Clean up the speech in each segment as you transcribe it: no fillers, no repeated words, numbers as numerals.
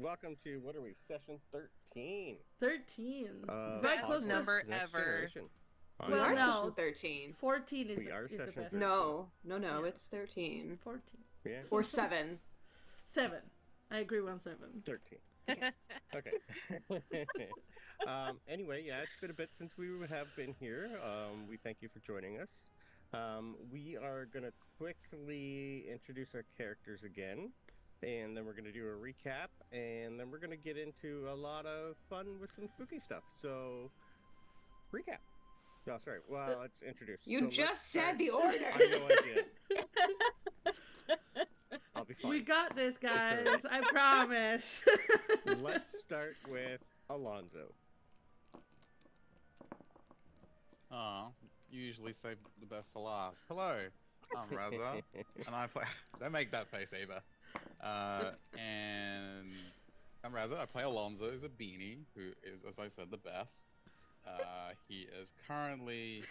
welcome to, what are we, session 13. 13. Right close number ever. We are session 13. 14 is we are the session best. 13. No, Yeah. it's 13. 14. Yeah. Or 7. 7. I agree on 7. 13. Okay. Anyway, yeah, it's been a bit since we have been here. We thank you for joining us. We are going to quickly introduce our characters again, and then we're going to do a recap, and then we're going to get into a lot of fun with some spooky stuff. So, recap. Oh, sorry. Well, let's introduce. You just said the order. I know I did. I'll be fine. We got this, guys. I promise. Let's start with Alonso. Oh, you usually save the best for last. Hello, I'm Raza, and I play. Don't make that face, Ava. And I'm Raza. I play Alonso, who's a beanie, who is, as I said, the best. He is currently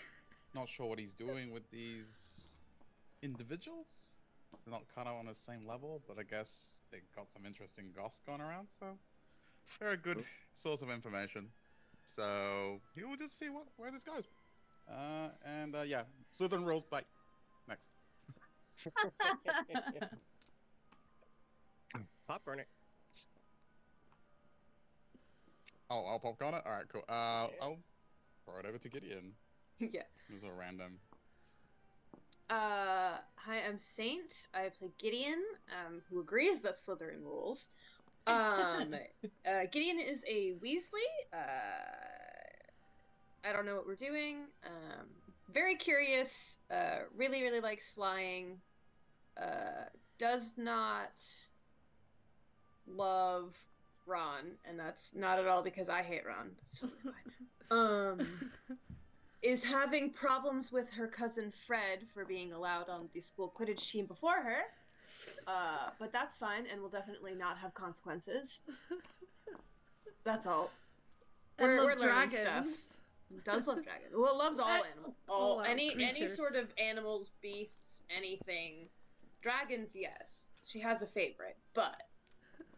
not sure what he's doing with these individuals. They're not kind of on the same level, but I guess they got some interesting goss going around, so they're a good source of information. So you'll just see where this goes. Yeah, Slytherin rules. Bye. Next. Popcorn it. Oh, I'll popcorn it? Alright, cool. I'll throw it over to Gideon. Yeah. It was a random. Hi, I'm Saint. I play Gideon, who agrees that Slytherin rules. Gideon is a Weasley. I don't know what we're doing. Very curious. Really, really likes flying. Does not love Ron, and that's not at all because I hate Ron. That's totally fine. Is having problems with her cousin Fred for being allowed on the school Quidditch team before her. But that's fine, and will definitely not have consequences. That's all. We're learning dragons. stuff. Does love dragons. Well, loves all animals. Any creatures. sort of animals, beasts, anything. Dragons, yes. She has a favorite, but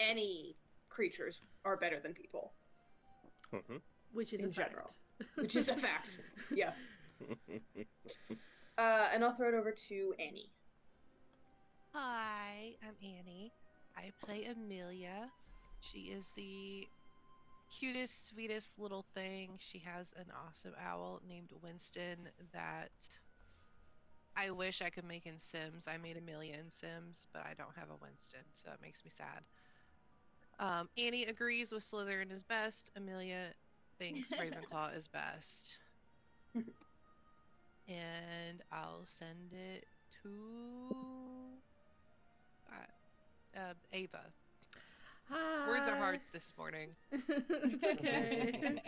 any creatures are better than people. Mm-hmm. Which is in a fact. general. Which is a fact. Yeah. And I'll throw it over to Annie. Hi, I'm Annie. I play Emelia. She is the cutest, sweetest little thing. She has an awesome owl named Winston that I wish I could make in Sims. I made Emelia in Sims, but I don't have a Winston, so it makes me sad. Annie agrees with Slytherin is best. Emelia thinks Ravenclaw is best. And I'll send it to Ava. Hi. Words are hard this morning. It's okay.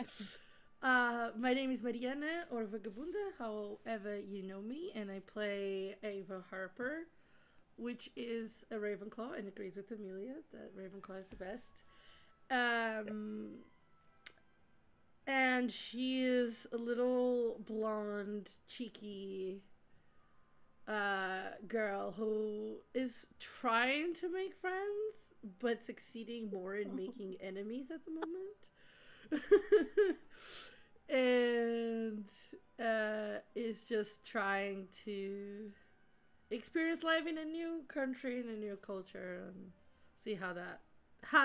My name is Mariana, or Vagabunda, however you know me, and I play Ava Harper, which is a Ravenclaw, and agrees with Emelia that Ravenclaw is the best. And she is a little blonde, cheeky girl who is trying to make friends, but succeeding more in making enemies at the moment. And is just trying to experience life in a new country, in a new culture, and see how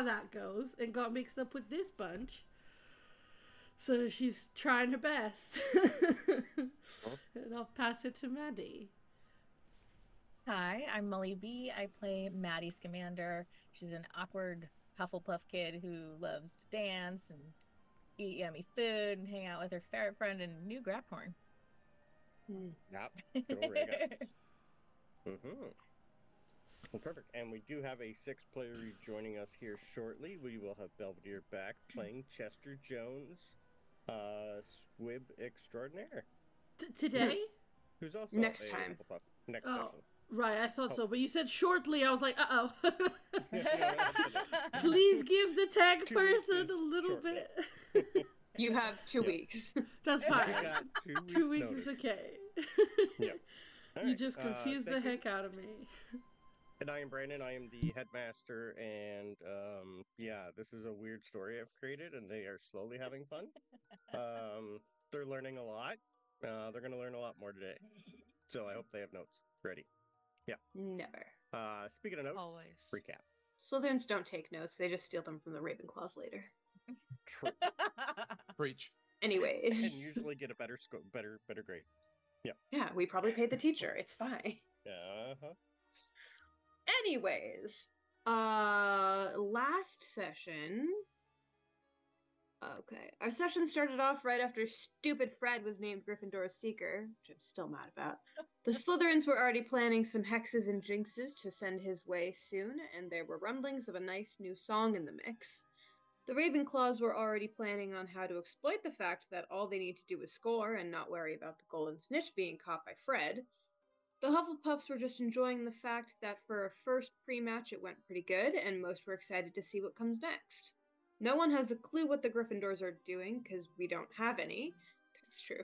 that goes, and got mixed up with this bunch. So she's trying her best. And I'll pass it to Maddie. Hi, I'm Molly B. I play Maddie Scamander. She's an awkward Hufflepuff kid who loves to dance and eat yummy food and hang out with her ferret friend and new Graphorn. Yep. Mm-hmm. Well, perfect. And we do have a 6th player joining us here shortly. We will have Belvedere back playing Chester Jones, Squib Extraordinaire. Today? Who's also Next a time. Hufflepuff. Next Oh. session. Right, I thought so, but you said shortly. I was like, uh-oh. No, Please give the tag 2 weeks person is a little shortly. bit. You have 2 Yep. weeks. That's We fine. got 2 weeks 2 weeks notice. is okay. Yep. All You right, just confused the thank you. heck out of me. And I am Brandon. I am the headmaster, and yeah, this is a weird story I've created, and they are slowly having fun. They're learning a lot. They're going to learn a lot more today, so I hope they have notes ready. Yeah. Never. Speaking of notes, Always. recap. Slytherins don't take notes. They just steal them from the Ravenclaws later. True. Preach. Anyways. And usually get a better grade. Yeah, we probably paid the teacher. It's fine. Uh-huh. Anyways, last session. Okay, our session started off right after stupid Fred was named Gryffindor's Seeker, which I'm still mad about. The Slytherins were already planning some hexes and jinxes to send his way soon, and there were rumblings of a nice new song in the mix. The Ravenclaws were already planning on how to exploit the fact that all they need to do is score and not worry about the golden snitch being caught by Fred. The Hufflepuffs were just enjoying the fact that for a first pre-match it went pretty good, and most were excited to see what comes next. No one has a clue what the Gryffindors are doing, because we don't have any. That's true.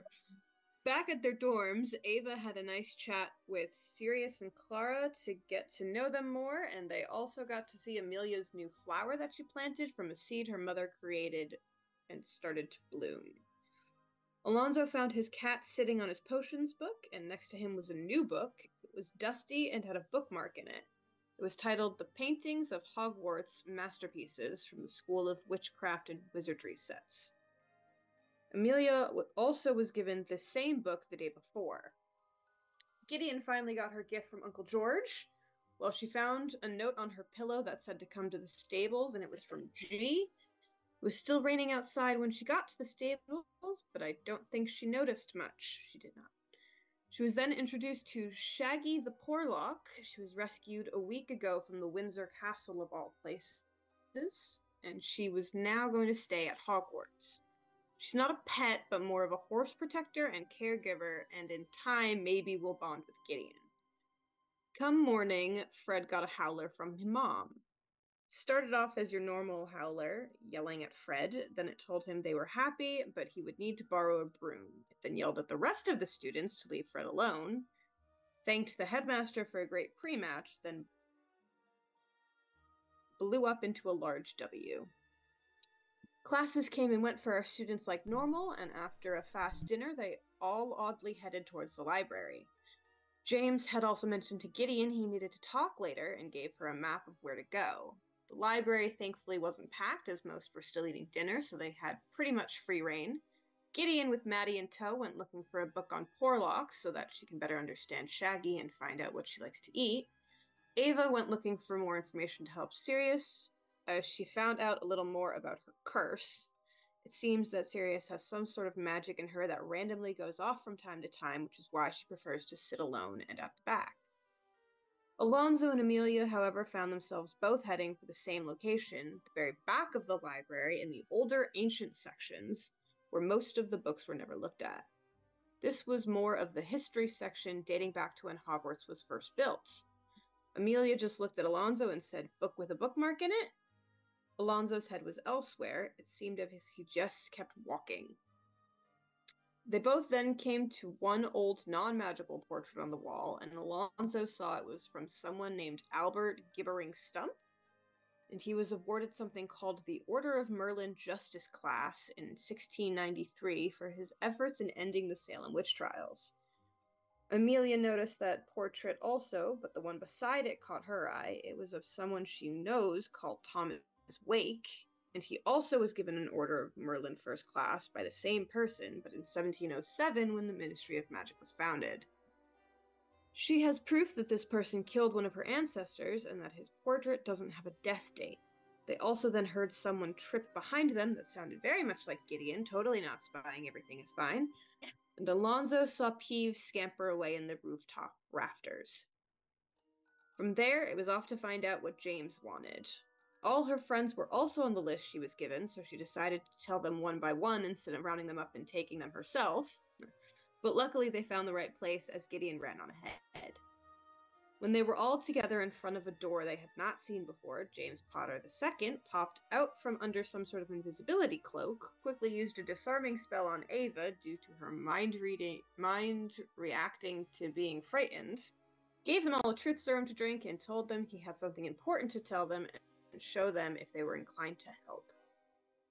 Back at their dorms, Ava had a nice chat with Sirius and Clara to get to know them more, and they also got to see Emelia's new flower that she planted from a seed her mother created and started to bloom. Alonso found his cat sitting on his potions book, and next to him was a new book. It was dusty and had a bookmark in it. It was titled The Paintings of Hogwarts Masterpieces from the School of Witchcraft and Wizardry Sets. Emelia also was given the same book the day before. Gideon finally got her gift from Uncle George. Well, she found a note on her pillow that said to come to the stables, and it was from G. It was still raining outside when she got to the stables, but I don't think she noticed much. She did not. She was then introduced to Shaggy the Porlock. She was rescued a week ago from the Windsor Castle of all places, and she was now going to stay at Hogwarts. She's not a pet, but more of a horse protector and caregiver, and in time maybe will bond with Gideon. Come morning, Fred got a howler from his mom. Started off as your normal howler, yelling at Fred. Then it told him they were happy, but he would need to borrow a broom. It then yelled at the rest of the students to leave Fred alone. Thanked the headmaster for a great pre-match, then blew up into a large W. Classes came and went for our students like normal, and after a fast dinner, they all oddly headed towards the library. James had also mentioned to Gideon he needed to talk later and gave her a map of where to go. The library thankfully wasn't packed, as most were still eating dinner, so they had pretty much free reign. Gideon, with Maddie in tow, went looking for a book on Porlocks so that she can better understand Shaggy and find out what she likes to eat. Ava went looking for more information to help Sirius, as she found out a little more about her curse. It seems that Sirius has some sort of magic in her that randomly goes off from time to time, which is why she prefers to sit alone and at the back. Alonso and Emelia, however, found themselves both heading for the same location, the very back of the library in the older ancient sections, where most of the books were never looked at. This was more of the history section dating back to when Hogwarts was first built. Emelia just looked at Alonso and said, "Book with a bookmark in it?" Alonso's head was elsewhere. It seemed as if he just kept walking. They both then came to one old non-magical portrait on the wall, and Alonso saw it was from someone named Albert Gibbering Stump, and he was awarded something called the Order of Merlin Justice Class in 1693 for his efforts in ending the Salem witch trials. Emelia noticed that portrait also, but the one beside it caught her eye. It was of someone she knows called Thomas Wake, and he also was given an Order of Merlin First Class by the same person, but in 1707 when the Ministry of Magic was founded. She has proof that this person killed one of her ancestors and that his portrait doesn't have a death date. They also then heard someone trip behind them that sounded very much like Gideon, totally not spying, everything is fine. And Alonso saw Peeves scamper away in the rooftop rafters. From there, it was off to find out what James wanted. All her friends were also on the list she was given, so she decided to tell them one by one instead of rounding them up and taking them herself. But luckily they found the right place as Gideon ran on ahead. When they were all together in front of a door they had not seen before, James Potter II popped out from under some sort of invisibility cloak, quickly used a disarming spell on Ava due to her mind reacting to being frightened, gave them all a truth serum to drink, and told them he had something important to tell them and show them if they were inclined to help.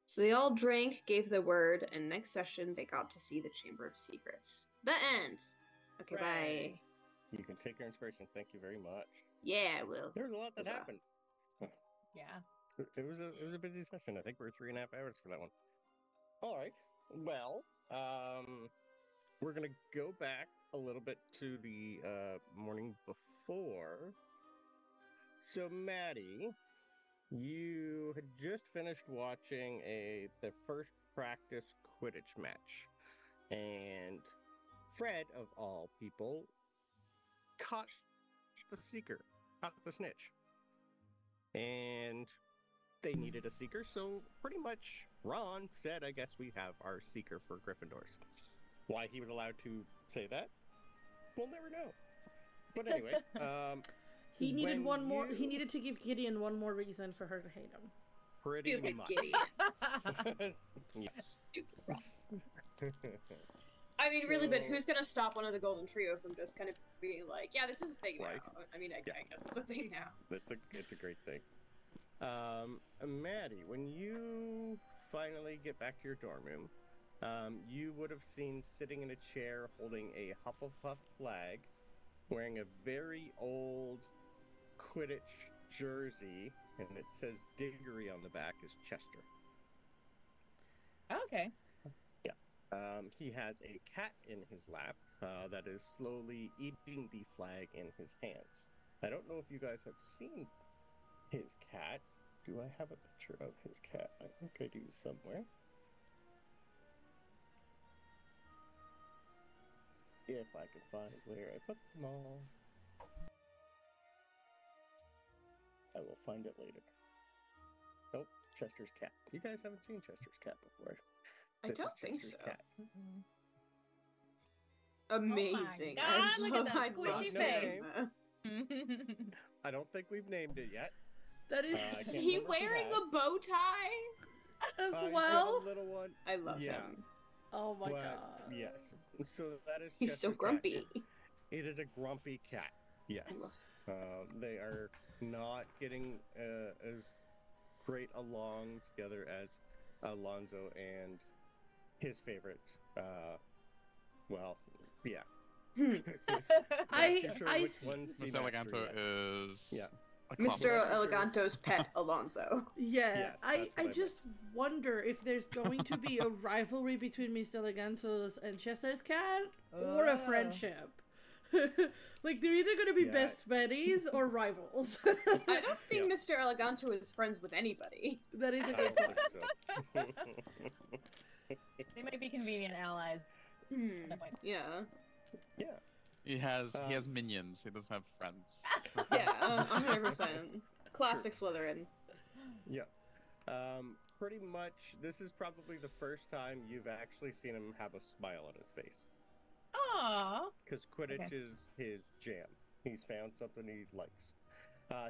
So they all drank, gave the word, and next session they got to see the Chamber of Secrets. The end. Okay, Right. bye. You can take your inspiration. Thank you very much. Yeah, I will. There was a lot that Huzzah. happened. Yeah. It was a busy session. I think we were 3.5 hours for that one. All right. Well, we're gonna go back a little bit to the morning before. So, Maddie, you had just finished watching the first practice Quidditch match, and Fred, of all people, caught the seeker, caught the snitch, and they needed a seeker. So pretty much, Ron said, "I guess we have our seeker for Gryffindors." Why he was allowed to say that, we'll never know. But anyway, he needed when one more. He you- needed to give Gideon one more reason for her to hate him. pretty Stupid much. Gideon. Yes. Stupid. I mean, really, but So- who's gonna stop one of the Golden Trio from just kind of being like, yeah, this is a thing now? Right. I mean, I guess it's a thing now. It's a great thing. Maddie, when you finally get back to your dorm room, you would have seen sitting in a chair holding a Hufflepuff flag, wearing a very old Quidditch jersey, and it says Diggory on the back, is Chester. Okay. He has a cat in his lap that is slowly eating the flag in his hands. I don't know if you guys have seen his cat. Do I have a picture of his cat? I think I do somewhere. If I can find where I put them all. I will find it later. Nope, Chester's cat. You guys haven't seen Chester's cat before. I This don't is think Chester's so. cat. Mm-mm. Amazing. God, look at that I'd love squishy to face. name that. I don't think we've named it yet. That is I Is can't he remember if he wearing has. a bow tie? as He's got well. a little one. I love Yeah. him. Oh my But, god. yes. So that is He's Chester's so cat. grumpy. It is a grumpy cat. Yes. I love They are not getting as great along together as Alonso and his favorite. Well, yeah. him. Not I- too sure I which see- one's the Mr. master Eleganto yet. is Yeah. a Mr. closet. Eleganto's pet, Alonso. Yeah, Yes, I that's what I just wonder if there's going to be a rivalry between Mr. Eleganto's and Chester's cat, or a Oh. friendship. Like they're either going to be Yeah. best buddies or rivals. I don't think Yeah. Mr. Eleganto is friends with anybody. That is a I good don't point. think so. They might be convenient allies at that point. Yeah. Yeah. He has Um, minions. He doesn't have friends. Yeah, 100%. Classic Slytherin. Yeah. Pretty much, this is probably the first time you've actually seen him have a smile on his face. Aww. Because Quidditch Okay. is his jam. He's found something he likes.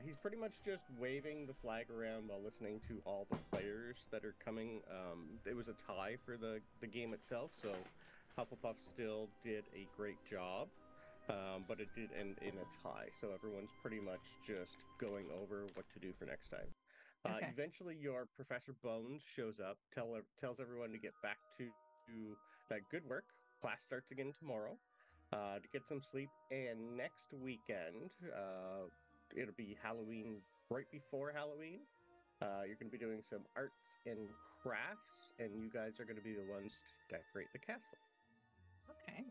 He's pretty much just waving the flag around while listening to all the players that are coming. It was a tie for the game itself, so Hufflepuff still did a great job. But it did end in a tie, so everyone's pretty much just going over what to do for next time. Okay. Eventually, your Professor Bones shows up, tells everyone to get back to that good work. Class starts again tomorrow. To get some sleep, and next weekend, it'll be Halloween, right before Halloween. You're going to be doing some arts and crafts, and you guys are going to be the ones to decorate the castle. Okay.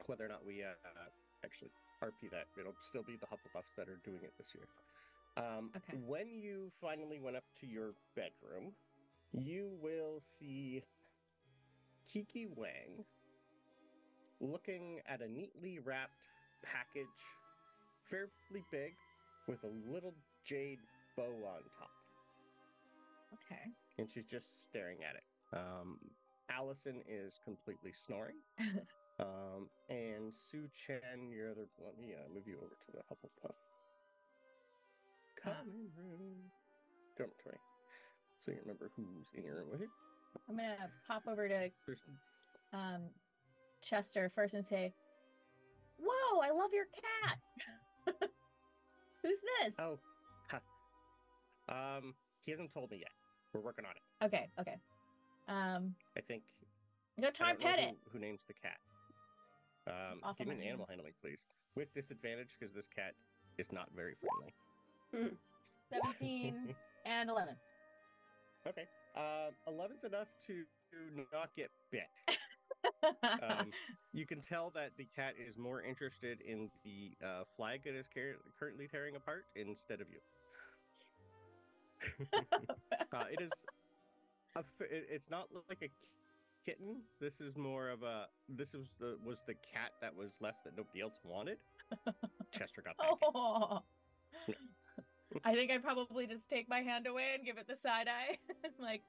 Whether or not we actually RP that, it'll still be the Hufflepuffs that are doing it this year. Okay. When you finally went up to your bedroom, you will see Kiki Wang looking at a neatly wrapped package, fairly big, with a little jade bow on top. Okay. And she's just staring at it. Allison is completely snoring. And Sue Chen, your other one, move you over to the Hufflepuff common room dormitory, so you remember who's in your room with you. I'm gonna pop over to There's- Chester first and say, Whoa, I love your cat. Who's this? Oh, he hasn't told me yet. We're working on it. Okay. I think. I'm gonna try I and don't pet know it. who names the cat. Off Give of me my an animal hand. handling, please, with disadvantage because this cat is not very friendly. 17 and 11. Okay. 11's enough to not get bit. You can tell that the cat is more interested in the flag it is currently tearing apart instead of you. It is it's not like a kitten. This is more of a was the cat that was left that nobody else wanted. Chester got that cat. Oh. I think I probably just take my hand away and give it the side eye. Like,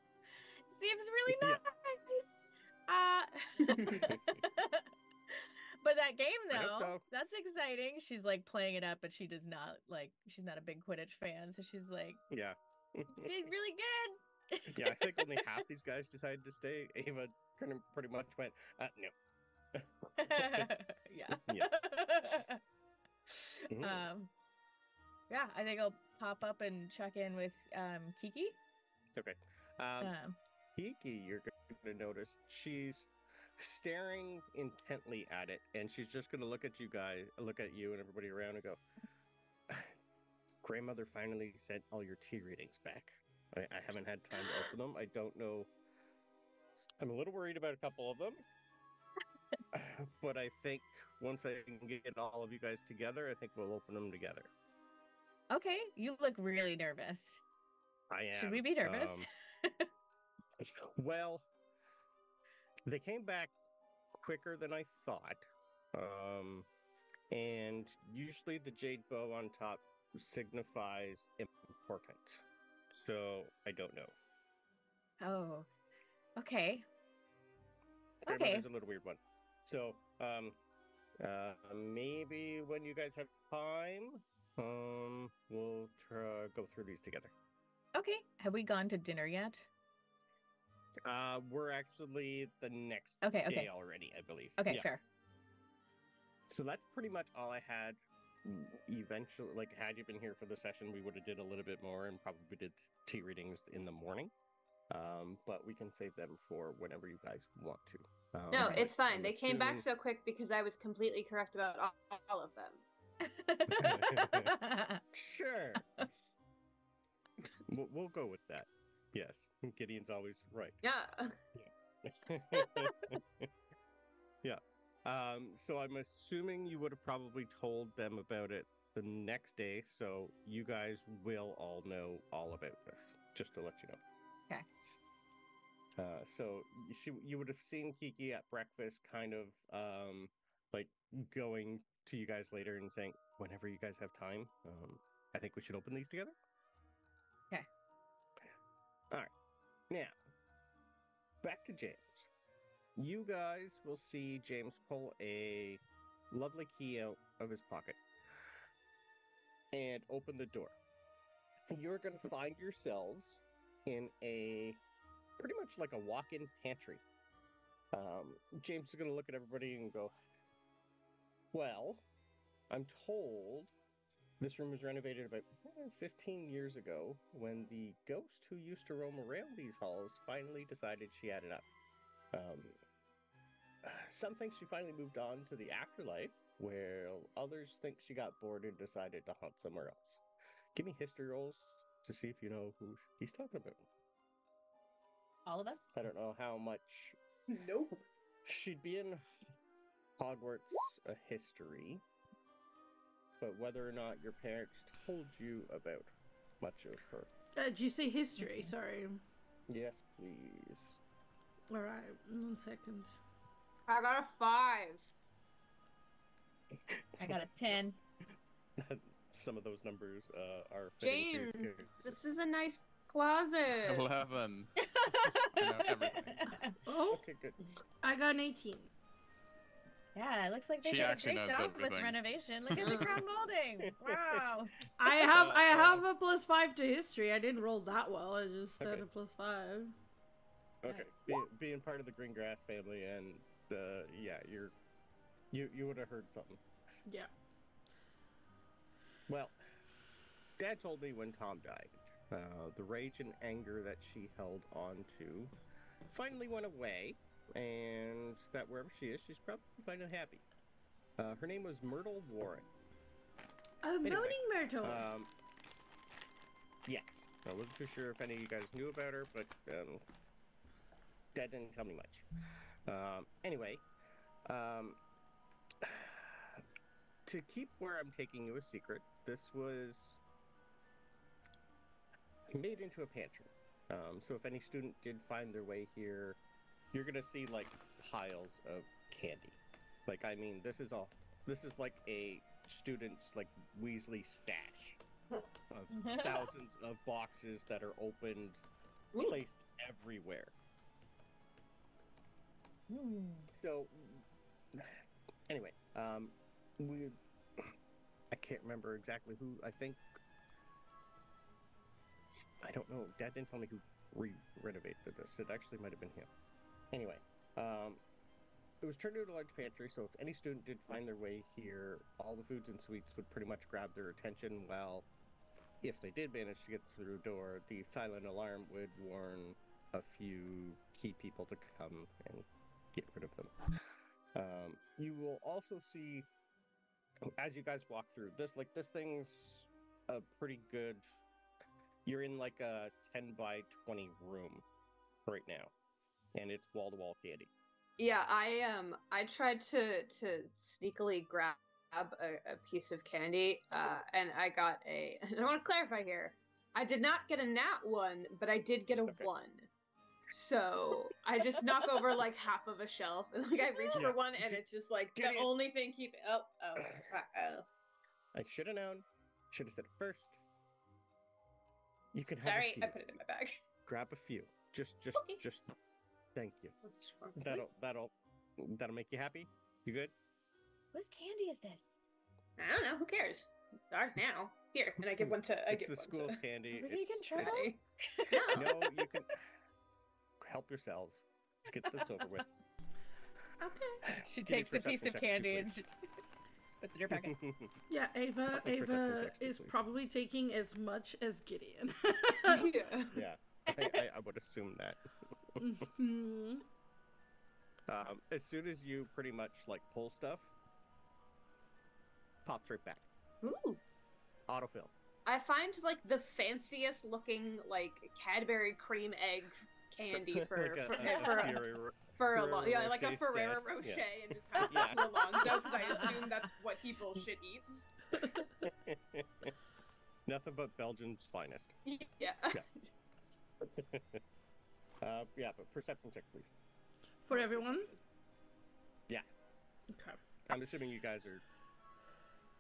seems really Yeah. nice. But that game I hope though, so. that's exciting. She's like playing it up, but she's not a big Quidditch fan, so she's like, Yeah. did really good. Yeah, I think only half these guys decided to stay. Ava pretty much went, no. Yeah. Yeah. Mhm. Yeah, I think I'll pop up and check in with Kiki. Okay. Kiki, you're going to notice she's staring intently at it, and she's just going to look at you and everybody around and go, Grandmother finally sent all your tea readings back. I haven't had time to open them. I don't know. I'm a little worried about a couple of them. But I think once I can get all of you guys together, I think we'll open them together. Okay, you look really nervous. I am. Should we be nervous? Well, they came back quicker than I thought. And usually the jade bow on top signifies important. So I don't know. Oh, okay. Grandmother's a little weird one. So, maybe when you guys have time, we'll go through these together. Okay. Have we gone to dinner yet? We're actually the next day already, I believe. Okay, yeah. Fair. So that's pretty much all I had. Eventually, like, had you been here for the session, we would have did a little bit more and probably did tea readings in the morning. But we can save them for whenever you guys want to. No, it's fine. They came back so quick because I was completely correct about all of them. Sure. We'll go with that. Yes, Gideon's always right. Yeah. Yeah. So I'm assuming you would have probably told them about it the next day, so you guys will all know all about this, just to let you know. Okay. So you would have seen Kiki at breakfast kind of like going to you guys later and saying, whenever you guys have time, I think we should open these together. Okay. All right. Now, back to James. You guys will see James pull a lovely key out of his pocket and open the door. You're going to find yourselves in a pretty much like a walk-in pantry. James is going to look at everybody and go, well, I'm told this room was renovated about 15 years ago when the ghost who used to roam around these halls finally decided she had enough. Some think she finally moved on to the afterlife, where others think she got bored and decided to haunt somewhere else. Give me history rolls to see if you know who he's talking about. All of us? I don't know how much. Nope. She'd be in Hogwarts history, but whether or not your parents told you about much of her. Did you say history? Sorry. Yes, please. All right, 1 second. I got a 5. I got a 10. Some of those numbers are James, this is a nice closet. 11. I know everything. Oh, okay, good. I got an 18. Yeah, it looks like they She did a actually great knows job with everything. renovation. Look at the crown molding. Wow. I have a +5 to history. I didn't roll that well. I just said a +5. Okay, Nice. being part of the Green Grass family, and yeah, you would have heard something. Yeah. Well, Dad told me when Tom died, the rage and anger that she held on to finally went away, and that wherever she is, she's probably finally happy. Her name was Myrtle Warren. A Anyway, moaning myrtle. Yes. I wasn't too sure if any of you guys knew about her, but Dad didn't tell me much. Anyway, to keep where I'm taking you a secret, this was made into a pantry. So if any student did find their way here, you're gonna see like piles of candy. Like I mean, this is like a student's like Weasley stash of thousands of boxes that are opened, placed everywhere. So anyway, I can't remember exactly who. I don't know. Dad didn't tell me who renovated this. It actually might have been him. Anyway, it was turned into a large pantry, so if any student did find their way here, all the foods and sweets would pretty much grab their attention, while if they did manage to get through the door, the silent alarm would warn a few key people to come and get rid of them. You will also see, as you guys walk through, this thing's a pretty good... You're in like a 10 by 20 room right now, and it's wall-to-wall candy. Yeah, I tried to sneakily grab a piece of candy, and I got a. I want to clarify here. I did not get a nat 1, but I did get a 1. So I just knock over like half of a shelf, and like I reach for one, and it's just like the only thing keep. Oh. I should have known. Should have said it first. You can have. Sorry, a few. I put it in my bag. Grab a few. Just. Thank you. That'll make you happy. You good? Whose candy is this? I don't know. Who cares? Ours now. Here, and I give one to. It's the school's candy. Are we gonna get in trouble? No. No, you can help yourselves. Let's get this over with. Okay. She takes the piece of candy and she puts it in her pocket. Yeah, Ava is probably taking as much as Gideon. Yeah, I would assume that. Mm-hmm. As soon as you pretty much like pull stuff, pops right back. Ooh. Autofill. I find like the fanciest looking like Cadbury cream egg candy for like a Ferrero Rocher, yeah. and just pass it to Alonso because I assume that's what he bullshit eats. Nothing but Belgium's finest. Yeah. Yeah, but perception check, please. For everyone? Yeah. Okay. I'm assuming you guys are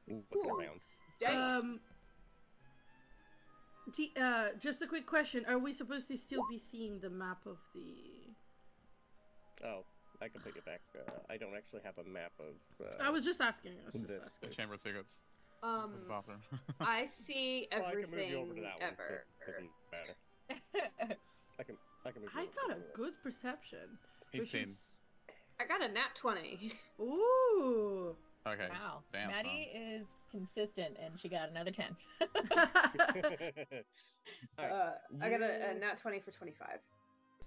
looking around. Dang. Just a quick question. Are we supposed to still be seeing the map of the... Oh, I can take it back. I don't actually have a map of... I was just asking. The Chamber of Secrets. The bathroom. I see everything I can move you over to that ever. One, so it doesn't matter. I can move you I over got a good perception. 18. I got a nat 20. Ooh. Okay. Wow. Damn, Maddie is consistent, and she got another 10. Right. I got a nat 20 for 25.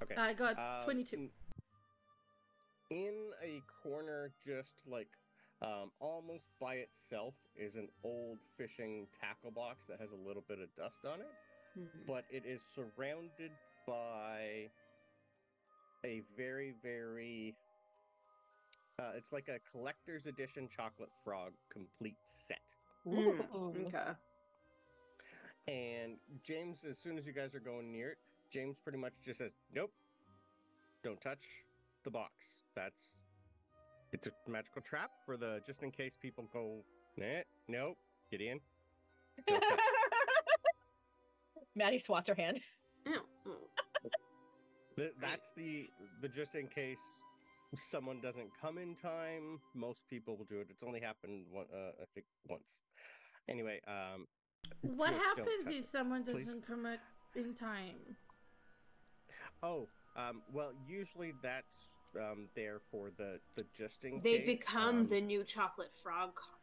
Okay. I got 22. In a corner, just like almost by itself, is an old fishing tackle box that has a little bit of dust on it, but it is surrounded by a very, very... it's like a collector's edition chocolate frog complete set. Okay. And James, as soon as you guys are going near it, James pretty much just says, "Nope, don't touch the box. It's a magical trap for the just in case people go, nope, get in." Maddie swats her hand. That's the just in case someone doesn't come in time. Most people will do it. It's only happened I think once. Anyway, what happens if it, someone please? doesn't come in time? Oh, well, usually that's there for the just in They case. become the new chocolate frog card.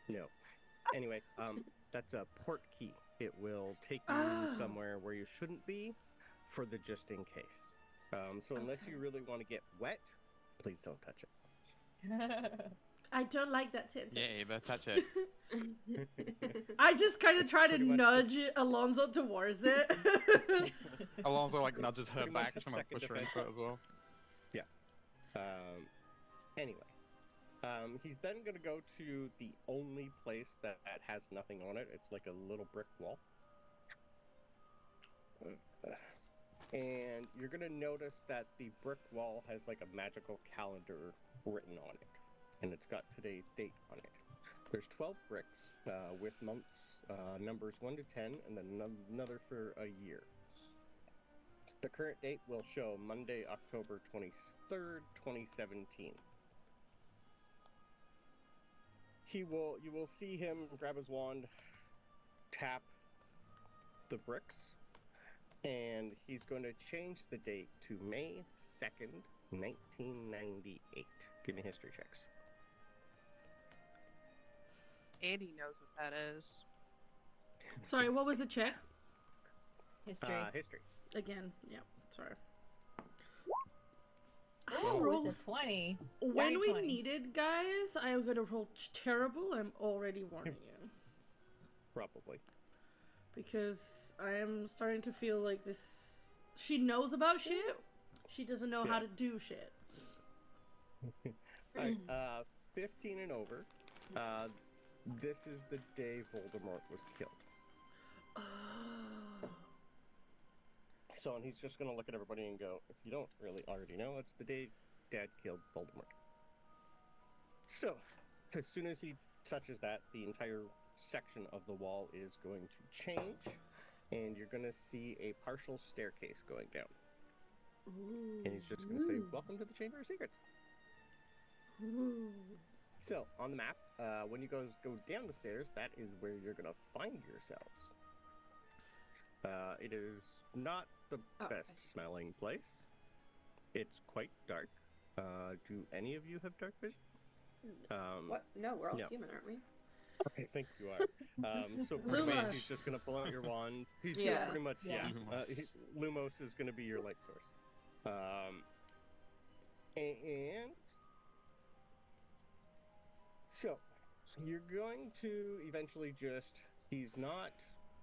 No. Anyway, that's a port key. It will take you Oh. somewhere where you shouldn't be for the just in case. So unless Okay. you really want to get wet, please don't touch it. I don't like that sentence. Yeah, Ava, touch it. I just kind of It's try to pretty much nudge Alonso towards it. Alonso like nudges her Pretty much back a to like second push her into it defense. as well. Anyway, he's then going to go to the only place that has nothing on it. It's like a little brick wall. And you're going to notice that the brick wall has like a magical calendar written on it. And it's got today's date on it. There's 12 bricks with months, numbers 1 to 10, and then another for a year. The current date will show Monday, October 23rd, 2017. You will see him grab his wand, tap the bricks, and he's going to change the date to May 2nd, 1998. Give me history checks. Andy knows what that is. Sorry, what was the check? History. History. Again, yeah, sorry. Oh, roll- it's a 20. When Dirty we 20. need it, guys, I'm gonna roll terrible. I'm already warning you. Probably. Because I am starting to feel like this. She knows about shit. She doesn't know how Yeah. to do shit. Alright, 15 and over. This is the day Voldemort was killed. Oh. So, and he's just going to look at everybody and go, if you don't really already know, it's the day Dad killed Voldemort. So, as soon as he touches that, the entire section of the wall is going to change, and you're going to see a partial staircase going down. Ooh. And he's just going to say, welcome to the Chamber of Secrets. Ooh. So, on the map, when you go down the stairs, that is where you're going to find yourselves. It is not the best smelling place. It's quite dark. Do any of you have dark vision? What? No, we're all no. human, aren't we? I think you are. So pretty much Lumos. he's just going to pull out your wand. He's Yeah. gonna pretty much, Yeah. Lumos is going to be your light source. And so you're going to eventually he's not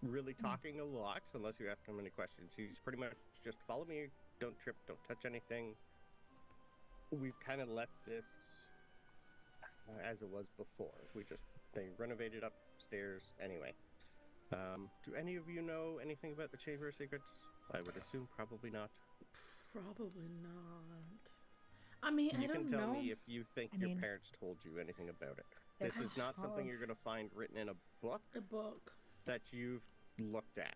really talking a lot unless you ask him any questions. He's pretty much just follow me, don't trip, don't touch anything. We've kind of left this as it was before. They renovated upstairs anyway. Do any of you know anything about the Chamber of Secrets? I would assume probably not. Probably not. I mean, I You don't can tell know. me if you think I your mean, parents told you anything about it. they're This is not something called- you're going to find written in a book A book. that you've looked at.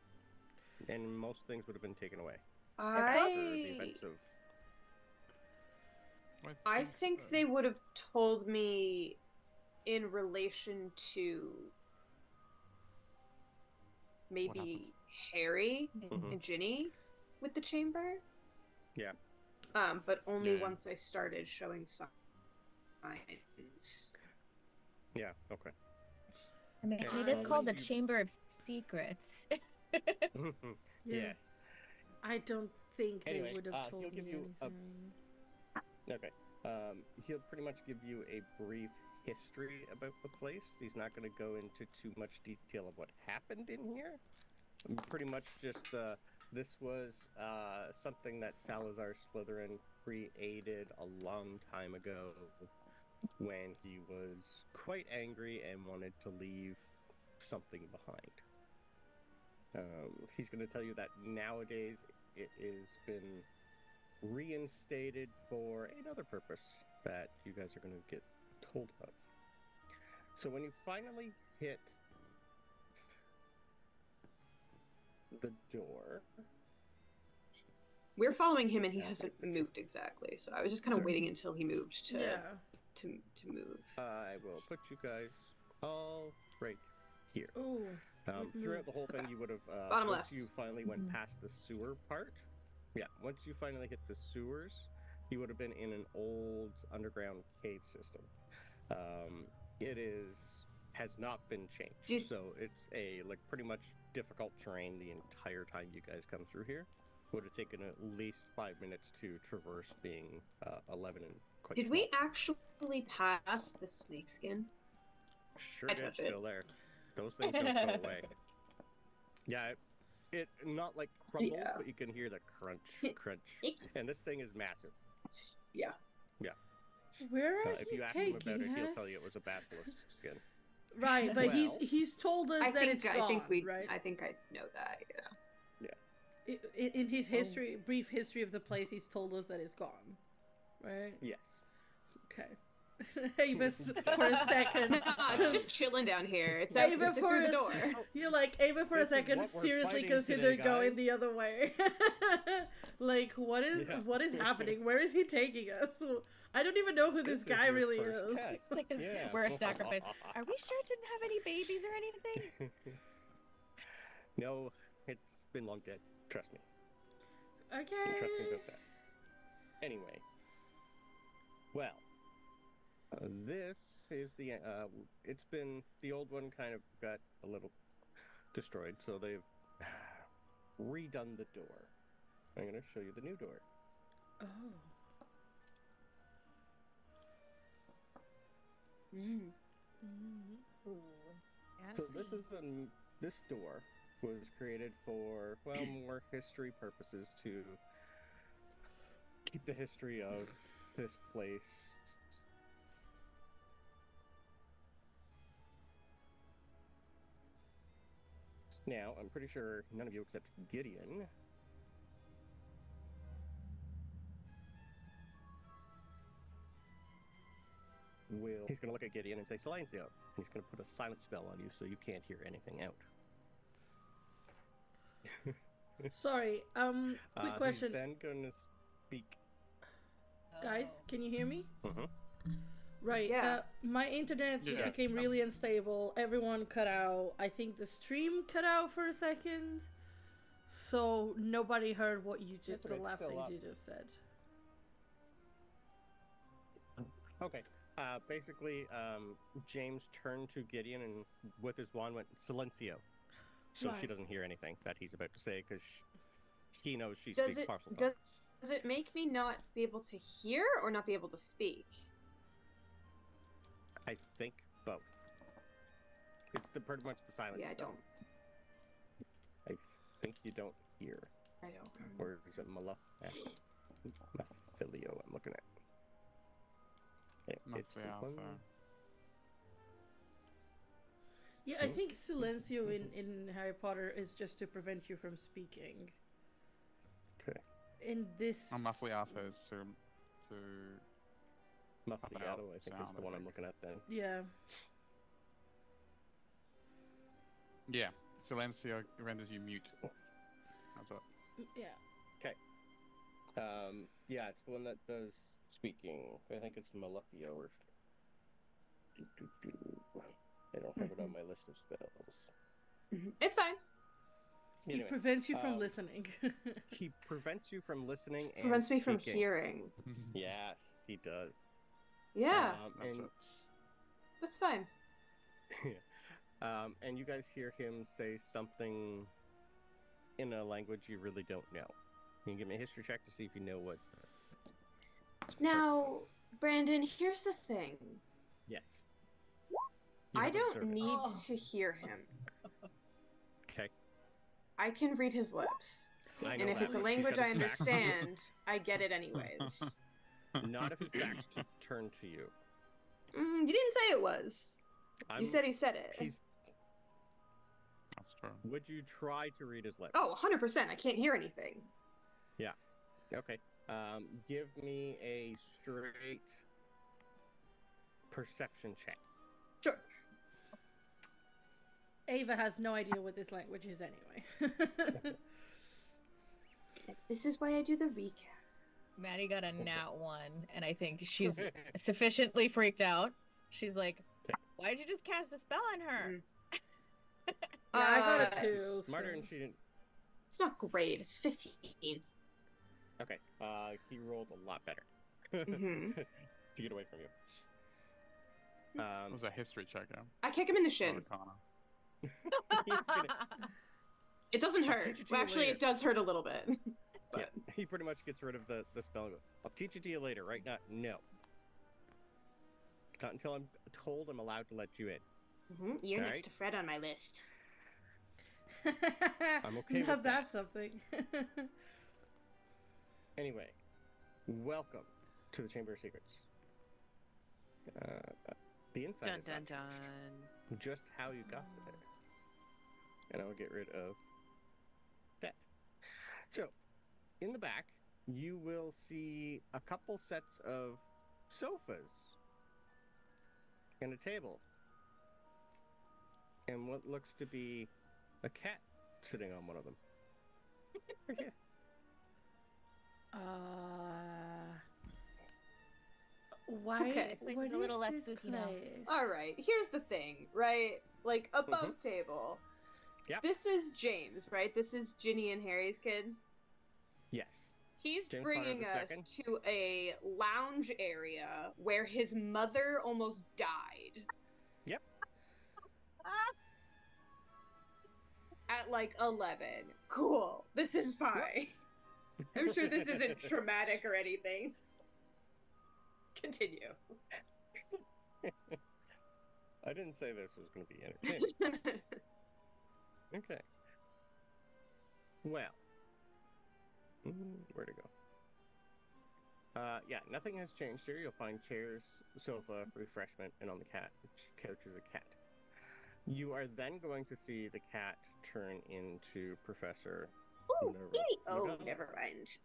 And most things would have been taken away for the I events of... I think they would have told me in relation to maybe Harry Mhm. and Ginny with the chamber. Yeah. But only Yeah. once I started showing signs. Yeah, okay. I mean, Okay, it is well, called the once you- Chamber of Secrets. Yeah. Yes. I don't think Anyway, they would have told he'll give me you anything. Okay. He'll pretty much give you a brief history about the place. He's not going to go into too much detail of what happened in here. Pretty much just this was something that Salazar Slytherin created a long time ago when he was quite angry and wanted to leave something behind. He's going to tell you that nowadays it has been reinstated for another purpose that you guys are going to get told of. So when you finally hit the door, We're following him and he hasn't moved exactly, so I was just kind of Sure. waiting until he moved to Yeah. to move. I will put you guys all right here. Oh. Throughout the whole thing, you would have Bottom once left. you finally went Mhm. past the sewer part. Yeah, once you finally hit the sewers, you would have been in an old underground cave system. It is has not been changed. Did- So it's a like pretty much difficult terrain the entire time you guys come through here. Would have taken at least 5 minutes to traverse, being 11 and quite Did small. we actually pass the snakeskin? Sure I did, touch it. still there. Those things don't go away. Yeah, it not like crumbles, Yeah. but you can hear the crunch, crunch. And this thing is massive. Yeah. Where are If you you ask him taking about it, he'll us? tell you it was a basilisk skin. Right, but Well- he's told us that it's gone, right? I think I know that. Yeah. In his history, brief history of the place, he's told us that it's gone, right? Yes. Okay. Ava, for a second. No, it's just chilling down here. It's Ava out for through the a door. You're like, Ava for This a is second what we're seriously fighting considered today, going guys. the other way. Like, what is happening? Where is he taking us? I don't even know who this is guy your really first is. test. It's like we're a sacrifice. Are we sure it didn't have any babies or anything? No, it's been long dead. Trust me. You can Okay. trust me about that. Anyway. Well. This is the, it's been, the old one kind of got a little destroyed, so they've redone the door. I'm going to show you the new door. Oh. Mm. Mm. So this door was created for, well, more history purposes to keep the history of this place. Now, I'm pretty sure none of you except Gideon he's going to look at Gideon and say, Silencio. He's going to put a silent spell on you so you can't hear anything out. Sorry. Quick question. He's then going to speak. Guys, can you hear me? Mhm. Right. Yeah. My internet just Yeah. became really unstable. Everyone cut out. I think the stream cut out for a second. So nobody heard what you just That's the right, last still things up. you just said. Okay. Basically, James turned to Gideon and with his wand went, Silencio. So she Right. doesn't hear anything that he's about to say because he knows she Does speaks it partial does, tongue. does it make me not be able to hear or not be able to speak? I think both. It's pretty much the silent Yeah, I spell. don't. I think you don't hear. I don't. Or is it Maphilio I'm looking at? Yeah, it's the one. Yeah, I think silencio in Harry Potter is just to prevent you from speaking. Okay. In this. And Mafliato is to Mafliato, I think, is sound, the I one I'm think. looking at then. Yeah. Yeah. Silencio renders you mute. That's it. Yeah. Yeah, it's the one that does speaking. I think it's Malefio or. I don't have it on my list of spells. It's fine. He Anyway, prevents you from listening. he prevents you from listening and Prevents me from speaking. hearing. Yes, he does. Yeah, That's And it. that's fine. and you guys hear him say something in a language you really don't know. You can give me a history check to see if you know what. Now, Brandon, here's the thing. Yes. You I have don't observed it. need to hear him. Okay. I can read his lips. I And know if that it's a much language because I his back's to you. understand, I get it anyways. Not if his back's turned to you. You didn't say it was. You said he said it. He's. That's true. Would you try to read his lips? Oh, 100%. I can't hear anything. Okay. Give me a straight perception check. Sure. Ava has no idea what this language is anyway. This is why I do the recap. Maddie got a nat 1, and I think she's sufficiently freaked out. She's like, why'd you just cast a spell on her? Yeah, I got a She's 2. smarter so- and she didn't. It's not great. It's 15. Okay. He rolled a lot better Mhm. to get away from you. What was a history check, yeah? I kick him in the shin. Arcana. It doesn't I'll hurt. teach it to Well, you actually, later. it does hurt a little bit. But Yeah, he pretty much gets rid of the spell and goes, I'll teach it to you later, right now. No. Not until I'm told I'm allowed to let you in. You're All next right. to Fred on my list. I'm okay Not with that that. something. Anyway, welcome to the Chamber of Secrets. The inside Dun is dun not dun. just how you got there. And I will get rid of that. So, in the back, you will see a couple sets of sofas and a table. And what looks to be a cat sitting on one of them. Right here. Why? Okay. This place What is a little is less this spooky now. place? All right, here's the thing, right? Like, above table. Yep. This is James, right? This is Ginny and Harry's kid. Yes. He's James bringing Potter us II. to a lounge area where his mother almost died. Yep. At like 11. Cool. This is fine. I'm sure this isn't traumatic or anything. Continue. I didn't say this was going to be entertaining. Okay. Well. Where to go? Yeah, nothing has changed here. You'll find chairs, sofa, refreshment, and on the couch is a cat. You are then going to see the cat turn into Professor Minerva. Oh, McGonagall. never mind.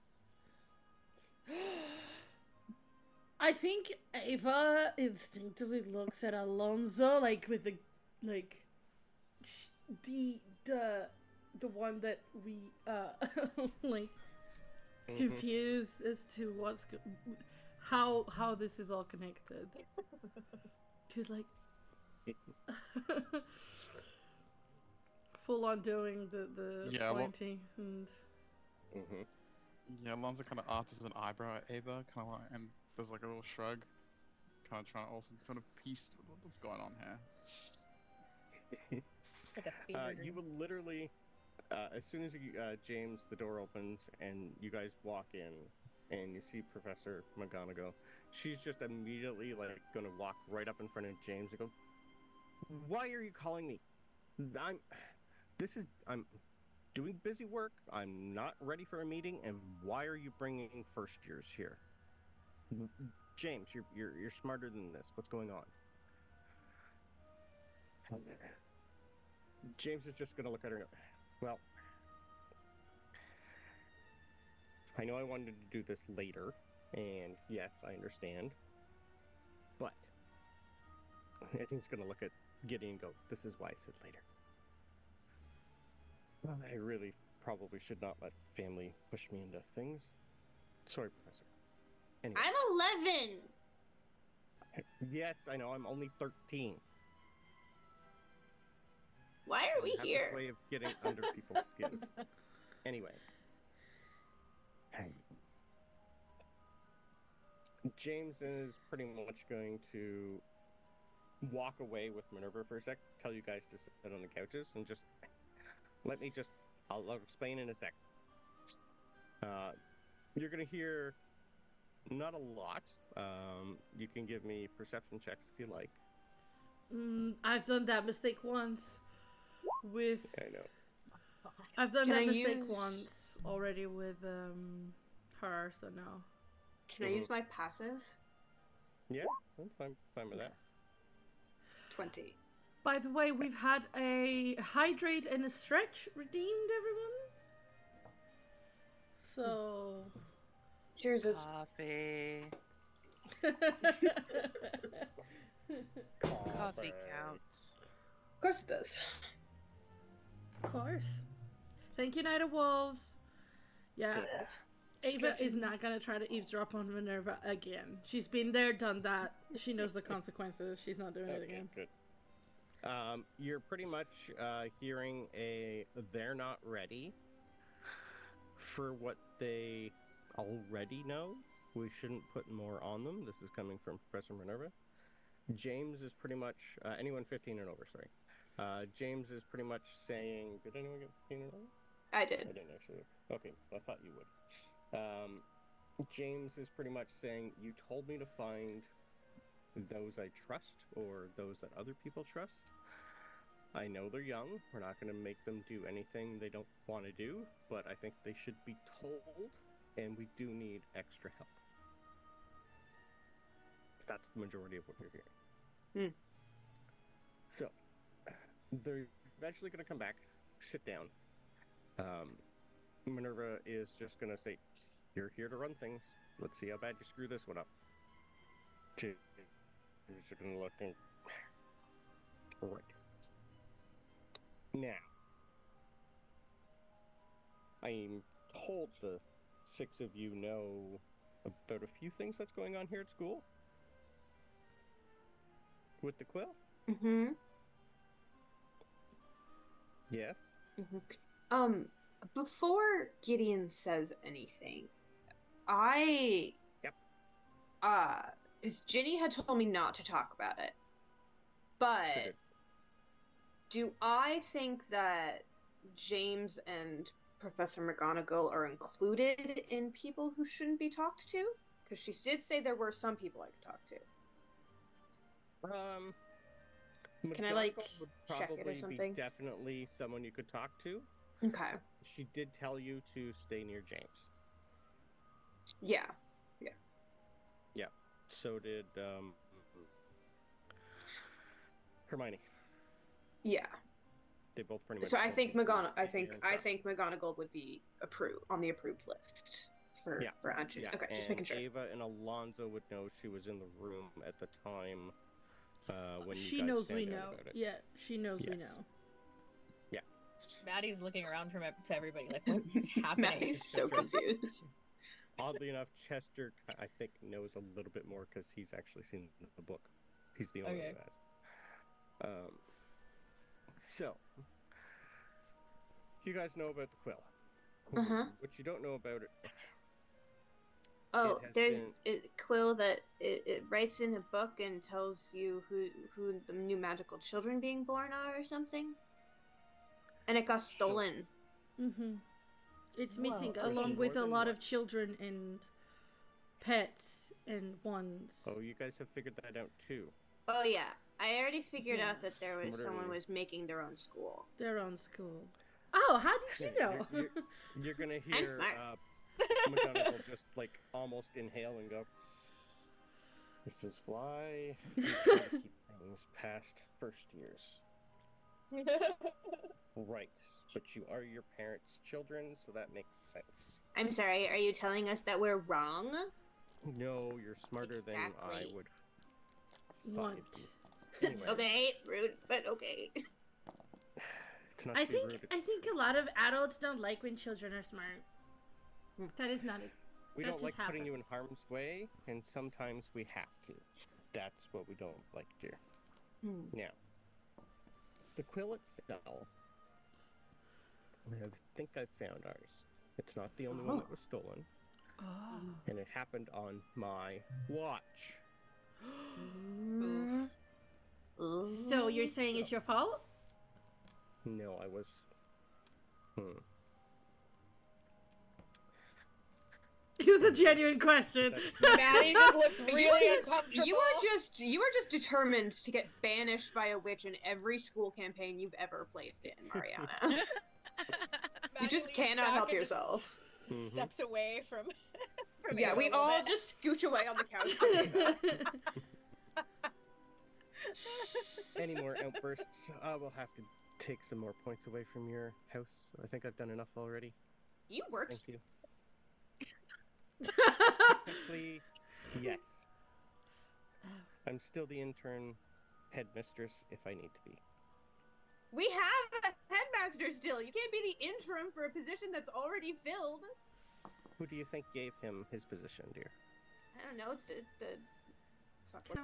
I think Ava instinctively looks at Alonso like with the the one that we like confused as to how this is all connected. She's like full on doing the Yeah, well- pointing and Yeah, Alonso kind of arches an eyebrow at Ava, kind of like, and does like a little shrug, kind of trying to also kind of piece what's going on here. Like a fever You dream. will literally, as soon as James, the door opens and you guys walk in and you see Professor McGonagall, she's just immediately like going to walk right up in front of James and go, "Why are you calling me? I'm doing busy work. I'm not ready for a meeting. And why are you bringing first years here? James, you're smarter than this. What's going on?" James is just going to look at her and go, "Well, I know I wanted to do this later, and yes, I understand, but," and he's going to look at Gideon and go, "This is why I said later. I really probably should not let family push me into things. Sorry, Professor. Anyway, I'm 11. yes, I know, I'm only 13. Why are we Have here? this way of getting under people's skins. Anyway. James is pretty much going to walk away with Minerva for a sec, tell you guys to sit on the couches, and just I'll explain in a sec. You're going to hear not a lot. You can give me perception checks if you like. I've done that mistake once with I know. I've done Can that I mistake use- once already with her, so no. Can I use my passive? Yeah, I'm fine with that. 20. By the way, we've had a hydrate and a stretch redeemed, everyone. So Cheers. Coffee. Coffee counts. Of course it does. Of course. Thank you, Night of Wolves. Yeah. Ava is not gonna try to eavesdrop on Minerva again. She's been there, done that. She knows the consequences. She's not doing it again. Good. You're pretty much hearing they're not ready for what they already know. We shouldn't put more on them. This is coming from Professor Minerva. James is pretty much anyone 15 and over. Sorry, James is pretty much saying. Did anyone get 15 and over? I did. I didn't actually. Okay, I thought you would. James is pretty much saying, you told me to find those I trust or those that other people trust. I know they're young. We're not going to make them do anything they don't want to do, but I think they should be told, and we do need extra help. That's the majority of what you're hearing. So, they're eventually going to come back, sit down. Minerva is just going to say, you're here to run things. Let's see how bad you screw this one up. James is going to look and... Right. Now, I'm told the 6 of you know about a few things that's going on here at school. With the quill? Mm-hmm. Yes? Mm-hmm. Before Gideon says anything, because Ginny had told me not to talk about it, but do I think that James and Professor McGonagall are included in people who shouldn't be talked to? Because she did say there were some people I could talk to. Can I, like, check it or something? Be definitely someone you could talk to. Okay. She did tell you to stay near James. Yeah. So did Hermione. Yeah. They both pretty much. So I think McGonagall would be on the approved list for Andrew. Yeah. Okay, just making sure. Ava and Alonso would know she was in the room at the time when you she guys knows found we out know. about it. Yeah, she knows we know. Yeah. Maddie's looking around to everybody like, what is happening? Maddie's so confused. Oddly enough, Chester, I think, knows a little bit more because he's actually seen the book. He's the only one who has. So, you guys know about the quill. What you don't know about it. Oh, there's a quill that it writes in a book and tells you who the new magical children being born are or something. And it got stolen. Mm-hmm. It's missing along with a lot of children and pets and ones. Oh, you guys have figured that out too. Oh yeah, I already figured out that someone was making their own school. Their own school. Oh, how did you know? You're gonna hear I'm smart. McGonagall just like almost inhale and go, this is why you try to keep things past first years. Right, but you are your parents' children, so that makes sense. I'm sorry, are you telling us that we're wrong? No, you're smarter than I would want. Anyway. Okay, rude, but okay. It's not I think a lot of adults don't like when children are smart. That is not it. We don't like putting you in harm's way, and sometimes we have to. That's what we don't like, dear. Now, the quill itself, I think I found ours. It's not the only one that was stolen. And it happened on my watch. So you're saying it's your fault? No, I was... It was a genuine question. Maddie just looks really uncomfortable. You were just determined to get banished by a witch in every school campaign you've ever played in, Mariana. You just cannot help yourself. Steps away from yeah, we all just scooch away on the couch. Any more outbursts? We'll have to take some more points away from your house. I think I've done enough already. Do you work? Thank you. Technically, yes. I'm still the intern headmistress if I need to be. We have a headmaster still. You can't be the interim for a position that's already filled. Who do you think gave him his position, dear? I don't know.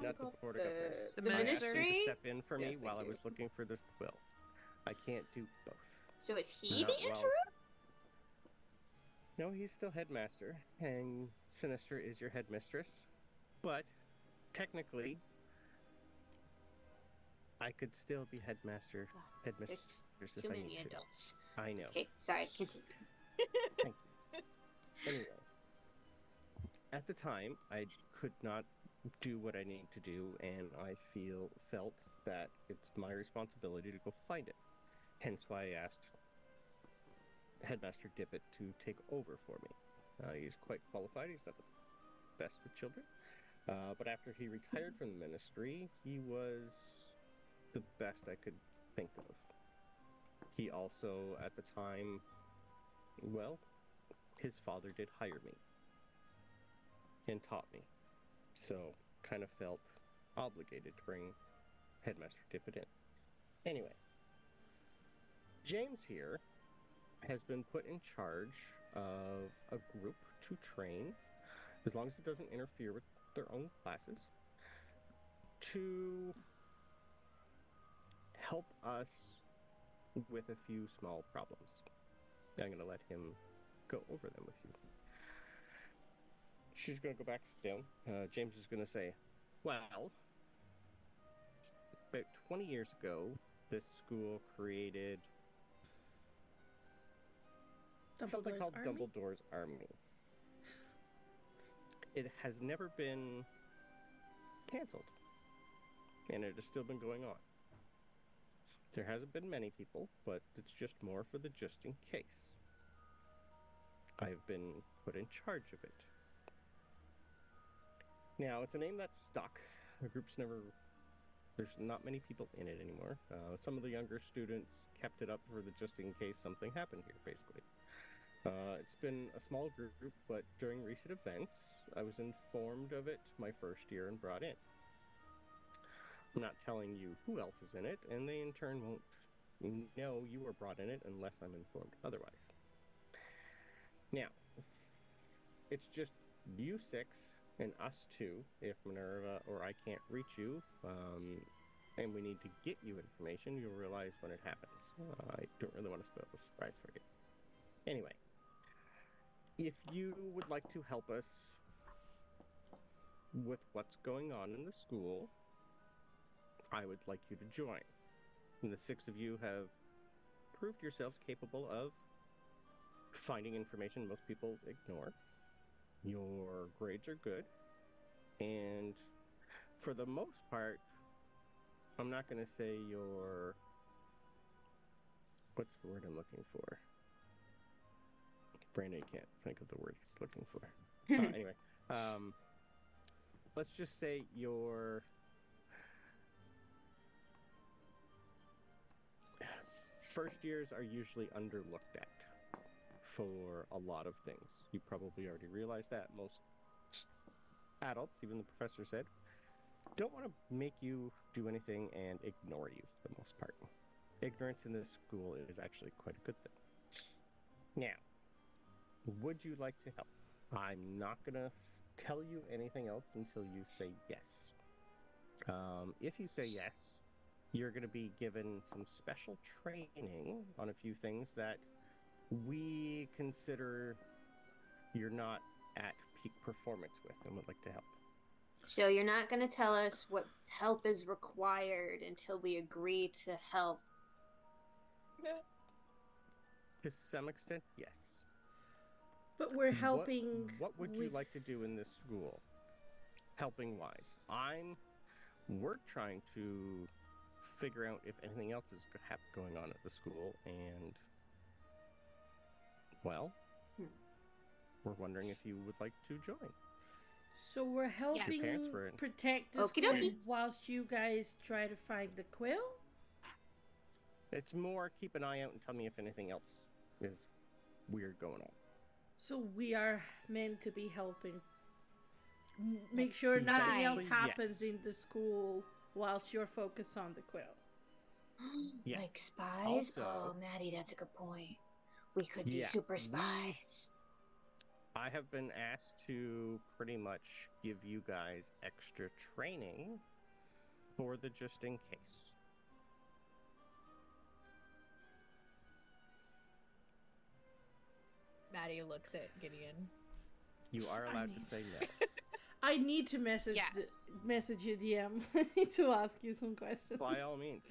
Not the board of governors. The ministry? Step in for me while I was looking for this quill. I can't do both. So is he the interim? No, he's still headmaster, and Sinister is your headmistress. But technically, I could still be headmistress There's if too I many need to. adults. I know. Okay, sorry, continue. Thank you. Anyway, at the time, I could not do what I need to do, and I felt that it's my responsibility to go find it. Hence why I asked Headmaster Dippet to take over for me. He's quite qualified. He's not the best with children. But after he retired from the ministry, he was the best I could think of. He also, at the time, well, his father did hire me and taught me. So, kind of felt obligated to bring Headmaster Dippet in. Anyway, James here has been put in charge of a group to train, as long as it doesn't interfere with their own classes, to help us with a few small problems. I'm going to let him go over them with you. She's going to go back down. James is going to say, well, about 20 years ago, this school created something called Dumbledore's Army. It has never been canceled, and it has still been going on. There hasn't been many people, but it's just more for the just in case. I've been put in charge of it. Now, it's a name that's stuck. The group's there's not many people in it anymore. Some of the younger students kept it up for the just in case something happened here, basically. It's been a small group, but during recent events, I was informed of it my first year and brought in. I'm not telling you who else is in it, and they in turn won't know you were brought in it unless I'm informed otherwise. Now, it's just you 6 and us 2 if Minerva or I can't reach you, and we need to get you information, you'll realize when it happens. I don't really want to spoil the surprise for you. Anyway, if you would like to help us with what's going on in the school, I would like you to join. And the 6 of you have proved yourselves capable of finding information most people ignore. Your grades are good, and for the most part, I'm not going to say you're... What's the word I'm looking for? Brandon can't think of the word he's looking for. Anyway, let's just say your first years are usually underlooked at for a lot of things. You probably already realized that. Most adults, even the professor said, don't want to make you do anything and ignore you for the most part. Ignorance in this school is actually quite a good thing. Now, would you like to help? I'm not going to tell you anything else until you say yes. If you say yes, you're going to be given some special training on a few things that we consider you're not at peak performance with and would like to help. So you're not going to tell us what help is required until we agree to help? To some extent, yes. But we're helping. What would you like to do in this school? Helping wise. We're trying to figure out if anything else is going on at the school, and well, we're wondering if you would like to join. So we're helping protect the school whilst you guys try to find the quill? It's more keep an eye out and tell me if anything else is weird going on. So we are meant to be helping. Make sure nothing else happens in the school whilst you're focused on the quill. Yes. Like spies? Also, oh, Maddie, that's a good point. We could be super spies. I have been asked to pretty much give you guys extra training for the just in case. Maddie looks at Gideon. You are allowed to say no. I need to message you DM to ask you some questions. By all means.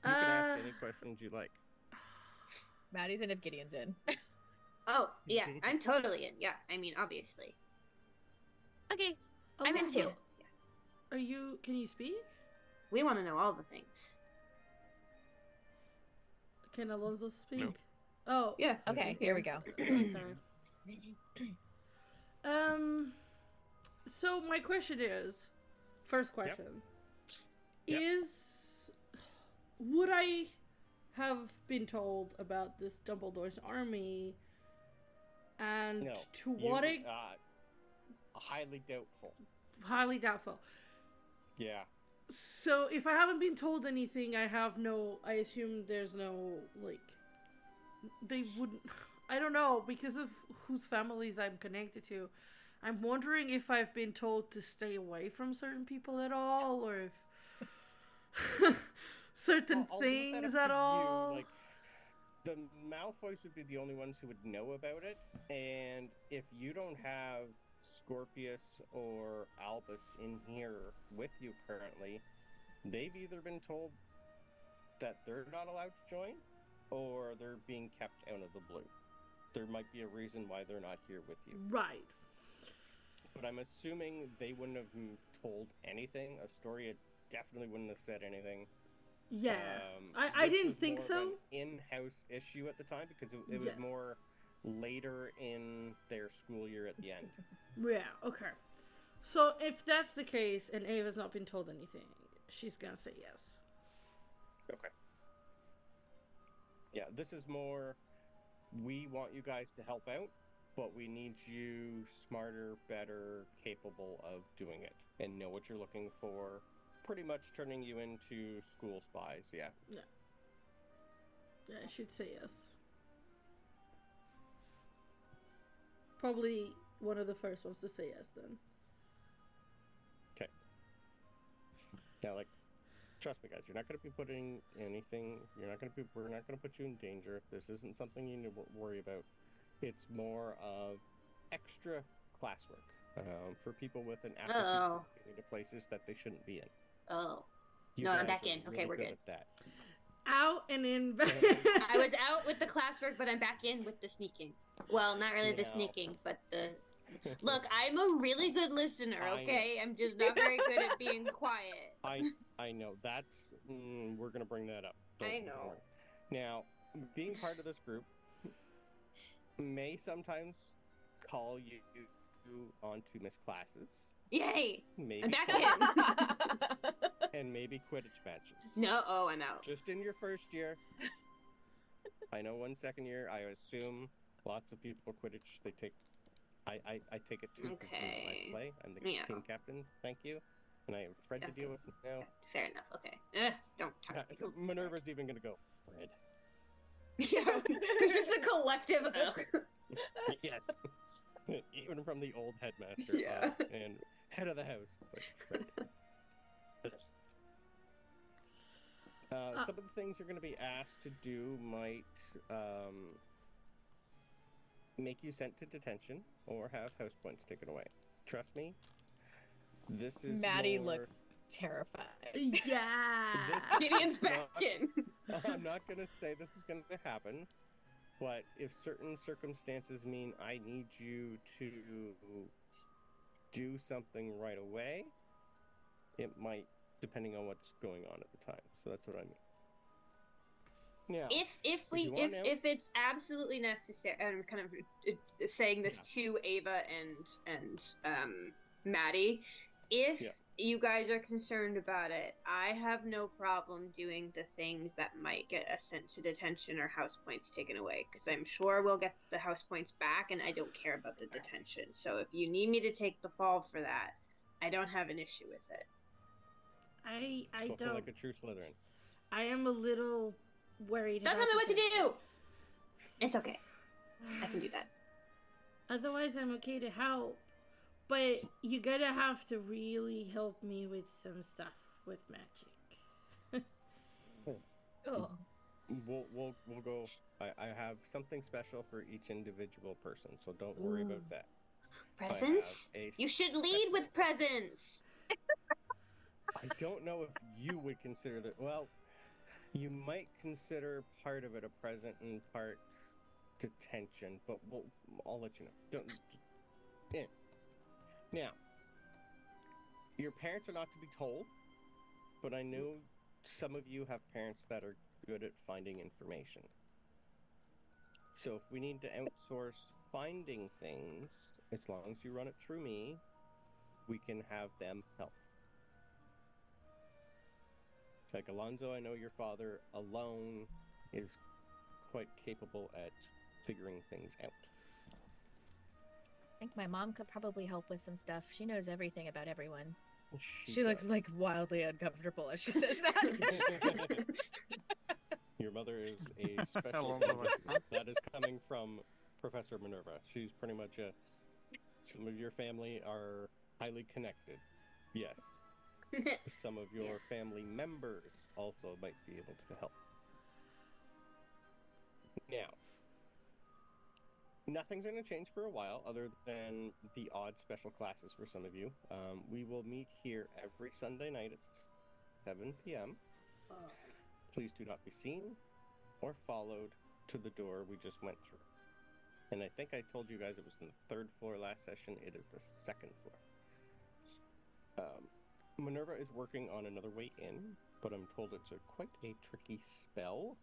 You can ask any questions you like. Maddie's in if Gideon's in. Oh, yeah, I'm totally in. Yeah, I mean, obviously. Okay, I'm in too. Can you speak? We want to know all the things. Can Alonso speak? No. Oh. Yeah. Okay, here we go. So my question is, first question, Yep. would I have been told about this Dumbledore's army, and No, to what highly doubtful. Highly doubtful. Yeah. So if I haven't been told anything, I assume there's no, like, they wouldn't, I don't know, because of whose families I'm connected to. I'm wondering if I've been told to stay away from certain people at all, or if certain I'll leave that things up at to all. You. Like, the Malfoys would be the only ones who would know about it, and if you don't have Scorpius or Albus in here with you currently, they've either been told that they're not allowed to join, or they're being kept out of the blue. There might be a reason why they're not here with you. Right. But I'm assuming they wouldn't have told anything. Astoria definitely wouldn't have said anything. Yeah. I didn't think so. An in-house issue at the time because it was more later in their school year at the end. Yeah, okay. So if that's the case and Ava's not been told anything, she's gonna say yes. Okay. Yeah, this is more, we want you guys to help out, but we need you smarter, better, capable of doing it, and know what you're looking for. Pretty much turning you into school spies, yeah. Yeah. Yeah, I should say yes. Probably one of the first ones to say yes then. Okay. Now, like, trust me, guys, you're not going to be putting anything, we're not going to put you in danger. This isn't something you need to worry about. It's more of extra classwork for people with an aptitude into places that they shouldn't be in. Oh. You no, I'm back are in. Okay, really we're good. At that. Out and in. I was out with the classwork, but I'm back in with the sneaking. Well, not really the sneaking, but the... Look, I'm a really good listener, okay? I'm just not very good at being quiet. I know. That's... we're going to bring that up. I know. Now, being part of this group may sometimes call you onto missed classes. Yay! Maybe I'm back in! And maybe Quidditch matches. No, I'm out. Just in your first year. I know one second year, I assume lots of people Quidditch, they take... I take it too, because I play. I'm the team captain, thank you. And I have Fred to deal with now. Fair enough, okay. Don't talk. Minerva's even going to go, Fred. Yeah, it's just a collective Yes. Even from the old headmaster and head of the house. Like, some of the things you're going to be asked to do might make you sent to detention or have house points taken away. Trust me, this is Maddie looks terrified. Yeah. Gideon's back in. I'm not going to say this is going to happen, but if certain circumstances mean I need you to do something right away, it might, depending on what's going on at the time. So that's what I mean. Now, if it's absolutely necessary, and I'm kind of saying this to Ava and Maddie, if you guys are concerned about it, I have no problem doing the things that might get us sent to detention or house points taken away, because I'm sure we'll get the house points back, and I don't care about the detention. So if you need me to take the fall for that, I don't have an issue with it. I Spoken don't. like a true Slytherin. I am a little worried. Don't tell me what to do. It's okay. I can do that. Otherwise, I'm okay to help. But you're gonna have to really help me with some stuff with magic. Oh. We'll go. I have something special for each individual person, so don't worry about that. Presents? I have You should lead with presents. I don't know if you would consider that. Well, you might consider part of it a present and part detention, but I'll let you know. Don't. Yeah. Now, your parents are not to be told, but I know some of you have parents that are good at finding information. So if we need to outsource finding things, as long as you run it through me, we can have them help. Like Alonso, I know your father alone is quite capable at figuring things out. I think my mom could probably help with some stuff. She knows everything about everyone. She She looks does. like wildly uncomfortable as she says that. Your mother is a special Alonso, like, individual. That is coming from Professor Minerva. She's pretty much some of your family are highly connected. Yes. Some of your family members also might be able to help. Now, nothing's going to change for a while other than the odd special classes for some of you. We will meet here every Sunday night at 7 p.m. Please do not be seen or followed to the door we just went through. And I think I told you guys it was on the 3rd floor last session. It is the 2nd floor. Minerva is working on another way in, but I'm told it's quite a tricky spell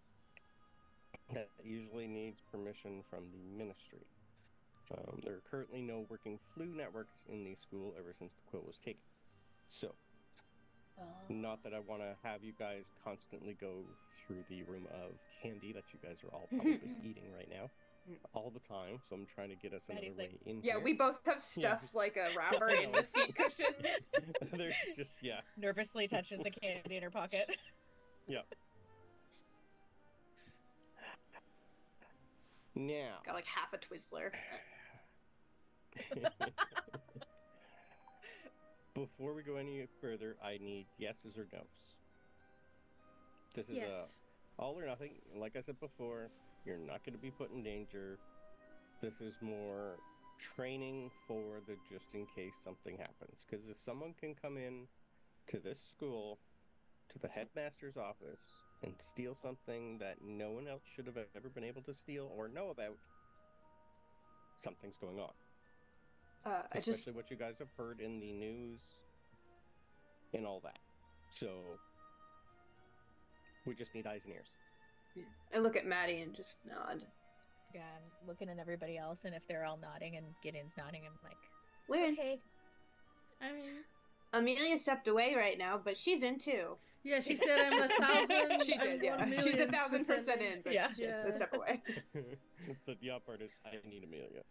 that usually needs permission from the ministry. There are currently no working flu networks in the school ever since the quill was taken. So, not that I want to have you guys constantly go through the room of candy that you guys are all probably eating right now all the time, so I'm trying to get us another way in Yeah, here. we both have stuffed like a wrapper in the seat cushions. There's just, yeah. Nervously touches the candy in her pocket. Yep. Now. Got like half a Twizzler. Before we go any further, I need yeses or nos. This is Yes. all or nothing. Like I said before, you're not going to be put in danger. This is more training for the just in case something happens. Because if someone can come in to this school, to the headmaster's office, and steal something that no one else should have ever been able to steal or know about, something's going on. Especially what you guys have heard in the news and all that. So, we just need eyes and ears. I look at Maddie and just nod. Yeah, I'm looking at everybody else, and if they're all nodding and Gideon's nodding, I'm like, We're in. okay. I mean, Amelia stepped away right now, but she's in too. yeah, she said I'm 1,000. She did, yeah. She's 1,000% in, but Yeah. she has to step away. So the odd part is, I need Amelia.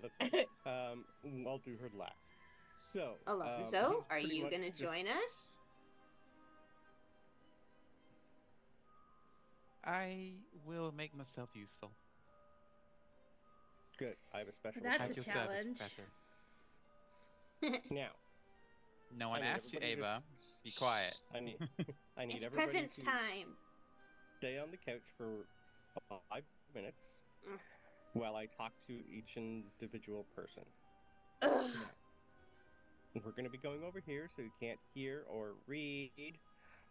That's fine. I'll do her last. So, Alonso, are he's pretty you much gonna just- join us? I will make myself useful. Good. I have a special. That's At a your challenge. service, Professor. Now. No one I need asked you, everybody to Ava. Be quiet. I need It's everybody presents to time. stay on the couch for 5 minutes Mm. while I talk to each individual person. Ugh. And we're going to be going over here, so you can't hear or read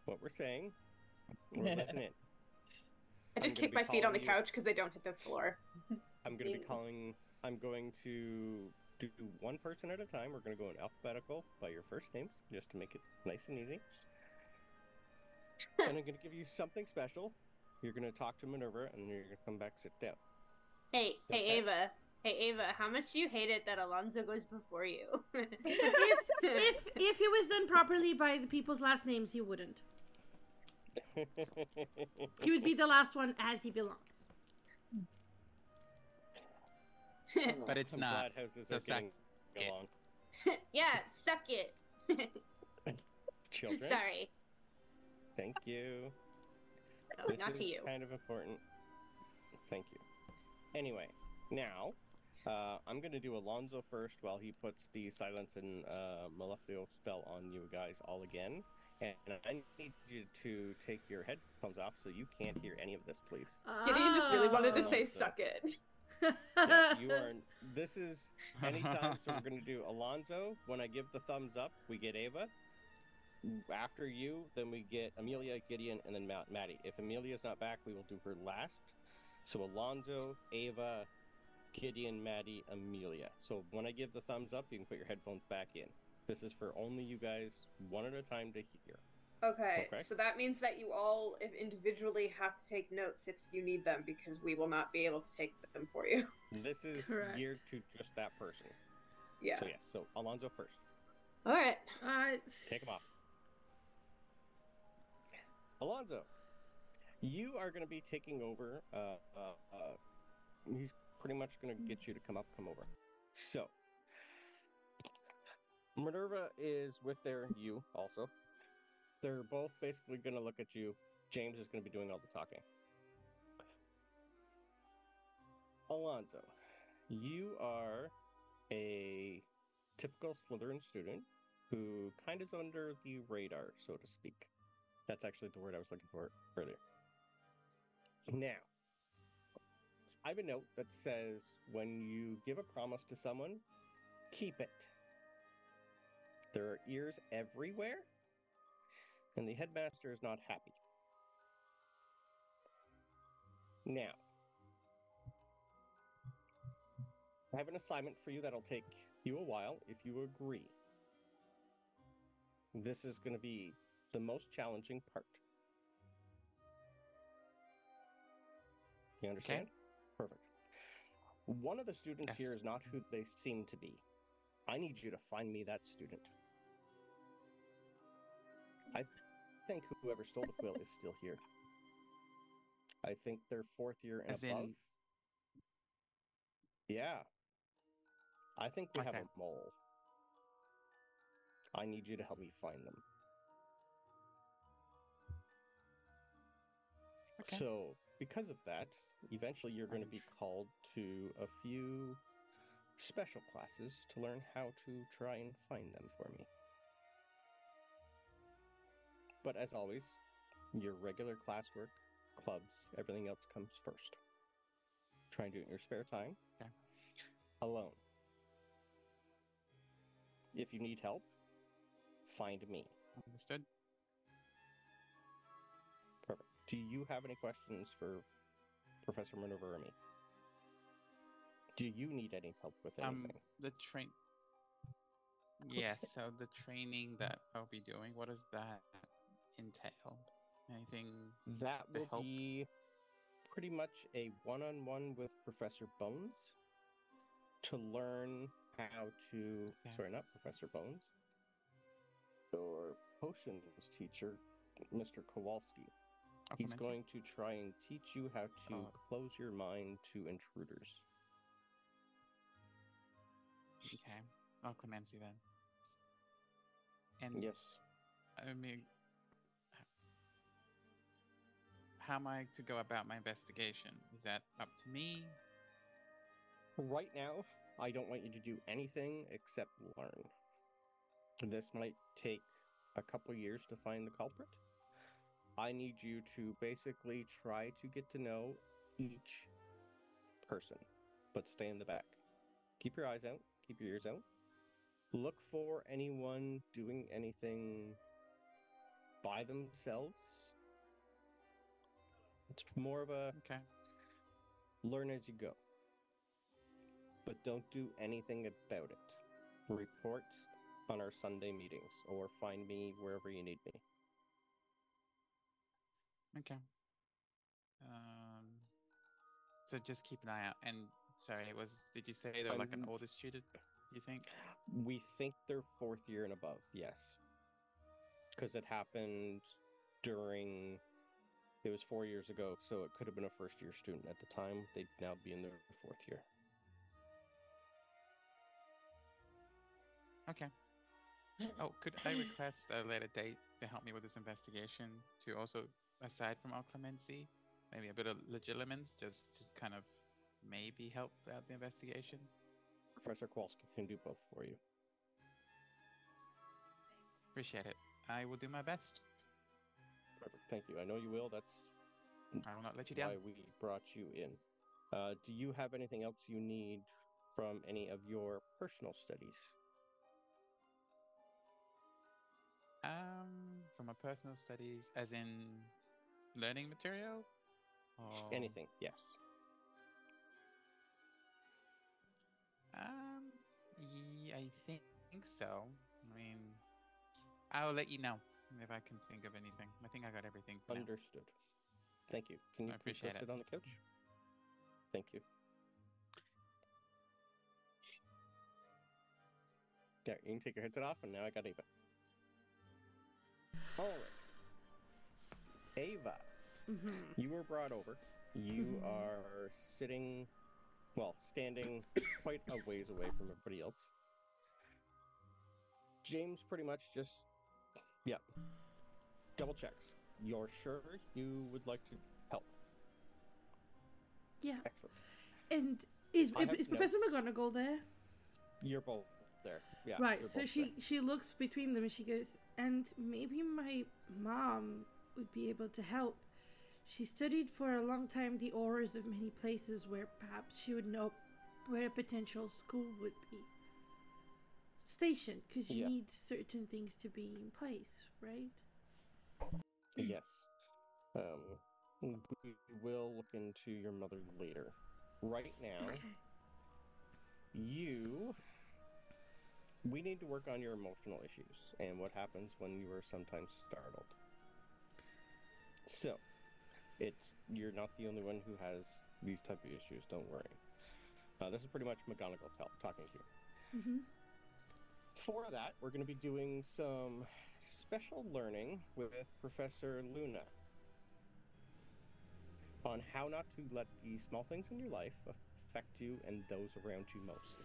what we're saying. We're listening. I just I'm kick gonna my be feet on the calling you- couch because they don't hit the floor. I'm going to do one person at a time. We're going to go in alphabetical by your first names, just to make it nice and easy. And I'm going to give you something special. You're going to talk to Minerva, and you're going to come back, sit down. Hey, Okay. Ava, how much do you hate it that Alonso goes before you? If it was done properly by the people's last names, he wouldn't. He would be the last one as he belongs. But it's I'm not. glad houses So are getting it. along. Yeah, suck it. Children, Sorry. thank you. No, This not is to you. kind of important. Thank you. Anyway, now, I'm going to do Alonso first while he puts the Silence and Maleficio spell on you guys all again. And I need you to take your headphones off so you can't hear any of this, please. Gideon just really wanted to Oh. say suck it. Yeah, you are. This is anytime. So we're going to do Alonso. When I give the thumbs up, we get Ava. After you, then we get Emelia, Gideon, and then Maddie. If Amelia's not back, we will do her last. So Alonso, Ava, Gideon, Maddie, Emelia. So when I give the thumbs up, you can put your headphones back in. This is for only you guys, one at a time to hear. Okay, Okay. so that means that you all individually have to take notes if you need them, because we will not be able to take them for you. This is Correct. geared to just that person. Yeah. So yes, so Alonso first. All right. Alright. Take him off. Alonso, you are going to be taking over. He's pretty much going to get you to come over. So, Minerva is with you also. They're both basically going to look at you. James is going to be doing all the talking. Alonso, you are a typical Slytherin student who kind of is under the radar, so to speak. That's actually the word I was looking for earlier. Now, I have a note that says when you give a promise to someone, keep it. There are ears everywhere, and the headmaster is not happy. Now, I have an assignment for you that'll take you a while if you agree. This is going to be the most challenging part. You understand? Okay. Perfect. One of the students Yes. here is not who they seem to be. I need you to find me that student. I think whoever stole the quill is still here. I think they're 4th year and As above. in, Yeah. I think we have Okay. a mole. I need you to help me find them. Okay. So, because of that, eventually you're going to be called to a few special classes to learn how to try and find them for me. But as always, your regular classwork, clubs, everything else comes first. Try and do it in your spare time. Okay. Alone. If you need help, find me. Understood. Perfect. Do you have any questions for Professor Minerva or me? Do you need any help with anything? The train. Yes. So the training that I'll be doing, what does that entail? Anything That to will help? be pretty much a one-on-one with Professor Bones to learn how to. Okay. Sorry, not Professor Bones. Or potions teacher, Mr. Kowalski. He's Occlumency? going to try and teach you how to Oh. close your mind to intruders. Okay. Occlumency then. And Yes. I mean, how am I to go about my investigation? Is that up to me? Right now, I don't want you to do anything except learn. This might take a couple years to find the culprit. I need you to basically try to get to know each person, but stay in the back. Keep your eyes out, keep your ears out. Look for anyone doing anything by themselves. It's more of a Okay. learn as you go. But don't do anything about it. Report on our Sunday meetings or find me wherever you need me. Okay. So just keep an eye out. And sorry, did you say they're like an older student? You think? We think they're 4th year and above, yes. Because it happened during. It was 4 years ago, so it could have been a 1st year student at the time. They'd now be in their 4th year. Okay. Oh, could I request a later date to help me with this investigation? To also, aside from our clemency, maybe a bit of legilimens, just to kind of maybe help out the investigation? Professor Kowalski can do both for you. Appreciate it. I will do my best. Perfect, thank you. I know you will. That's I will not let you down. why we brought you in. Do you have anything else you need from any of your personal studies? For my personal studies, as in learning material, or Anything, yes. yeah, I think so. I mean, I'll let you know if I can think of anything. I think I got everything for now. Understood. Thank you. Can you I please go appreciate it. sit on the couch? Thank you. There, you can take your headset off, and now I got Ava. All right. Ava, you were brought over. You are sitting, well, standing quite a ways away from everybody else. James pretty much just, yeah, double checks. You're sure you would like to help? Yeah. Excellent. And is I have Professor notes. McGonagall there? You're both there. Yeah. Right. You're So both she looks between them and she goes, and maybe my mom would be able to help. She studied for a long time the auras of many places where perhaps she would know where a potential school would be stationed, because you Yeah. need certain things to be in place, right? Yes. We will look into your mother later. Right now, Okay. we need to work on your emotional issues and what happens when you are sometimes startled. So, you're not the only one who has these type of issues. Don't worry. This is pretty much McGonagall talking to you. Mm-hmm. For that, we're going to be doing some special learning with Professor Luna on how not to let the small things in your life affect you and those around you most.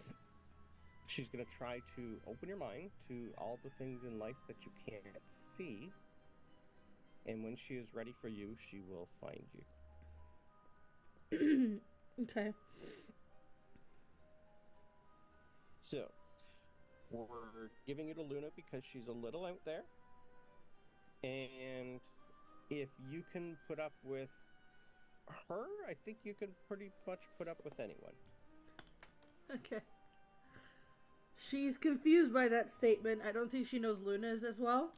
She's going to try to open your mind to all the things in life that you can't see, and when she is ready for you, she will find you. Okay. So, we're giving you to Luna because she's a little out there, and if you can put up with her, I think you can pretty much put up with anyone. Okay. She's confused by that statement. I don't think she knows Luna's as well,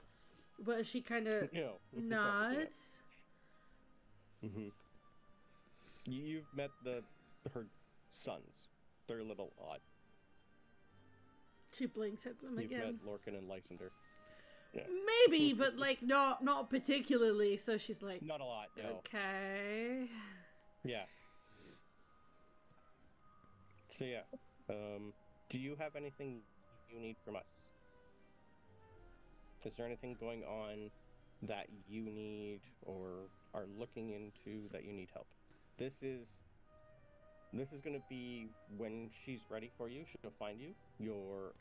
but she kind of No, probably not. nods. Mm-hmm. You've met her sons. They're a little odd. She blinks at them You've again. met Lorcan and Lysander. Yeah. Maybe, but like not particularly. So she's like, Not a lot, no. Okay. Yeah. So yeah. Do you have anything you need from us? Is there anything going on that you need or are looking into that you need help? This is going to be when she's ready for you. She'll find you.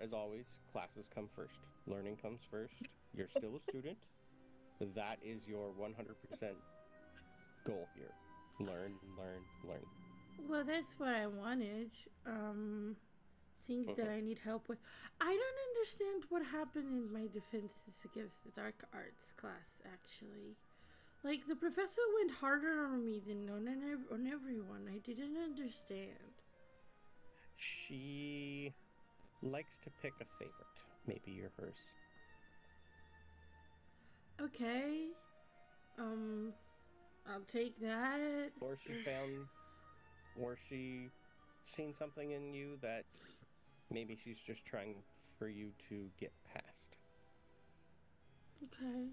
As always, classes come first. Learning comes first. You're still a student. That is your 100% goal here. Learn, learn, learn. Well, that's what I wanted. Things that I need help with. I don't understand what happened in my defenses against the dark arts class, actually. Like, the professor went harder on me than on everyone. I didn't understand. She likes to pick a favorite. Maybe you're hers. Okay. I'll take that. Or she seen something in you that maybe she's just trying for you to get past. Okay.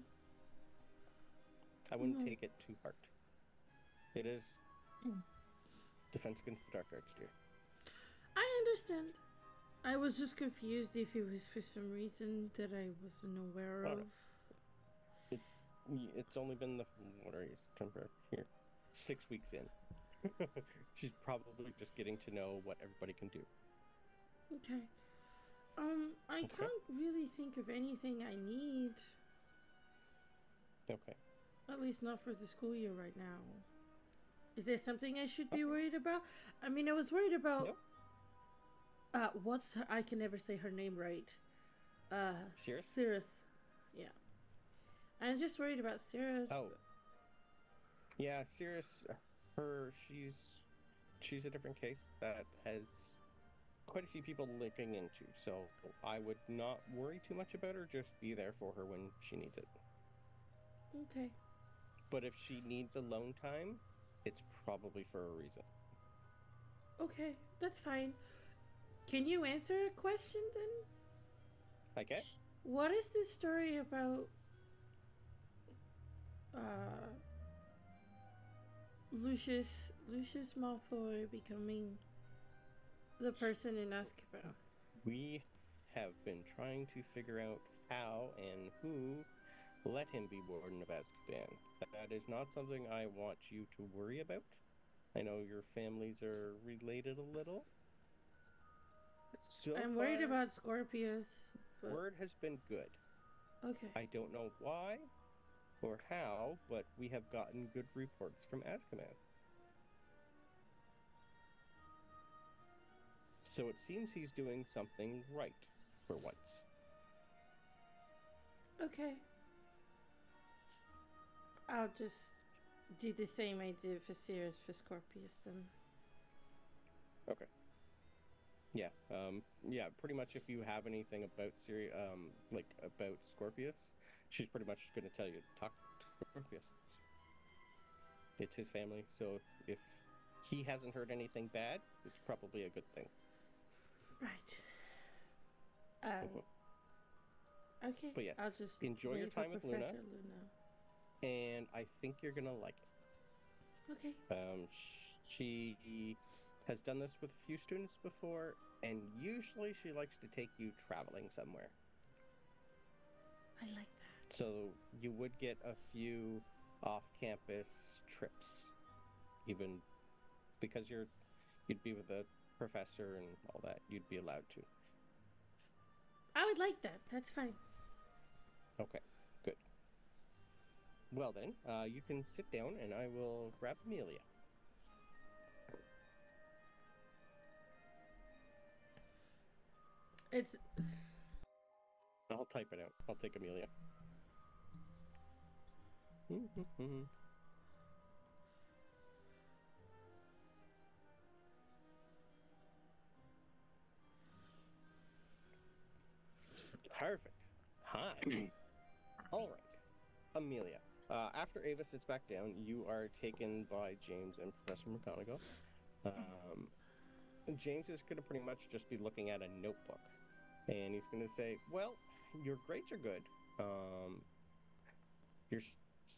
I wouldn't take it too hard. It is defense against the dark arts, dear. I understand. I was just confused if it was for some reason that I wasn't aware of. It's only been what are you, September? Here. 6 weeks in. She's probably just getting to know what everybody can do. Okay. I can't really think of anything I need. Okay. At least not for the school year right now. Is there something I should be worried about? I mean, I was worried about. Nope. What's her? I can never say her name right. Cirrus? Cirrus. Yeah. I'm just worried about Cirrus. Oh. Yeah, Cirrus, she's she's a different case that has quite a few people looking into, so I would not worry too much about her, just be there for her when she needs it. Okay. But if she needs alone time, it's probably for a reason. Okay, that's fine. Can you answer a question then? Okay? What is this story about uh Lucius Malfoy becoming the person in Azkaban? We have been trying to figure out how and who let him be Warden of Azkaban. That is not something I want you to worry about. I know your families are related a little. So I'm worried far, about Scorpius. But word has been good. okay. I don't know why or how, but we have gotten good reports from Azkaban. So it seems he's doing something right for once. Okay. I'll just do the same I did for Sirius for Scorpius then. Okay. Yeah, pretty much if you have anything about like about Scorpius, she's pretty much going to tell you to talk to Scorpius. It's his family, so if he hasn't heard anything bad, it's probably a good thing. Right. Mhm. Okay. But yes, I'll just enjoy your wait for time with Professor Luna, Luna. and I think you're going to like it. Okay. She has done this with a few students before, and usually she likes to take you traveling somewhere. I like that. So you would get a few off-campus trips, even because you'd be with a professor and all that. You'd be allowed to. I would like that. That's fine. Okay, good. Well then, you can sit down, and I will grab Amelia. It's I'll type it out. I'll take Amelia. Perfect. Hi. All right. Amelia. After Ava sits back down, you are taken by James and Professor McGonagall. James is going to pretty much just be looking at a notebook. And he's going to say, well, your grades are good. Your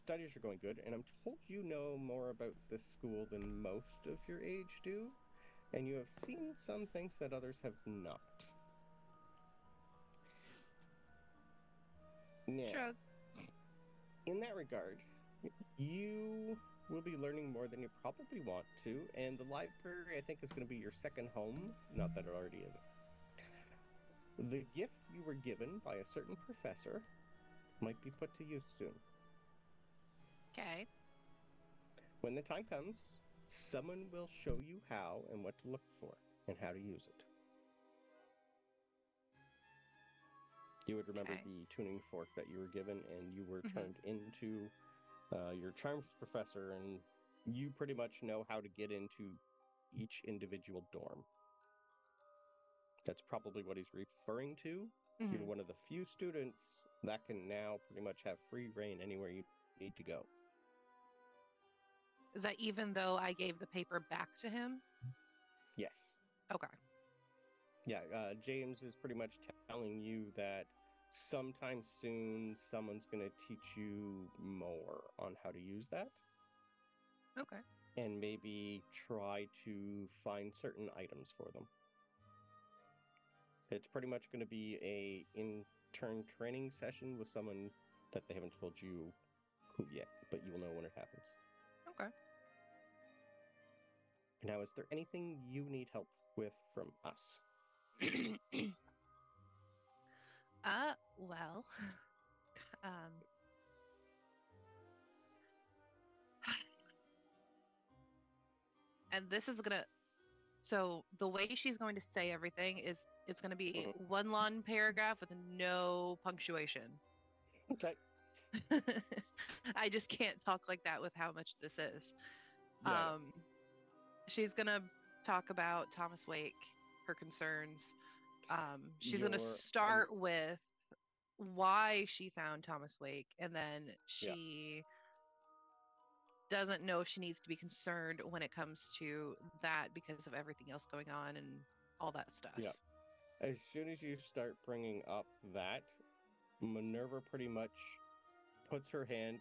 studies are going good. And I'm told you know more about this school than most of your age do. And you have seen some things that others have not. Now, Shrug. in that regard, you will be learning more than you probably want to, and the library, I think, is going to be your second home. Not that it already isn't. The gift you were given by a certain professor might be put to use soon. Okay. When the time comes, someone will show you how and what to look for and how to use it. You would remember Okay. the tuning fork that you were given, and you were Mhm. turned into your charms professor, and you pretty much know how to get into each individual dorm. That's probably what he's referring to. You're Mhm. one of the few students that can now pretty much have free reign anywhere you need to go. Is that even though I gave the paper back to him? Yes. Okay. Yeah, James is pretty much telling you that sometime soon someone's going to teach you more on how to use that. Okay. And maybe try to find certain items for them. It's pretty much going to be a intern training session with someone that they haven't told you who yet, but you will know when it happens. Okay. Now, is there anything you need help with from us? Well, um, and this is gonna, so the way she's going to say everything is it's gonna be Mhm. one long paragraph with no punctuation. Okay. I just can't talk like that with how much this is. Yeah, I know. she's gonna talk about Thomas Wake, her concerns. She's gonna start with why she found Thomas Wake, and then she doesn't know if she needs to be concerned when it comes to that because of everything else going on and all that stuff. Yeah. As soon as you start bringing up that, Minerva pretty much puts her hand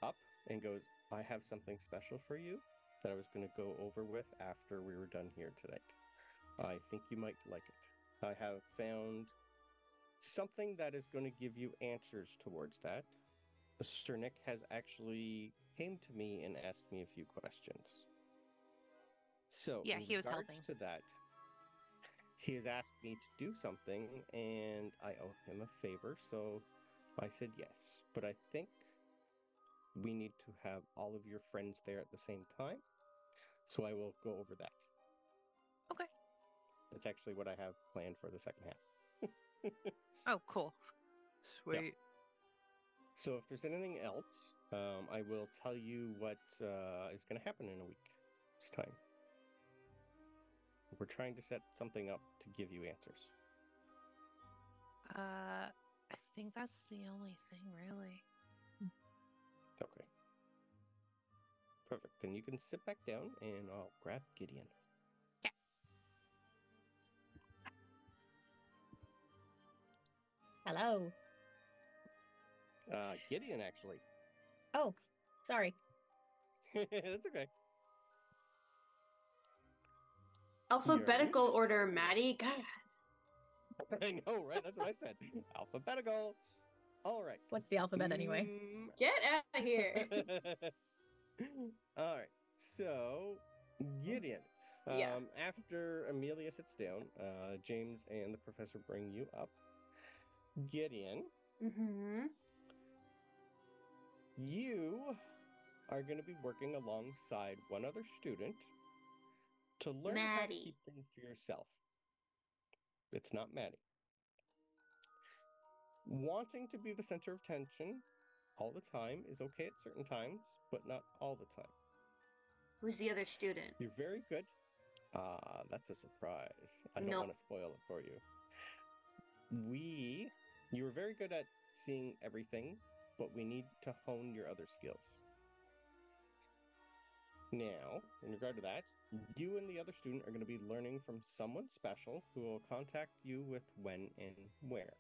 up and goes, I have something special for you that I was going to go over with after we were done here tonight. I think you might like it. I have found something that is going to give you answers towards that. Sir Nick has actually came to me and asked me a few questions. So, yeah, in he was regards helping. to that, he has asked me to do something, and I owe him a favor, so I said yes. But I think we need to have all of your friends there at the same time, so I will go over that. Okay. That's actually what I have planned for the second half. Oh, cool. Sweet. Yeah. So if there's anything else, I will tell you what is going to happen in a week's time. We're trying to set something up to give you answers. I think that's the only thing, really. Okay. Perfect. Then you can sit back down and I'll grab Gideon. Yeah. Hello. Gideon, actually. Oh, sorry. That's okay. Alphabetical order, Maddie. God. I know, right? That's what I said. Alphabetical. All right. What's the alphabet anyway? Get out of here. All right. So, Gideon. Yeah. After Amelia sits down, James and the professor bring you up. Gideon, you are going to be working alongside one other student to learn how to Maddie. keep things to yourself. It's not Maddie. Wanting to be the center of attention all the time is okay at certain times, but not all the time. Who's the other student? You're very good. That's a surprise. I don't want to spoil it for you. You were very good at seeing everything, but we need to hone your other skills. Now, in regard to that, you and the other student are going to be learning from someone special who will contact you with when and where.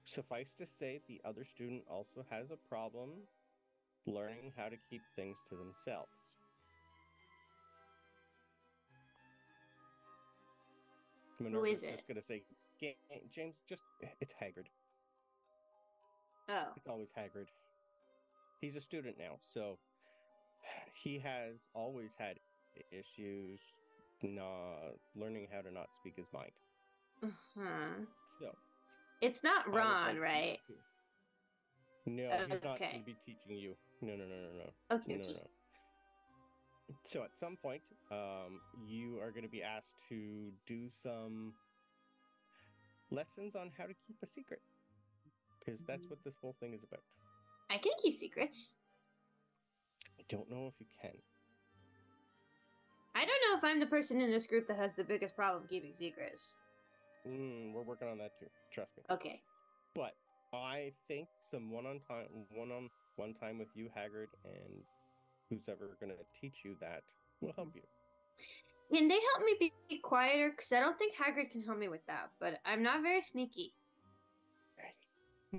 Suffice to say, the other student also has a problem learning how to keep things to themselves. Who is it? Just going to say, James, it's Haggard. Oh. It's always Haggard. He's a student now, so he has always had issues learning how to not speak his mind. So it's not Ron, right? No, he's not going to be teaching you. No. Okay. No. So at some point, you are going to be asked to do some lessons on how to keep a secret, because that's what this whole thing is about. I can keep secrets. I don't know if you can. I don't know if I'm the person in this group that has the biggest problem keeping secrets. We're working on that too. Trust me. Okay. But I think some one-on-one time with you, Haggard, and who's ever going to teach you that will help you. Can they help me be quieter? Because I don't think Haggard can help me with that, but I'm not very sneaky. I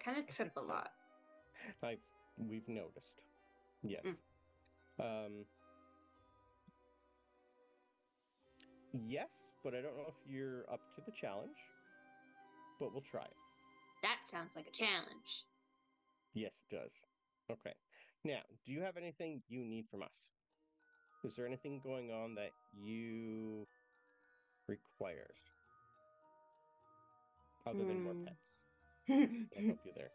kind of trip a lot. We've noticed. Yes. Yes, but I don't know if you're up to the challenge, but we'll try it. That sounds like a challenge. Yes, it does. Okay. Now, do you have anything you need from us? Is there anything going on that you require? Other than more pets. I'll help you there.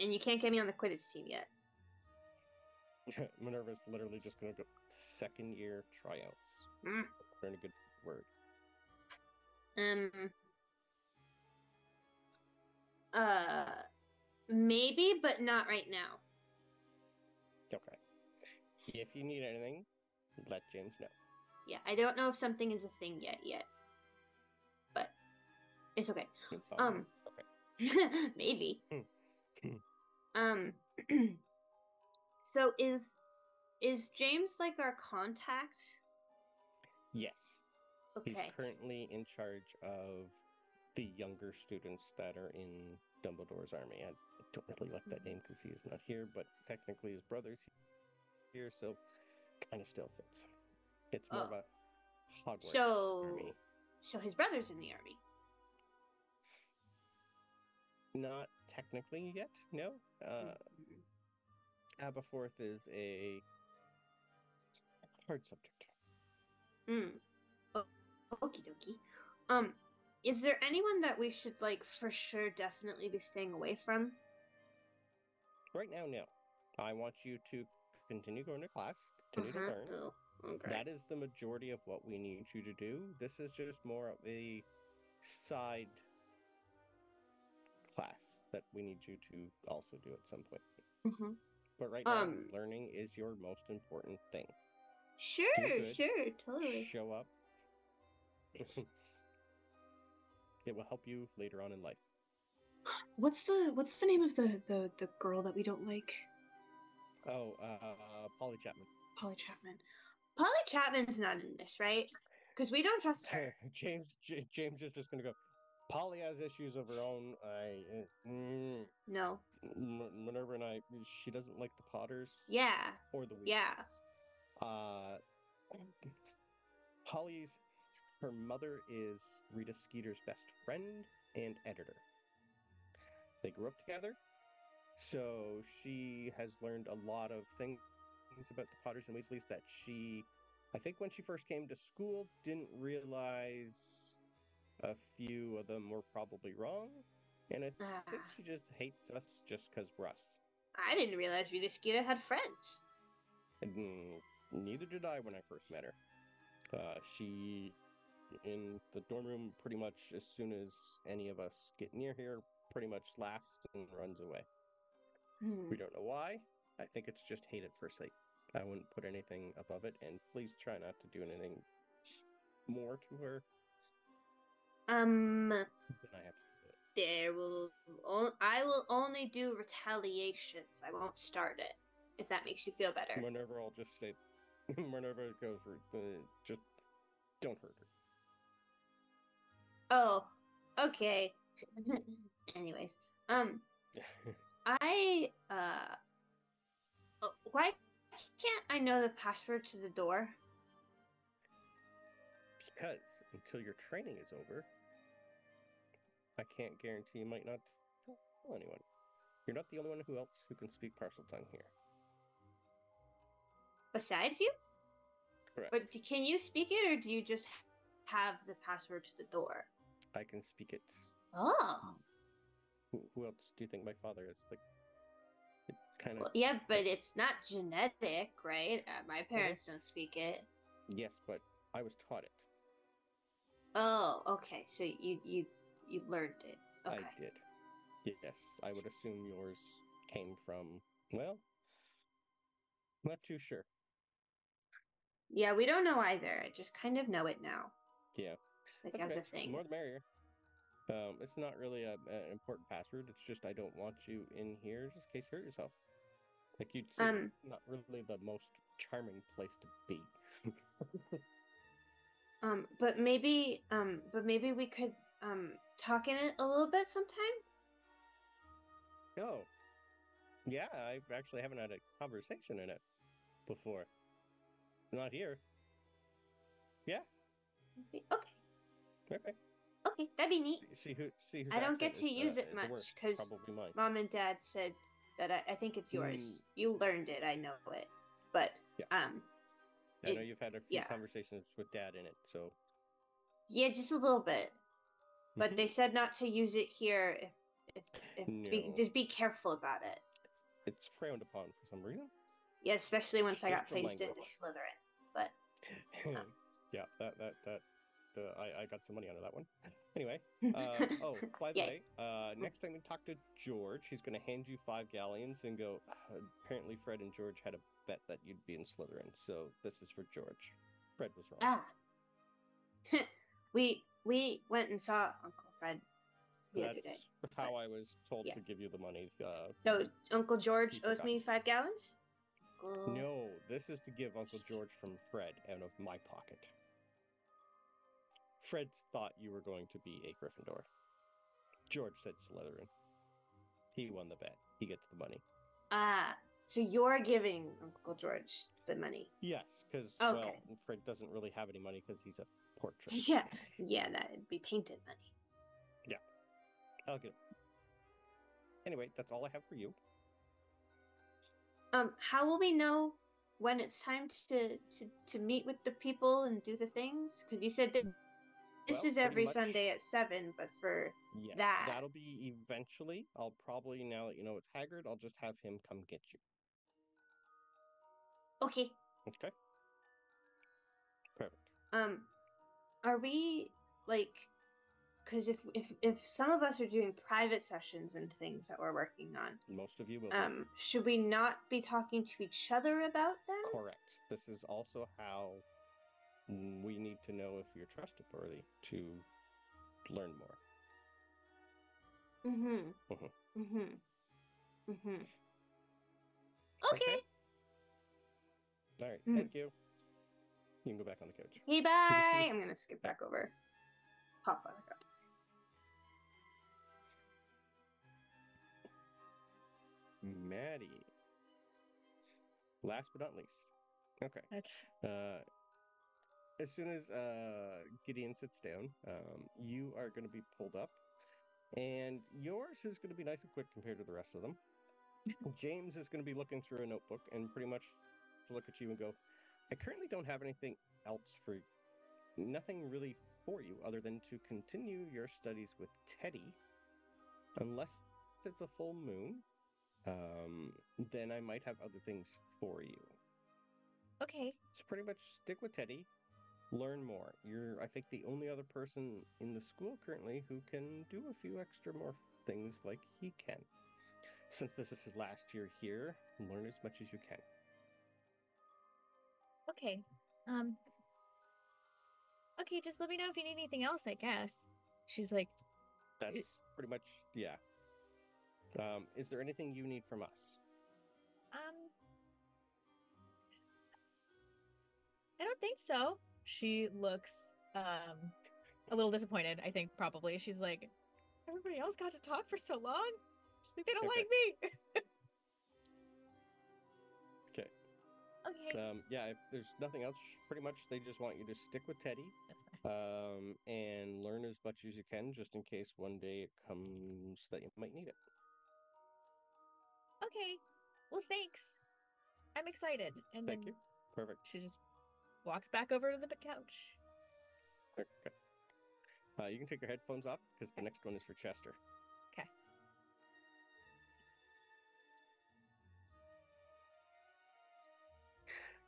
And you can't get me on the Quidditch team yet. Minerva's literally just going to go second year tryouts. Learn a good word. Maybe, but not right now. Okay. If you need anything, let James know. Yeah, I don't know if something is a thing yet. But it's okay. It's always okay. Maybe. So is James like our contact? Yes. Okay. He's currently in charge of the younger students that are in Dumbledore's army. I don't really like that name because he is not here, but technically his brother's here, so kind of still fits. It's more of a Hogwarts army. So his brother's in the army. Not technically yet, no. Aberforth is a hard subject. Okie dokie. Is there anyone that we should like for sure definitely be staying away from? Right now, no. I want you to continue going to class, continue to learn. Oh, okay. That is the majority of what we need you to do. This is just more of a side class that we need you to also do at some point. Mm-hmm. But right now, learning is your most important thing. Sure, totally. Show up. It will help you later on in life. What's the name of the girl that we don't like? Oh, Polly Chapman. Polly Chapman. Polly Chapman's not in this, right? Because we don't trust her. James is just gonna go. Polly has issues of her own. No. Minerva and I, she doesn't like the Potters. Yeah. Or the Weasleys. Yeah. Polly's, her mother is Rita Skeeter's best friend and editor. They grew up together, so she has learned a lot of things about the Potters and Weasleys that she, I think when she first came to school, didn't realize a few of them were probably wrong, and I think she just hates us just because we're us. I didn't realize Rita Skeeter had friends. Neither did I when I first met her. She, in the dorm room, pretty much as soon as any of us get near here, pretty much laughs and runs away. We don't know why. I think it's just hate at first sight. I wouldn't put anything above it, and please try not to do anything more to her. Then I have to do it. I will only do retaliations. I won't start it. If that makes you feel better. Minerva will just say, Minerva goes, just don't hurt her. Oh, okay. Anyways, why can't I know the password to the door? Because until your training is over, I can't guarantee you might not tell anyone. You're not the only one who can speak Parseltongue here. Besides you? Correct. But can you speak it, or do you just have the password to the door? I can speak it. Oh. Who else do you think my father is? Like, it kind of. Well, yeah, but it's not genetic, right? My parents don't speak it. Yes, but I was taught it. Oh, okay. So you learned it. Okay. I did. Yes, I would assume yours came from. Well, not too sure. Yeah, we don't know either. I just kind of know it now. Yeah. Like That's as okay. a thing. The more the merrier. It's not really an important password. It's just I don't want you in here just in case you hurt yourself. Like you'd say, not really the most charming place to be. But maybe we could talk in it a little bit sometime. Oh, yeah. I actually haven't had a conversation in it before. Not here. Yeah. Okay. Okay, that'd be neat. See who's I don't get to use it much because Mom and Dad said that I think it's yours. You learned it. I know it, but yeah. I know you've had a few conversations with Dad in it, so. Yeah, just a little bit. But they said not to use it here. Just be careful about it. It's frowned upon for some reason. Yeah, especially once I got placed into Slytherin. But yeah, that I got some money out of that one. Anyway, oh, by the Yay. way, next time we talk to George, he's going to hand you 5 galleons and go, apparently Fred and George had a bet that you'd be in Slytherin, so this is for George. Fred was wrong. Ah. we went and saw Uncle Fred the other day. That's how I was told yeah. to give you the money. So Uncle George he owes forgot. me 5 gallons? No, this is to give Uncle George from Fred out of my pocket. Fred thought you were going to be a Gryffindor. George said Slytherin. He won the bet. He gets the money. Ah, so you're giving Uncle George the money? Yes, because Okay. well, Fred doesn't really have any money because he's a portrait. Yeah, that'd be painted money. Yeah, I'll get it. Anyway, that's all I have for you. How will we know when it's time to meet with the people and do the things? Because you said that this is every Sunday at 7, but for that'll be eventually. I'll probably, now that you know it's Haggard, I'll just have him come get you. Okay. Okay. Perfect. Are we like? Because if some of us are doing private sessions and things that we're working on, most of you will. Should we not be talking to each other about them? Correct. This is also how we need to know if you're trustworthy to learn more. Okay. All right. Thank you. You can go back on the couch. Hey, bye. I'm gonna skip back over. Pop back up. Maddie. Last but not least. Okay. As soon as Gideon sits down, you are going to be pulled up, and yours is going to be nice and quick compared to the rest of them. James is going to be looking through a notebook and pretty much look at you and go, I currently don't have anything else for you. Nothing really for you other than to continue your studies with Teddy, unless it's a full moon. Then I might have other things for you. Okay. So pretty much stick with Teddy. Learn more. You're, I think, the only other person in the school currently who can do a few extra more things like he can. Since this is his last year here, learn as much as you can. Okay. Okay, just let me know if you need anything else, I guess. She's like... That's pretty much, yeah. Is there anything you need from us? I don't think so. She looks a little disappointed, I think, probably. She's like, everybody else got to talk for so long. She's like, they don't like me. Okay. Okay. Yeah, if there's nothing else, pretty much they just want you to stick with Teddy. And learn as much as you can, just in case one day it comes that you might need it. Okay. Well, thanks. I'm excited. And Thank you. Perfect. She just walks back over to the couch. Okay. You can take your headphones off because the next one is for Chester. Okay.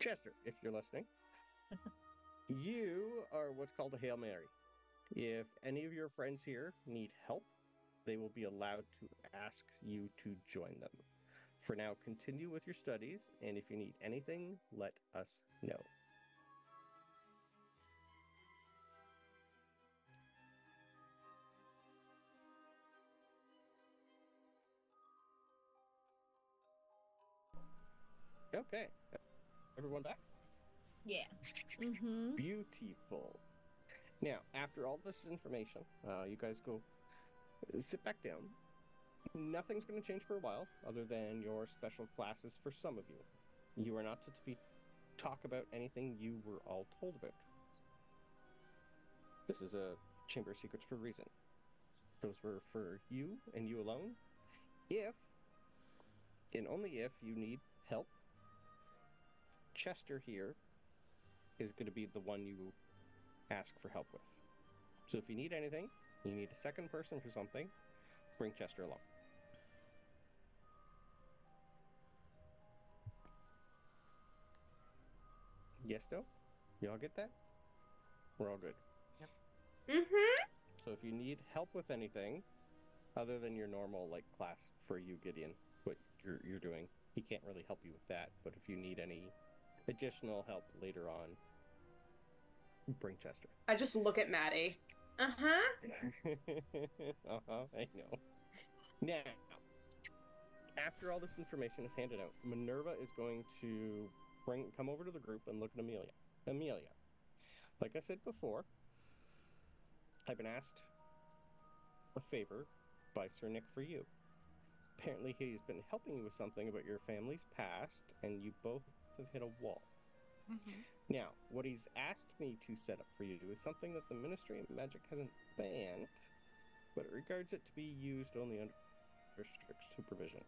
Chester, if you're listening, you are what's called a Hail Mary. If any of your friends here need help, they will be allowed to ask you to join them. For now, continue with your studies, and if you need anything, let us know. Okay. Everyone back? Yeah. Beautiful. Now, after all this information, you guys go sit back down. Nothing's going to change for a while, other than your special classes for some of you. You are not to talk about anything you were all told about. This is a Chamber of Secrets for a reason. Those were for you and you alone. If, and only if, you need help, Chester here is going to be the one you ask for help with. So if you need anything, you need a second person for something, bring Chester along. Yes, no? You all get that? We're all good. Yep. Mm-hmm. So if you need help with anything other than your normal like class for you, Gideon, what you're doing, he can't really help you with that. But if you need any additional help later on, bring Chester. I just look at Maddie. Uh-huh. I know. Now, after all this information is handed out, Minerva is going to come over to the group and look at Amelia. Amelia, like I said before, I've been asked a favor by Sir Nick for you. Apparently he's been helping you with something about your family's past, and you both have hit a wall. Mm-hmm. Now, what he's asked me to set up for you is something that the Ministry of Magic hasn't banned, but it regards it to be used only under strict supervision.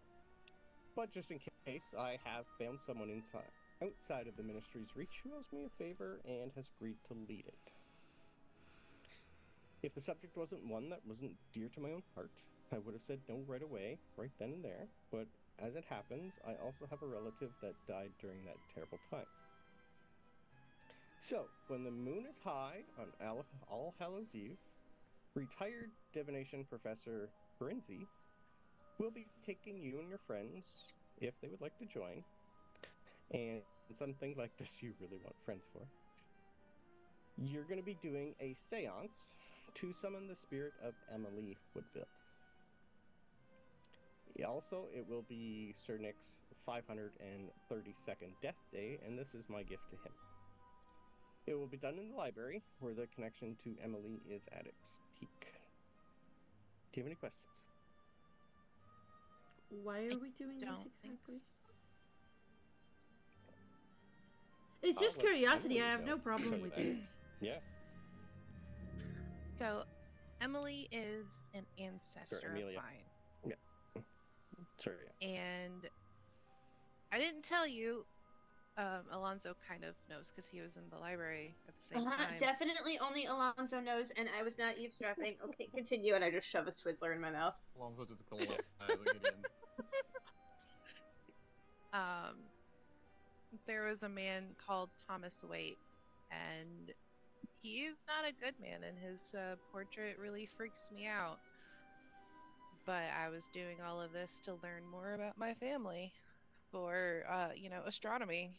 But just in case, I have found someone outside of the Ministry's reach who owes me a favor and has agreed to lead it. If the subject wasn't one that wasn't dear to my own heart, I would have said no right away, right then and there, but as it happens, I also have a relative that died during that terrible time. So, when the moon is high on All Hallows Eve, retired divination professor Brinzi will be taking you and your friends, if they would like to join, and something like this you really want friends for. You're going to be doing a seance to summon the spirit of Emily Woodville. Also, it will be Sir Nick's 532nd death day, and this is my gift to him. It will be done in the library, where the connection to Emily is at its peak. Do you have any questions? Why are we doing this Don't think exactly? so. It's just I'll let curiosity. Emily I have know. no problem Tell you with that. it. Yeah, So, Emily is an ancestor sure, of Amelia. mine. Yeah. Sure, yeah. And I didn't tell you, Alonso kind of knows because he was in the library at the same time. Definitely only Alonso knows, and I was not eavesdropping. Okay, continue, and I just shove a Twizzler in my mouth. Alonso just gladly Gideon. There was a man called Thomas Waite, and he's not a good man, and his portrait really freaks me out. But I was doing all of this to learn more about my family for, astronomy.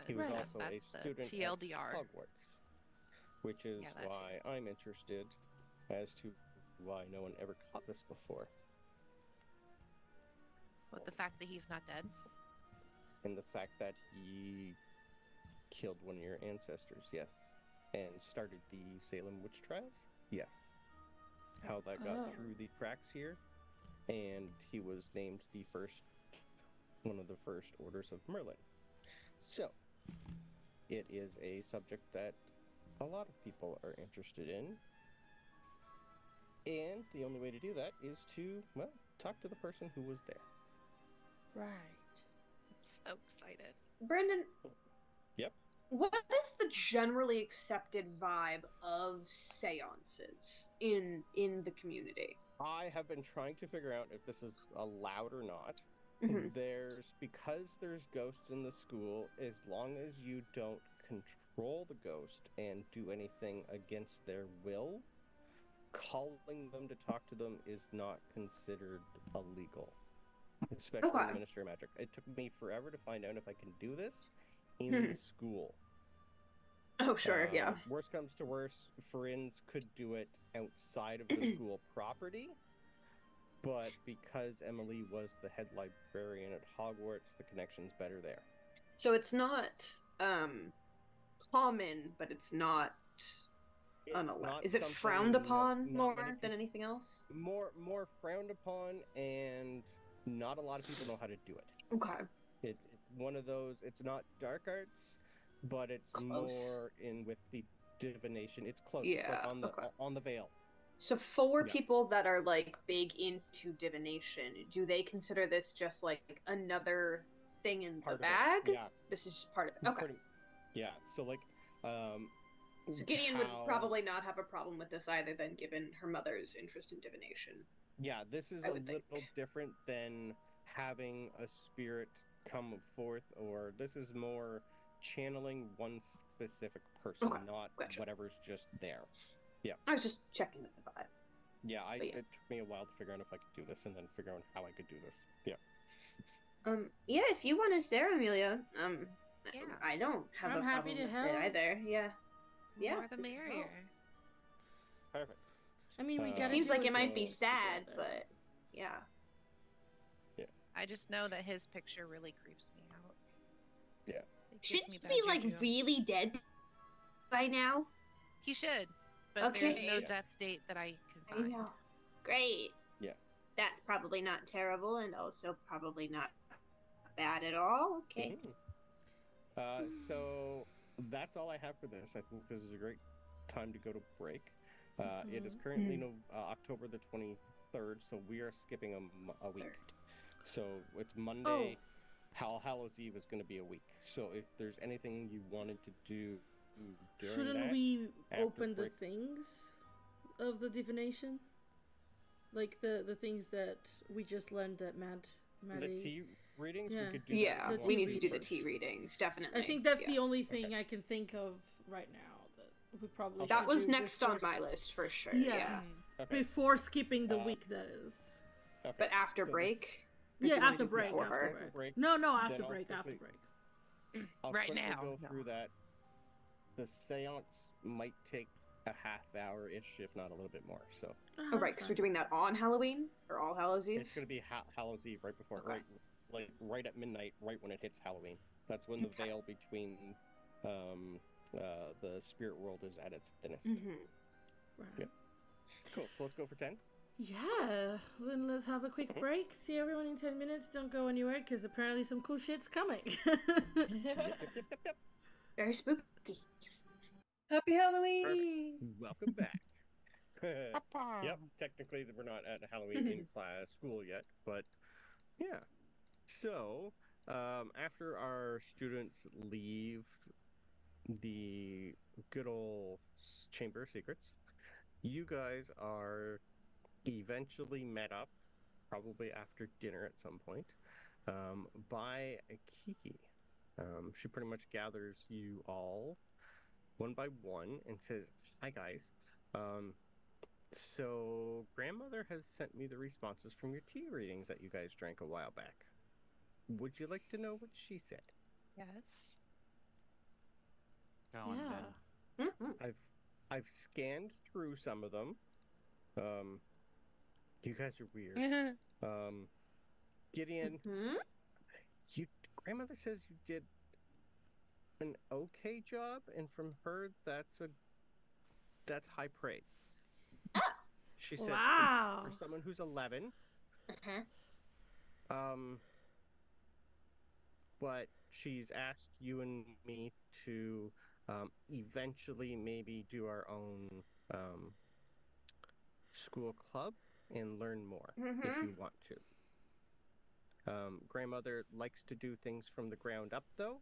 He was Right. also a That's the student at TLDR. Hogwarts, which is Yeah, that why I'm interested as to why no one ever caught this before. But the fact that he's not dead. And the fact that he killed one of your ancestors, yes. And started the Salem witch trials, yes. How that got Oh. through the cracks here, and he was named one of the first orders of Merlin. So, it is a subject that a lot of people are interested in. And the only way to do that is to, well, talk to the person who was there. Right. I'm so excited. Brendan. Yep. What is the generally accepted vibe of seances in the community? I have been trying to figure out if this is allowed or not. Mm-hmm. Because there's ghosts in the school, as long as you don't control the ghost and do anything against their will, calling them to talk to them is not considered illegal, especially in the Ministry of Magic. It took me forever to find out if I can do this in the school. Oh, sure, yeah. Worst comes to worst, Friends could do it outside of the school property, but because Emily was the head librarian at Hogwarts, the connection's better there. So it's not common, but it's not unallowed. Is it frowned upon more than anything else? More frowned upon, and not a lot of people know how to do it. Okay. It's one of those, it's not dark arts, but it's more in with the divination. It's close. Yeah, it's like on the veil. So for people that are like big into divination, do they consider this just like another thing in the bag? Yeah. This is just part of it. Okay. Yeah. So like so Gideon would probably not have a problem with this either, then, given her mother's interest in divination. Yeah, this is a little different than having a spirit come forth, or this is more channeling one specific person, Okay, not gotcha. whatever's just there. Yeah. I was just checking the vibe. Yeah, But yeah. it took me a while to figure out if I could do this, and then figure out how I could do this. Yeah. Yeah, if you want us there, Amelia, Yeah. I don't have I'm a happy problem to with help. it either. Yeah. Yeah. More the we can help. merrier. Perfect. I mean, we It gotta Seems do like it it might be sad, together. but yeah. I just know that his picture really creeps me out. Yeah. It gives Shouldn't me he bad be like juju. really dead by now? He should, but Okay. there's no Yes. death date that I can I find. know. Great. Yeah. That's probably not terrible, and also probably not bad at all. Okay. So that's all I have for this. I think this is a great time to go to break. It is currently October the 23rd, so we are skipping a week. So it's Monday. All Hallows Eve is going to be a week. So if there's anything you wanted to do during Shouldn't that, we after open break- the things of the divination? Like the things that we just learned that Maddie... the tea readings? Yeah. We could do Yeah, that. if you we want need to do do the first. tea readings, definitely. I think that's Yeah. the only thing Okay. I can think of right now that we probably Okay. That should was do next on before my list for sure. Yeah. Yeah. Okay. Before skipping the Uh, week, that is. Okay. But after So break? this- Or do Yeah, you wanna after do break. before? After break. No, Then after I'll break. quickly- After break. I'll Right quickly now, go no. through that. The seance might take a half hour-ish, if not a little bit more. So Oh, right, because we're doing that on Halloween? Or All Hallows Eve? it's going to be Hallows Eve right before, Okay. right at midnight, right when it hits Halloween. That's when the Okay. veil between the spirit world is at its thinnest. Mm-hmm. Right. Yeah. Cool. So let's go for 10. Yeah, then let's have a quick break. See everyone in 10 minutes. Don't go anywhere because apparently some cool shit's coming. Yep. Very spooky. Happy Halloween! Welcome back. Yep. Technically, we're not at Halloween in class school yet, but yeah. So after our students leave the good old Chamber of Secrets, you guys are eventually met up, probably after dinner at some point, by Kiki. She pretty much gathers you all one by one and says, "Hi guys. So grandmother has sent me the responses from your tea readings that you guys drank a while back. Would you like to know what she said?" Yes. Go on Yeah. then. Mm-hmm. I've scanned through some of them. You guys are weird. Gideon, Mm-hmm. grandmother says you did an okay job, and from her, that's high praise. Ah. She said, Wow. for someone who's 11, Uh-huh. but she's asked you and me to eventually maybe do our own school club and learn more if you want to. Grandmother likes to do things from the ground up, though.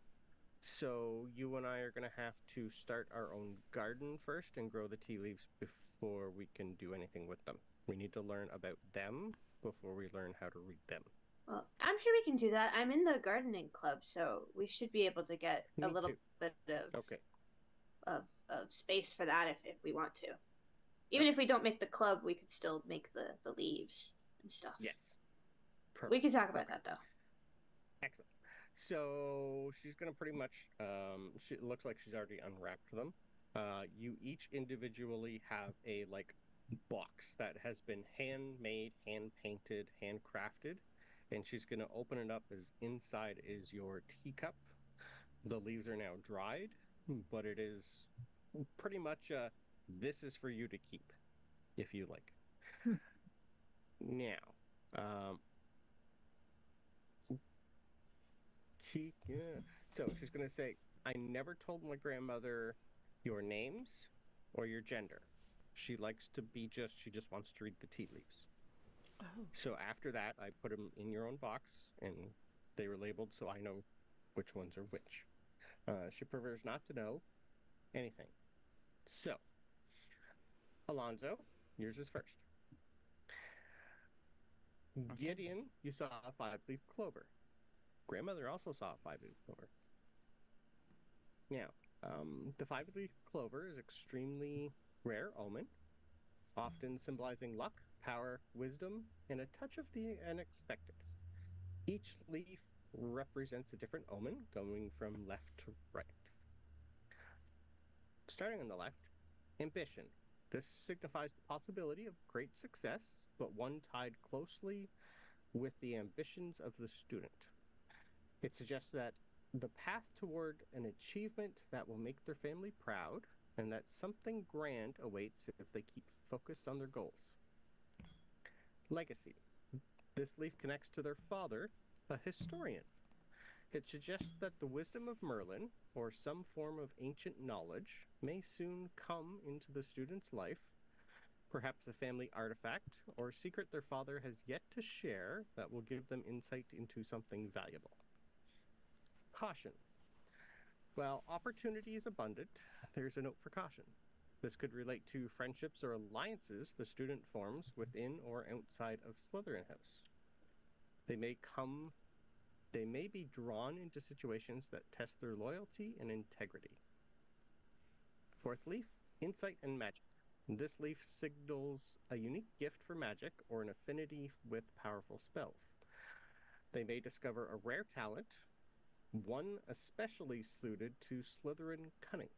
So you and I are going to have to start our own garden first and grow the tea leaves before we can do anything with them. We need to learn about them before we learn how to read them. Well, I'm sure we can do that. I'm in the gardening club, so we should be able to get a Me little too. bit of Okay. of space for that if we want to. Even if we don't make the club, we could still make the leaves and stuff. Yes. We Perfect. can talk about that though. Excellent. So she's going to pretty much, it looks like she's already unwrapped them. You each individually have a box that has been handmade, hand-painted, handcrafted, and she's going to open it up as inside is your teacup. The leaves are now dried, but it is pretty much this is for you to keep, if you like. Now, so she's going to say, I never told my grandmother your names or your gender. She likes to be she just wants to read the tea leaves. Oh. So after that, I put them in your own box, and they were labeled so I know which ones are which. She prefers not to know anything. So, Alonso, yours is first. Okay. Gideon, you saw a 5-leaf clover. Grandmother also saw a 5-leaf clover. Now, the five-leaf clover is extremely rare omen, often symbolizing luck, power, wisdom, and a touch of the unexpected. Each leaf represents a different omen, going from left to right. Starting on the left, ambition. This signifies the possibility of great success, but one tied closely with the ambitions of the student. It suggests that the path toward an achievement that will make their family proud, and that something grand awaits if they keep focused on their goals. Legacy. This leaf connects to their father, a historian. It suggests that the wisdom of Merlin, or some form of ancient knowledge, may soon come into the student's life, perhaps a family artifact or secret their father has yet to share that will give them insight into something valuable. Caution. While opportunity is abundant, there's a note for caution. This could relate to friendships or alliances the student forms within or outside of Slytherin House. They may be drawn into situations that test their loyalty and integrity. Fourth leaf, insight and magic. This leaf signals a unique gift for magic or an affinity with powerful spells. They may discover a rare talent, one especially suited to Slytherin cunning.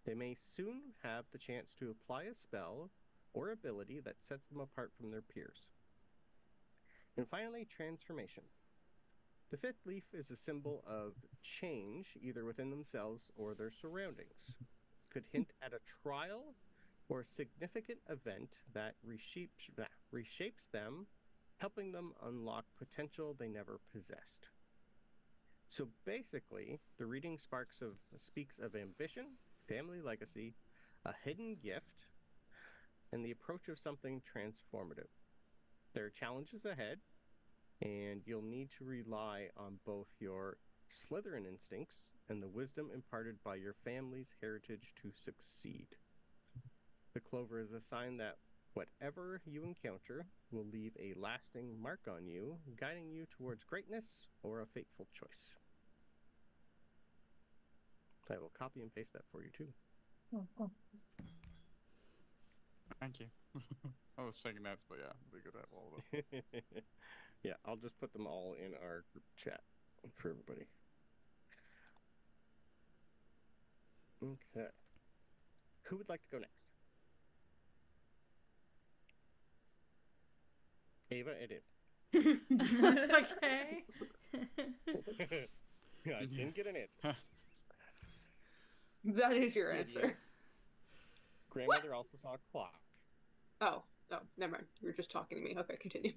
They may soon have the chance to apply a spell or ability that sets them apart from their peers. And finally, transformation. The fifth leaf is a symbol of change, either within themselves or their surroundings. It could hint at a trial or a significant event that reshapes them, helping them unlock potential they never possessed. So basically, the reading speaks of ambition, family legacy, a hidden gift, and the approach of something transformative. There are challenges ahead, and you'll need to rely on both your Slytherin instincts and the wisdom imparted by your family's heritage to succeed. The clover is a sign that whatever you encounter will leave a lasting mark on you, guiding you towards greatness or a fateful choice. I will copy and paste that for you too. Oh, cool. Thank you. I was taking notes, but yeah, we could have all of them. Yeah, I'll just put them all in our group chat for everybody. Okay. Who would like to go next? Ava, it is. Okay. I didn't get an answer. That is your Gideon. answer. Grandmother also saw a clock. Oh, never mind. You were just talking to me. Okay, continue.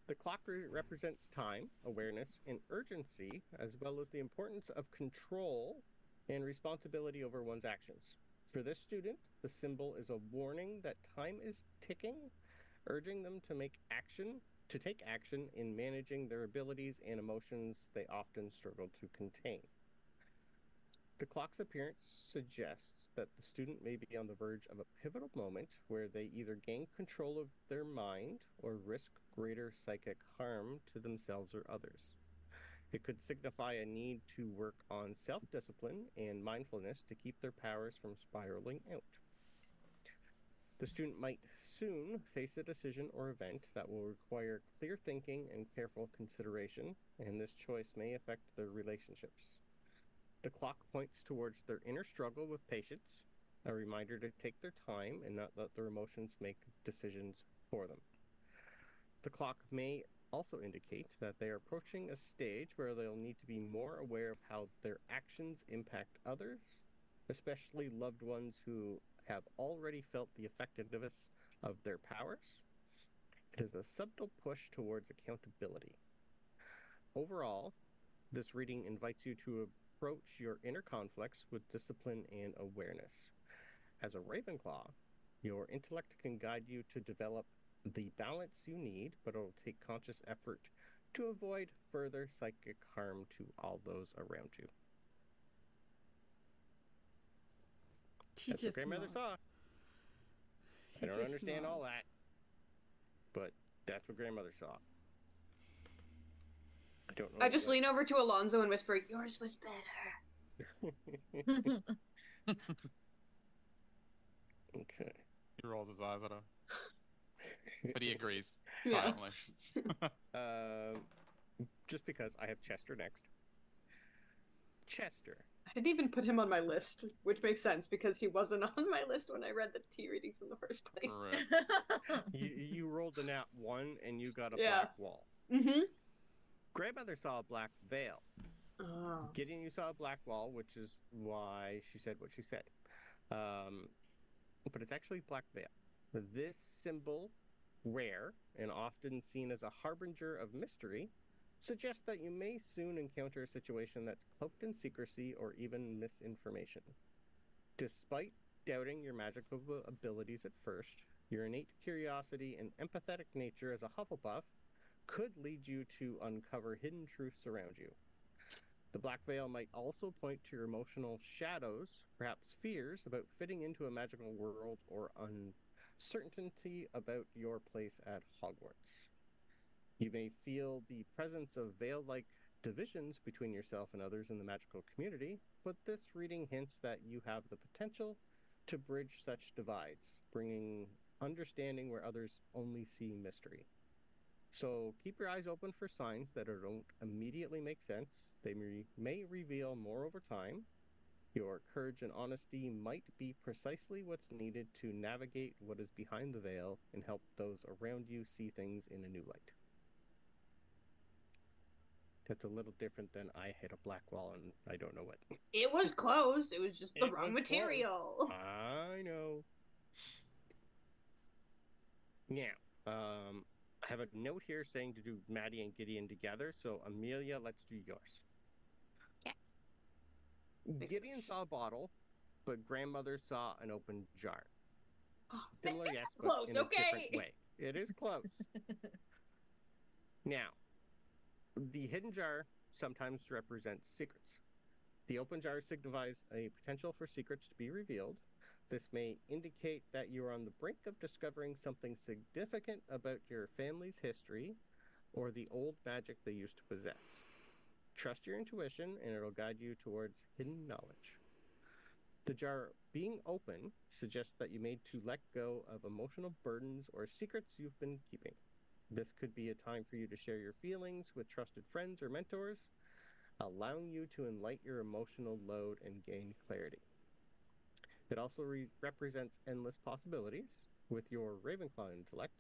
The clock represents time, awareness, and urgency, as well as the importance of control and responsibility over one's actions. For this student, the symbol is a warning that time is ticking, urging them to take action in managing their abilities and emotions they often struggle to contain. The clock's appearance suggests that the student may be on the verge of a pivotal moment where they either gain control of their mind or risk greater psychic harm to themselves or others. It could signify a need to work on self-discipline and mindfulness to keep their powers from spiraling out. The student might soon face a decision or event that will require clear thinking and careful consideration, and this choice may affect their relationships. The clock points towards their inner struggle with patience, a reminder to take their time and not let their emotions make decisions for them. The clock may also indicate that they are approaching a stage where they'll need to be more aware of how their actions impact others, especially loved ones who have already felt the effectiveness of their powers. It is a subtle push towards accountability. Overall, this reading invites you to approach your inner conflicts with discipline and awareness. As a Ravenclaw, your intellect can guide you to develop the balance you need, but it will take conscious effort to avoid further psychic harm to all those around you. That's what grandmother saw. I don't understand all nods. that, but that's what grandmother saw. But that's what grandmother saw. But that's what grandmother saw. But that's what grandmother saw. But that's what grandmother saw. But that's what grandmother saw. But that's what grandmother saw. But that's what grandmother saw. But that's what grandmother saw. But that's what grandmother saw. I don't know. I just lean over to Alonso and whisper, "Yours was better." Okay. He rolls his eyes at her, but he agrees Yeah. silently. Just because I have Chester next. Chester. I didn't even put him on my list, which makes sense because he wasn't on my list when I read the tea readings in the first place. Right. You rolled a nat 1 and you got a Yeah. black wall. Mm-hmm. Grandmother saw a black veil. Oh. Gideon, you saw a black wall, which is why she said what she said. But it's actually black veil. This symbol, rare and often seen as a harbinger of mystery, suggests that you may soon encounter a situation that's cloaked in secrecy or even misinformation. Despite doubting your magical abilities at first, your innate curiosity and empathetic nature as a Hufflepuff could lead you to uncover hidden truths around you. The black veil might also point to your emotional shadows, perhaps fears about fitting into a magical world or uncertainty about your place at Hogwarts. You may feel the presence of veil-like divisions between yourself and others in the magical community, but this reading hints that you have the potential to bridge such divides, bringing understanding where others only see mystery. So keep your eyes open for signs that don't immediately make sense. They may reveal more over time. Your courage and honesty might be precisely what's needed to navigate what is behind the veil and help those around you see things in a new light. That's a little different than I hit a black wall and I don't know what. It was close. It was just the It wrong was material. close. I know. Now, I have a note here saying to do Maddie and Gideon together. So, Emelia, let's do yours. Yeah. Gideon saw a bottle, but grandmother saw an open jar. Oh, Similar, that's yes, close, but in a okay. different way. It is close. Now, the hidden jar sometimes represents secrets. The open jar signifies a potential for secrets to be revealed. This may indicate that you are on the brink of discovering something significant about your family's history or the old magic they used to possess. Trust your intuition and it'll guide you towards hidden knowledge. The jar being open suggests that you need to let go of emotional burdens or secrets you've been keeping. This could be a time for you to share your feelings with trusted friends or mentors, allowing you to enlighten your emotional load and gain clarity. It also represents endless possibilities. With your Ravenclaw intellect,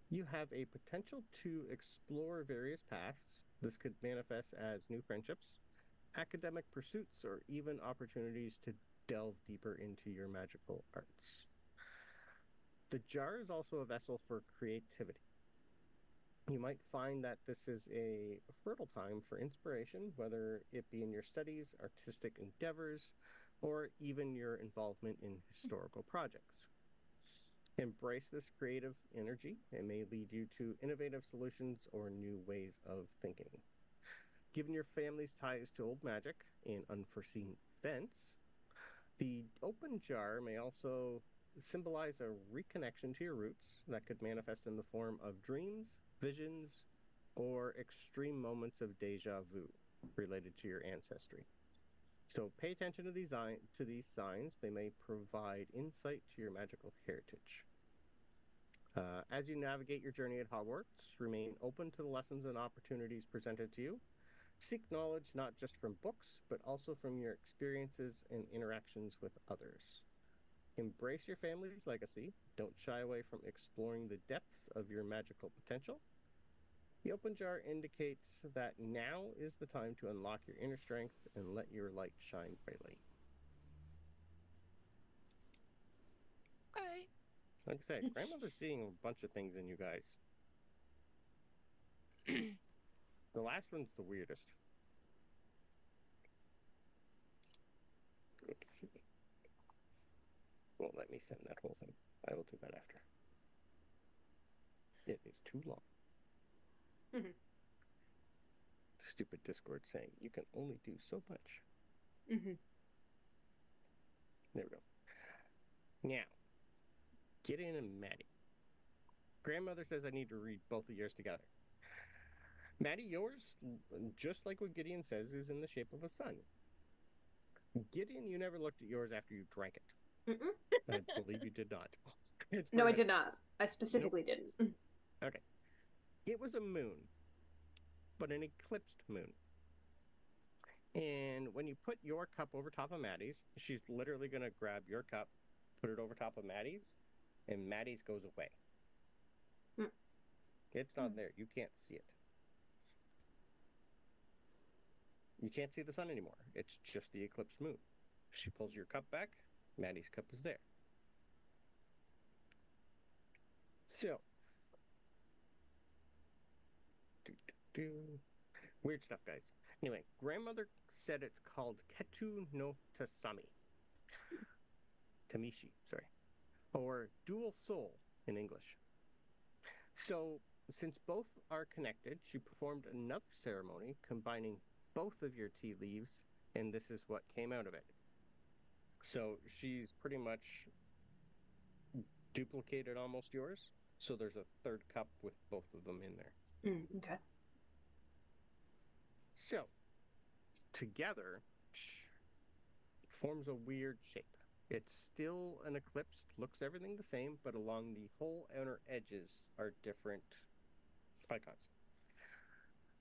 you have a potential to explore various paths. This could manifest as new friendships, academic pursuits, or even opportunities to delve deeper into your magical arts. The jar is also a vessel for creativity. You might find that this is a fertile time for inspiration, whether it be in your studies, artistic endeavors, or even your involvement in historical projects. Embrace this creative energy. It may lead you to innovative solutions or new ways of thinking. Given your family's ties to old magic and unforeseen events, the open jar may also symbolize a reconnection to your roots that could manifest in the form of dreams, visions, or extreme moments of deja vu related to your ancestry. So pay attention to these signs. They may provide insight to your magical heritage. As you navigate your journey at Hogwarts, remain open to the lessons and opportunities presented to you. Seek knowledge not just from books, but also from your experiences and interactions with others. Embrace your family's legacy. Don't shy away from exploring the depths of your magical potential. The open jar indicates that now is the time to unlock your inner strength and let your light shine brightly. Okay. Like I said, grandmother's seeing a bunch of things in you guys. The last one's the weirdest. Oops. Won't let me send that whole thing. I will do that after. It is too long. Mhm. Stupid Discord saying you can only do so much. Mhm. There we go. Now, Gideon and Maddie. Grandmother says I need to read both of yours together. Maddie, yours, just like what Gideon says, is in the shape of a sun. Gideon, you never looked at yours after you drank it. Mm-mm. I believe you did not. It's No, I very did not. I specifically didn't. Okay. It was a moon, but an eclipsed moon. And when you put your cup over top of Maddie's, she's literally going to grab your cup, put it over top of Maddie's, and Maddie's goes away. Mm. It's not there. You can't see it. You can't see the sun anymore. It's just the eclipsed moon. She pulls your cup back, Maddie's cup is there. So, weird stuff, guys. Anyway, grandmother said it's called Ketu no Tasami. Tamishi, sorry. Or dual soul in English. So, since both are connected, she performed another ceremony combining both of your tea leaves, and this is what came out of it. So, she's pretty much duplicated almost yours. So, there's a third cup with both of them in there. Okay. So, together, forms a weird shape. It's still an eclipse, looks everything the same, but along the whole outer edges are different icons.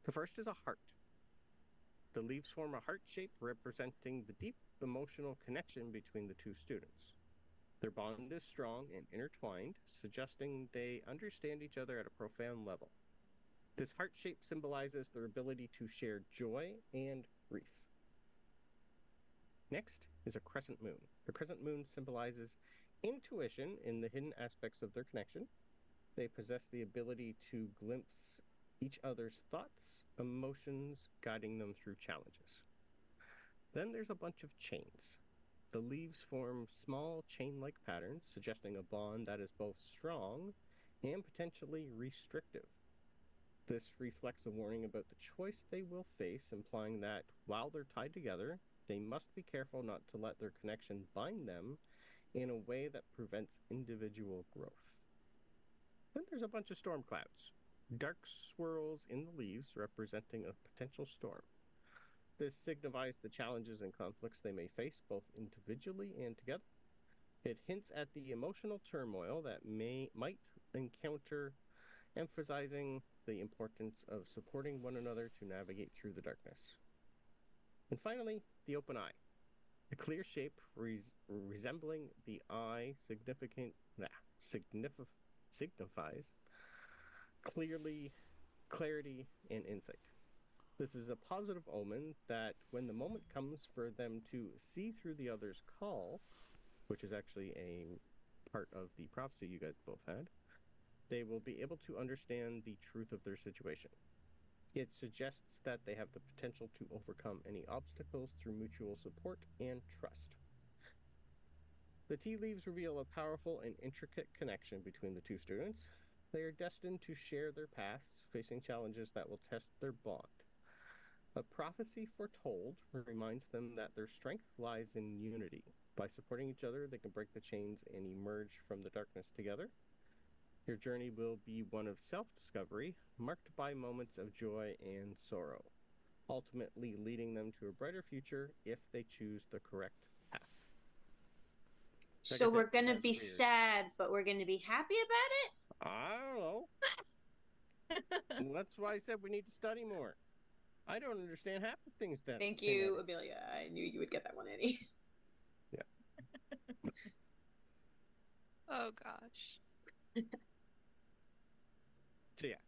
The first is a heart. The leaves form a heart shape representing the deep emotional connection between the two students. Their bond is strong and intertwined, suggesting they understand each other at a profound level. This heart shape symbolizes their ability to share joy and grief. Next is a crescent moon. The crescent moon symbolizes intuition in the hidden aspects of their connection. They possess the ability to glimpse each other's thoughts, emotions, guiding them through challenges. Then there's a bunch of chains. The leaves form small chain-like patterns, suggesting a bond that is both strong and potentially restrictive. This reflects a warning about the choice they will face, implying that while they're tied together, they must be careful not to let their connection bind them in a way that prevents individual growth. Then there's a bunch of storm clouds. Dark swirls in the leaves representing a potential storm. This signifies the challenges and conflicts they may face both individually and together. It hints at the emotional turmoil that might encounter, emphasizing the importance of supporting one another to navigate through the darkness. And finally, the open eye. A clear shape resembling the eye signifies clarity and insight. This is a positive omen that when the moment comes for them to see through the other's call, which is actually a part of the prophecy you guys both had, they will be able to understand the truth of their situation. It suggests that they have the potential to overcome any obstacles through mutual support and trust. The tea leaves reveal a powerful and intricate connection between the two students. They are destined to share their paths, facing challenges that will test their bond. A prophecy foretold reminds them that their strength lies in unity. By supporting each other, they can break the chains and emerge from the darkness together. Your journey will be one of self-discovery, marked by moments of joy and sorrow, ultimately leading them to a brighter future if they choose the correct path. Like So I said, we're gonna that's be weird. sad, but we're gonna be happy about it? I don't know. That's why I said we need to study more. I don't understand half the things that Thank came you, out. Amelia. I knew you would get that one, Annie. Oh gosh. So yeah,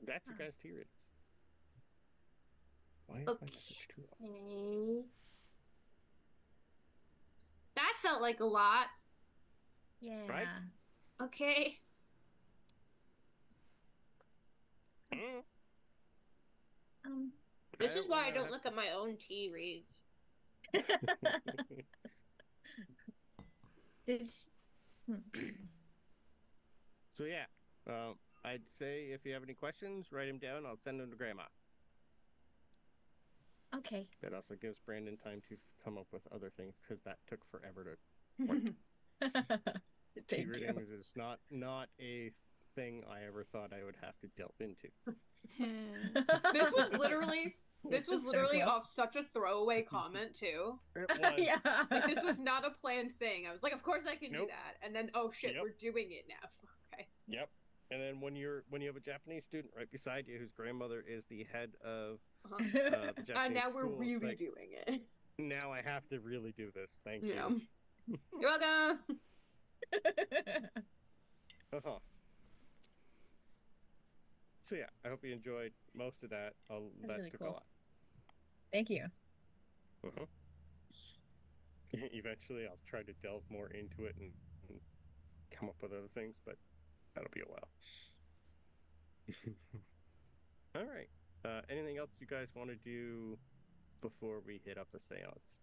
that's your guys' tea readings. Why is my message too long? Okay. That felt like a lot. Yeah. Right? Okay. Mm. This is why I wanna don't look at my own tea reads. Did she... So yeah, I'd say if you have any questions, write them down. I'll send them to Grandma. Okay. It also gives Brandon time to come up with other things because that took forever to write. Tea Thank you. readings is not a thing I ever thought I would have to delve into. This was literally cool. off such a throwaway comment too. It was. Yeah. Like this was not a planned thing. I was like, of course I can do Nope. that. And then oh shit, Yep. we're doing it now. Okay. Yep. And then when you have a Japanese student right beside you whose grandmother is the head of the Japanese And now we're school, it's really like, doing it. now I have to really do this. Thank Yeah. you. You're welcome. Uh-huh. So yeah, I hope you enjoyed most of that. That really took cool. a lot. Thank you. Uh-huh. Eventually, I'll try to delve more into it and come up with other things, but that'll be a while. All right. Anything else you guys want to do before we hit up the seance?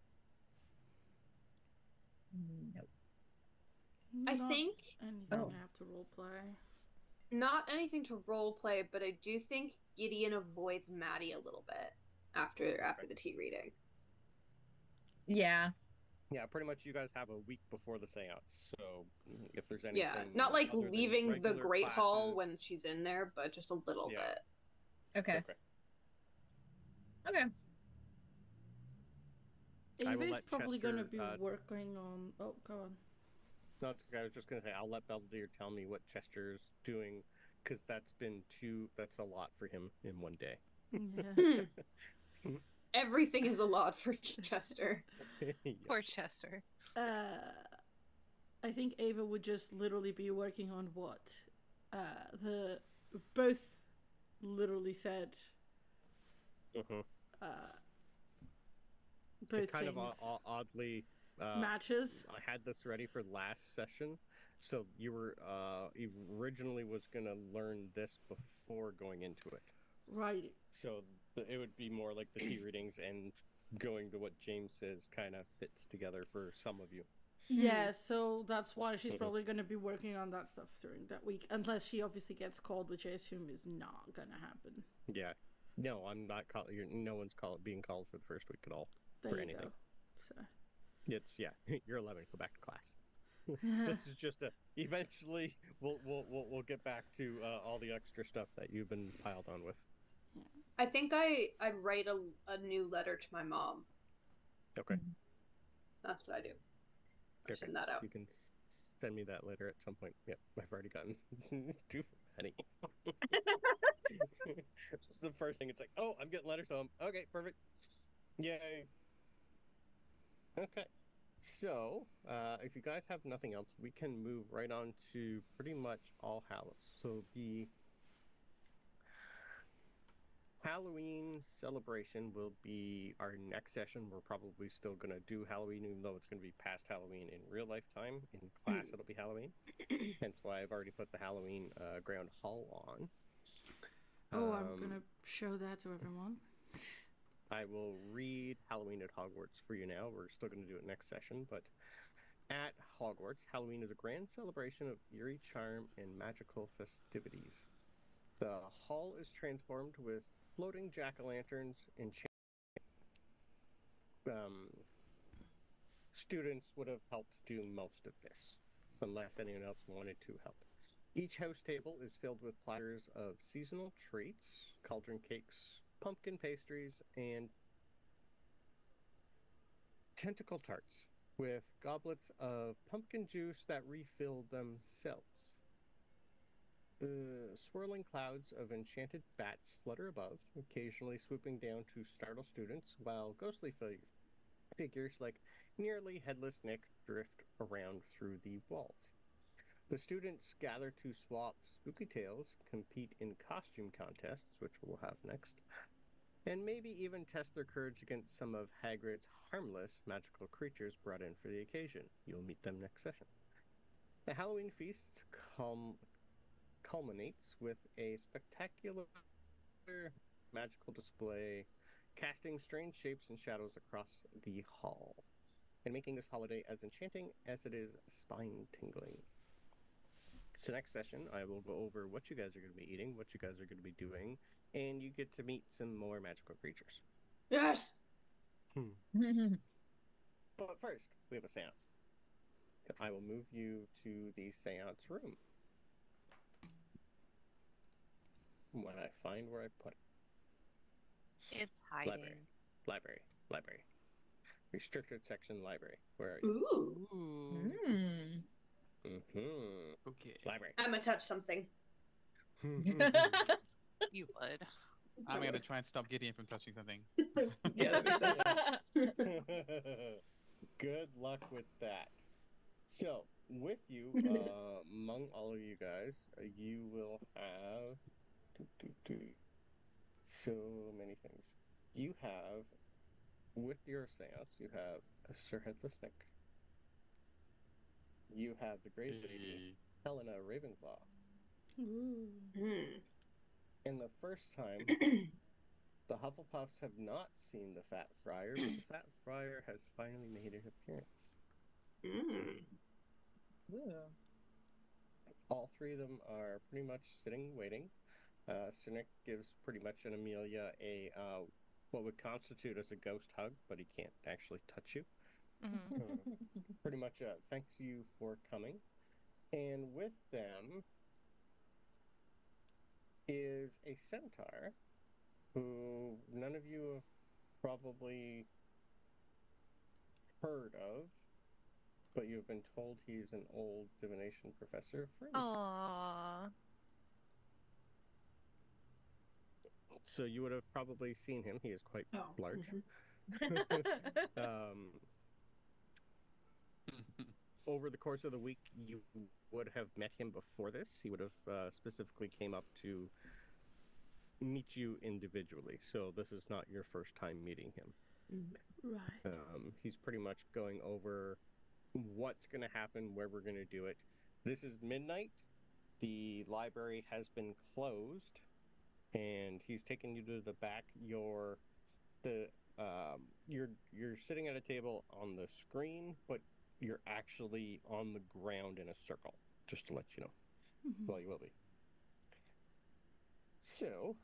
Nope. I Not think anything Oh. I have to roleplay. not anything to role play, but I do think Gideon avoids Maddie a little bit after the tea reading. Yeah. Yeah, pretty much you guys have a week before the seance, so if there's anything... Yeah, not like other than leaving the regular Great Hall classes- when she's in there, but just a little Yeah. bit. Okay. Okay. I will Ava's let probably Chester, gonna be working on. Oh, go on. No, it's okay. I was just going to say, I'll let Belvedere tell me what Chester's doing, because that's a lot for him in one day. Yeah. Everything is a lot for Chester. Yeah. Poor Chester. I think Ava would just literally be working on what the both literally said. Uh-huh. Both It kind things of oddly... matches. I had this ready for last session, so you were originally was going to learn this before going into it. Right. So it would be more like the tea readings and going to what James says kind of fits together for some of you. Yeah, so that's why she's Mhm. probably going to be working on that stuff during that week, unless she obviously gets called, which I assume is not going to happen. Yeah. No, I'm not no one's being called for the first week at all. There for you anything. go. So. Yeah, you're 11. Go back to class. This is just eventually we'll get back to all the extra stuff that you've been piled on with. I think I write a new letter to my mom. Okay. That's what I do. I send that out. You can send me that later at some point. Yep, I've already gotten too many. It's the first thing. It's like, oh, I'm getting letters home. Okay, perfect. Yay. Okay. So, if you guys have nothing else, we can move right on to pretty much All Hallows. So the Halloween celebration will be our next session. We're probably still going to do Halloween, even though it's going to be past Halloween in real life time. In class, it'll be Halloween. Hence why I've already put the Halloween Ground Hall on. I'm going to show that to everyone. I will read Halloween at Hogwarts for you now. We're still going to do it next session, but at Hogwarts, Halloween is a grand celebration of eerie charm and magical festivities. The hall is transformed with floating jack-o'-lanterns and students would have helped do most of this, unless anyone else wanted to help. Each house table is filled with platters of seasonal treats, cauldron cakes, pumpkin pastries, and tentacle tarts, with goblets of pumpkin juice that refill themselves. Swirling clouds of enchanted bats flutter above, occasionally swooping down to startle students, while ghostly figures like nearly headless Nick drift around through the walls. The students gather to swap spooky tales, compete in costume contests, which we'll have next, and maybe even test their courage against some of Hagrid's harmless magical creatures brought in for the occasion. You'll meet them next session. The Halloween feast culminates with a spectacular magical display, casting strange shapes and shadows across the hall, and making this holiday as enchanting as it is spine-tingling. So next session, I will go over what you guys are going to be eating, what you guys are going to be doing, and you get to meet some more magical creatures. Yes! But first, we have a seance. I will move you to the seance room. when I find where I put it. It's hiding. Library. Restricted section library. Where are you? Ooh. Ooh. Mm-hmm. Okay. Library. I'm gonna touch something. You would. I'm gonna try and stop Gideon from touching something. Yeah, that makes sense. Good luck with that. So, with you, among all of you guys, you will have so many things. You have, with your seance, you have a Sir Headless Nick. You have the Grey Lady, Helena Ravenclaw. Ooh. And the first time, the Hufflepuffs have not seen the Fat Friar, but the Fat Friar has finally made an appearance. All three of them are pretty much sitting, waiting. Sir Nick gives pretty much an Emelia a what would constitute as a ghost hug, but he can't actually touch you. Pretty much thanks you for coming. And with them is a centaur who none of you have probably heard of, but you've been told he's an old divination professor of Fringe. Aww. So you would have probably seen him. He is quite large. Over the course of the week, you would have met him before this. He would have specifically came up to meet you individually. So this is not your first time meeting him. Right. He's pretty much going over what's going to happen, where we're going to do it. This is midnight. The library has been closed, and he's taken you to the back. You're sitting at a table on the screen, but you're actually on the ground in a circle, just to let you know. Well, you will be. So,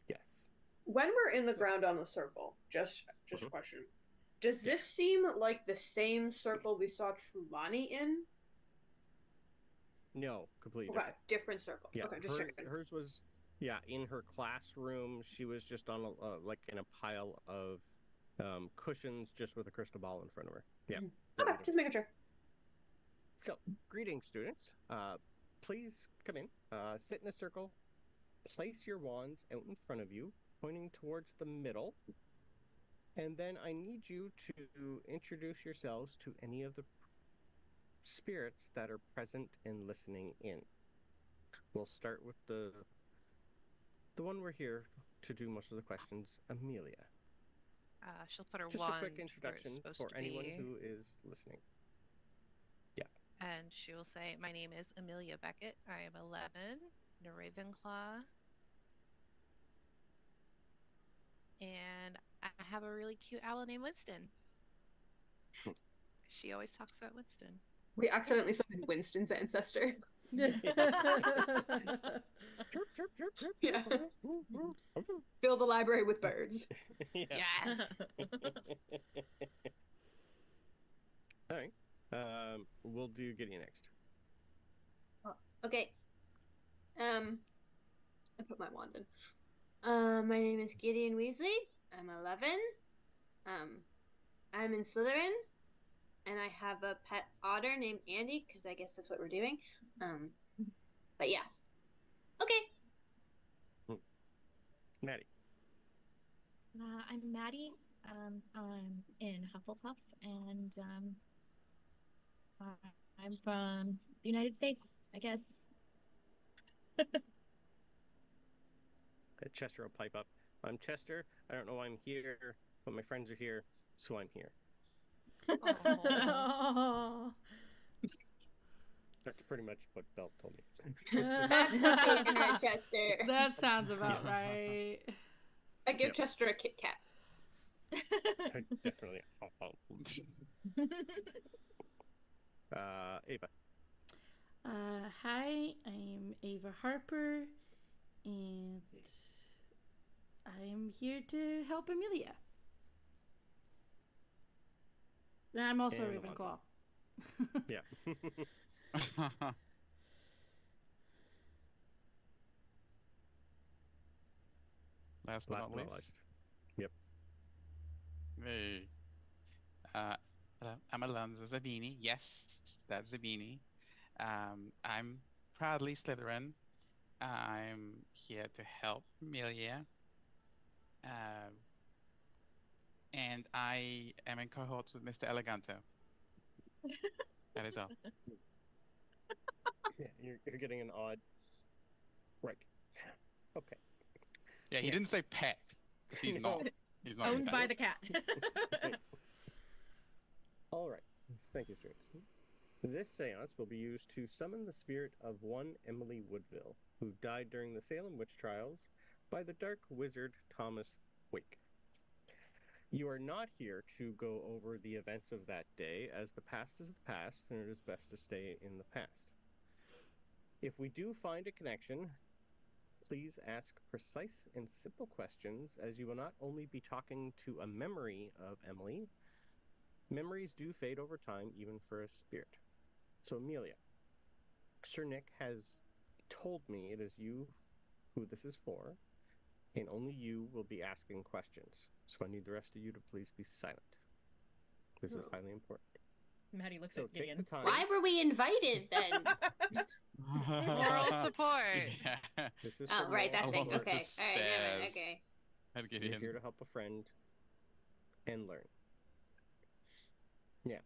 yes. When we're in the ground on the circle, just a question. Does this seem like the same circle we saw Trelawney in? No, completely Okay, different circle. Yeah, Okay, just checking. hers was, in her classroom. She was just on like in a pile of cushions, just with a crystal ball in front of her. Yeah. Okay, just making sure. So, greetings, students. Please come in. Sit in a circle. Place your wands out in front of you, pointing towards the middle. And then I need you to introduce yourselves to any of the spirits that are present and listening in. We'll start with the one we're here to do most of the questions, Emelia. She'll put her Just wand a quick introduction for anyone who is listening. Yeah. And she will say, "My name is Emelia Beckett. I am 11, a Ravenclaw. And I have a really cute owl named Winston." She always talks about Winston. We accidentally summoned Winston's ancestor. Chirp, Yeah. Fill the library with birds. Yes. All right. We'll do Gideon next. Okay. I put my wand in. My name is Gideon Weasley. I'm 11. I'm in Slytherin, and I have a pet otter named Andy, because I guess that's what we're doing. But yeah. Okay. Maddie. I'm Maddie. I'm in Hufflepuff, and I'm from the United States, I guess. Chester will pipe up. I'm Chester. I don't know why I'm here, but my friends are here, so I'm here. Oh. That's pretty much what Belle told me. That could be in her, Chester. That sounds about right. I give Chester a Kit Kat. Definitely. Ava. Hi, I'm Ava Harper, and I'm here to help Emelia. And I'm also And Ravenclaw. Yeah. last but Last not but not least. least. Yep. Hey. Hello, I'm Alonso Zabini. Yes, that's Zabini. I'm proudly Slytherin. I'm here to help Amelia. Um, and I am in cohorts with Mr. Eleganto. That is all. Yeah, you're getting an odd. Right. Okay. Yeah, he Yeah. didn't say pet, because he's No. not. He's not his Owned pet. by the cat. All right. Thank you, students. This seance will be used to summon the spirit of one Emily Woodville, who died during the Salem witch trials by the dark wizard Thomas Wake. You are not here to go over the events of that day, as the past is the past, and it is best to stay in the past. If we do find a connection, please ask precise and simple questions, as you will not only be talking to a memory of Emily. Memories do fade over time, even for a spirit. So, Amelia, Sir Nick has told me it is you who this is for, and only you will be asking questions. So I need the rest of you to please be silent. This is highly important. Maddie looks So at take Gideon. the time. Why were we invited then? Moral support. Yeah. This is Oh, for right, that moral thing. Alonso support. Okay. just All right, never mind. stares Okay. at You're Gideon. here to help a friend and learn. Yeah.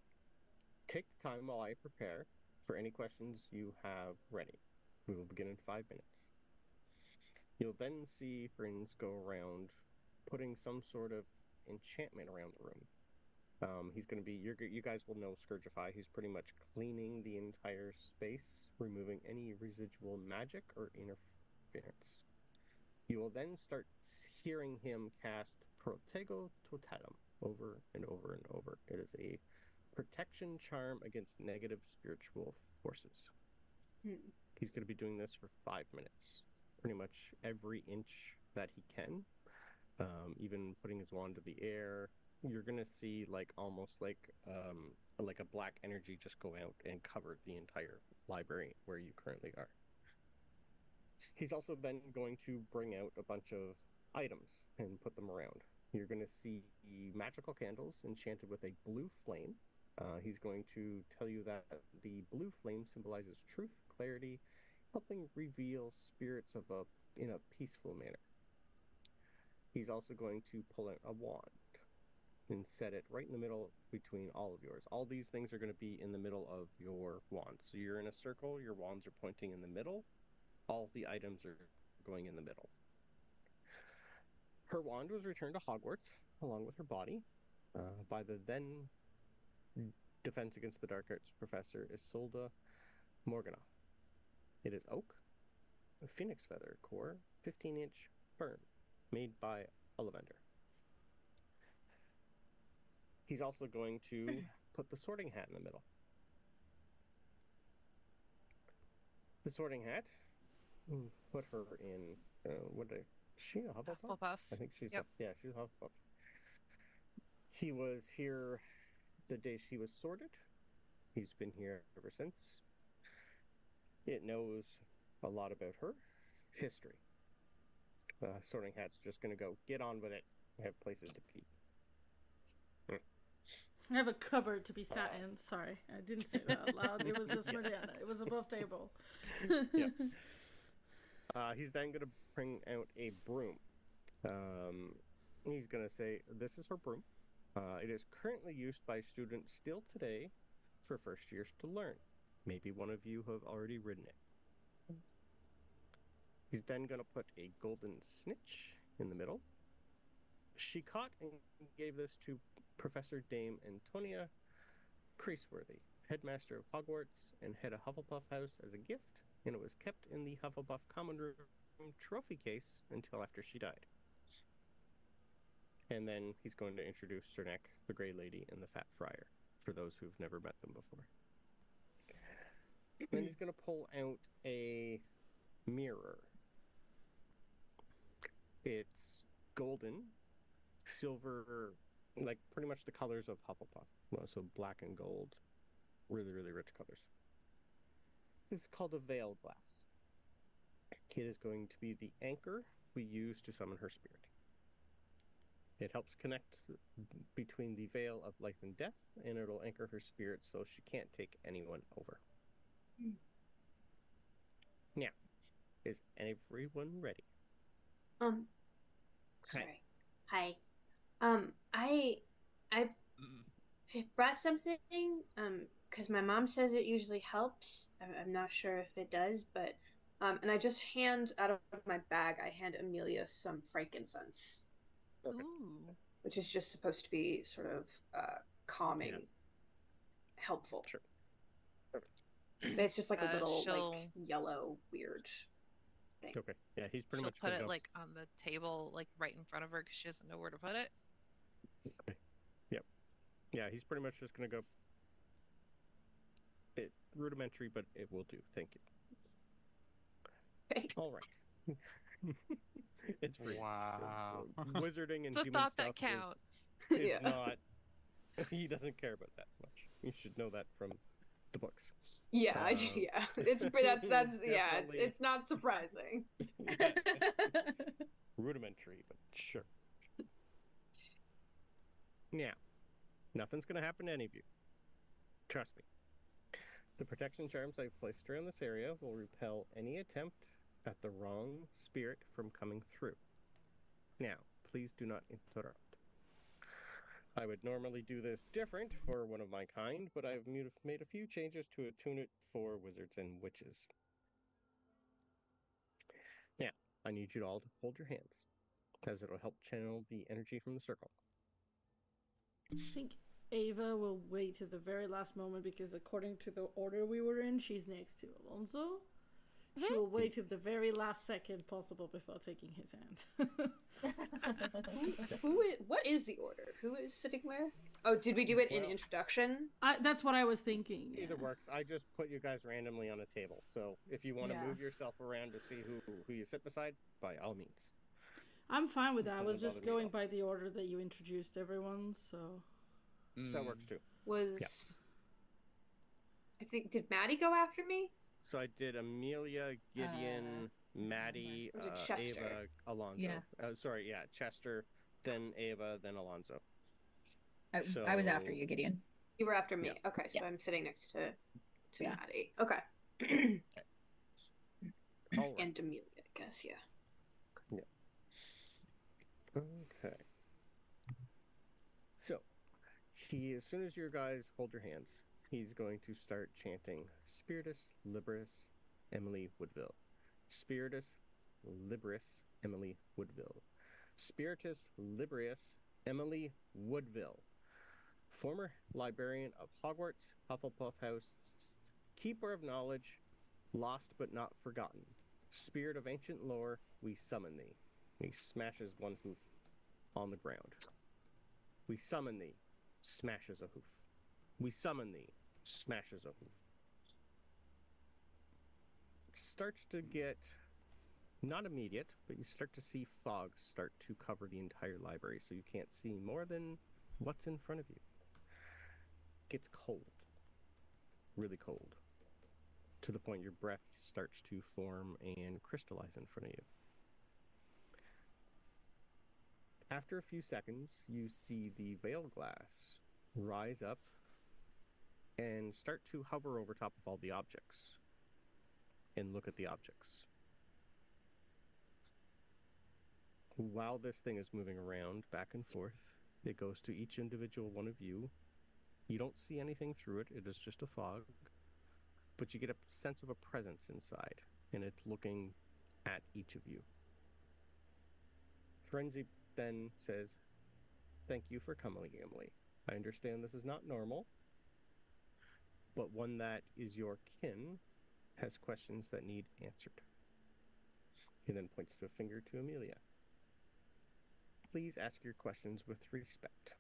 Take the time while I prepare for any questions you have ready. We will begin in 5 minutes. You'll then see friends go around putting some sort of enchantment around the room. He's going to be, you guys will know Scourgify. He's pretty much cleaning the entire space, removing any residual magic or interference. You will then start hearing him cast Protego Totalum over and over and over. It is a protection charm against negative spiritual forces. He's going to be doing this for 5 minutes, pretty much every inch that he can, even putting his wand to the air. You're going to see almost like a black energy just go out and cover the entire library where you currently are. He's also then going to bring out a bunch of items and put them around. You're going to see magical candles enchanted with a blue flame. He's going to tell you that the blue flame symbolizes truth, clarity, helping reveal spirits in a peaceful manner. He's also going to pull out a wand and set it right in the middle between all of yours. All these things are going to be in the middle of your wand. So you're in a circle, your wands are pointing in the middle, all the items are going in the middle. Her wand was returned to Hogwarts, along with her body, by the then Defense Against the Dark Arts professor Isolde Morgana. It is oak, a phoenix feather core, 15-inch firm, made by Ollivander. He's also going to put the sorting hat in the middle. The sorting hat, put her in, is she a Hufflepuff? Hufflepuff. I think she's, Yep. she's a Hufflepuff. He was here the day she was sorted. He's been here ever since. It knows a lot about her history. Sorting hat's just going to go, get on with it. I have places to keep. I have a cupboard to be sat in. Sorry, I didn't say that out loud. It was just Yes. Mariana. It was above table. Yep. He's then going to bring out a broom. He's going to say, this is her broom. It is currently used by students still today for first years to learn. Maybe one of you have already ridden it. He's then going to put a golden snitch in the middle. She caught and gave this to Professor Dame Antonia Creaseworthy, headmaster of Hogwarts and head of Hufflepuff House, as a gift, and it was kept in the Hufflepuff Common Room trophy case until after she died. And then he's going to introduce Sir Nick, the Grey Lady, and the Fat Friar, for those who've never met them before. Then he's going to pull out a mirror. It's golden, silver, like pretty much the colors of Hufflepuff. So black and gold, really, really rich colors. It's called a veil glass. It is going to be the anchor we use to summon her spirit. It helps connect between the veil of life and death, and it'll anchor her spirit so she can't take anyone over. Now, is everyone ready? Sorry. Hi. I brought something, because my mom says it usually helps. I'm not sure if it does, but, and I just hand, out of my bag, I hand Amelia some frankincense. Okay. Ooh. Which is just supposed to be sort of calming, helpful. Sure. It's just like a little she'll- like yellow weird thing. Okay. Yeah, he's pretty She'll much put gonna it go. like on the table, like right in front of her, because she doesn't know where to put it. Okay. Yep. Yeah, he's pretty much just gonna go. Rudimentary, but it will do. Thank you. Okay. All right. It's free. Wow. Wizarding and The human thought stuff that counts. is Yeah. not. He doesn't care about that much. You should know that from the books. Yeah, yeah. It's that's yeah. Definitely- It's not surprising. Yeah, it's rudimentary, but sure. Now, nothing's gonna happen to any of you. Trust me. The protection charms I've placed around this area will repel any attempt at the wrong spirit from coming through. Now, please do not interrupt. I would normally do this different for one of my kind, but I've made a few changes to attune it for wizards and witches. Now, I need you all to hold your hands, as it'll help channel the energy from the circle. I think Ava will wait to the very last moment because according to the order we were in, she's next to Alonso. She will wait to the very last second possible before taking his hand. What is the order? Who is sitting where? Oh, did we do it in Well- introduction? That's what I was thinking. Either works. I just put you guys randomly on a table, so if you want to Yeah. move yourself around to see who you sit beside, by all means. I'm fine with that. I was Doesn't just bother me at going all. by the order that you introduced everyone, so. That works too. Was Yeah. I think did Maddie go after me? So I did Amelia, Gideon, Maddie, Was it Chester? Ava, Alonso. Yeah. Sorry, yeah, Chester, then Ava, then Alonso. I was after So- you, Gideon. You were after me. Yeah. Okay, so Yeah. I'm sitting next to Yeah. Maddie. Okay. All right. And Amelia, I guess, yeah. Okay. So, as soon as you guys hold your hands, he's going to start chanting Spiritus Liberis Emily Woodville. Spiritus Liberis Emily Woodville. Spiritus Liberis Emily Woodville. Former librarian of Hogwarts, Hufflepuff House, keeper of knowledge, lost but not forgotten. Spirit of ancient lore, we summon thee. He smashes one hoof on the ground. We summon thee, smashes a hoof. We summon thee, smashes a hoof. It starts to get, not immediate, but you start to see fog start to cover the entire library, so you can't see more than what's in front of you. It gets cold, really cold, to the point your breath starts to form and crystallize in front of you. After a few seconds, you see the veil glass rise up and start to hover over top of all the objects and look at the objects. While this thing is moving around back and forth, it goes to each individual one of you. You don't see anything through it, it is just a fog, but you get a sense of a presence inside, and it's looking at each of you. Frenzy then says, "Thank you for coming, Emily. I understand this is not normal, but one that is your kin has questions that need answered." He then points to a finger to Amelia. "Please ask your questions with respect."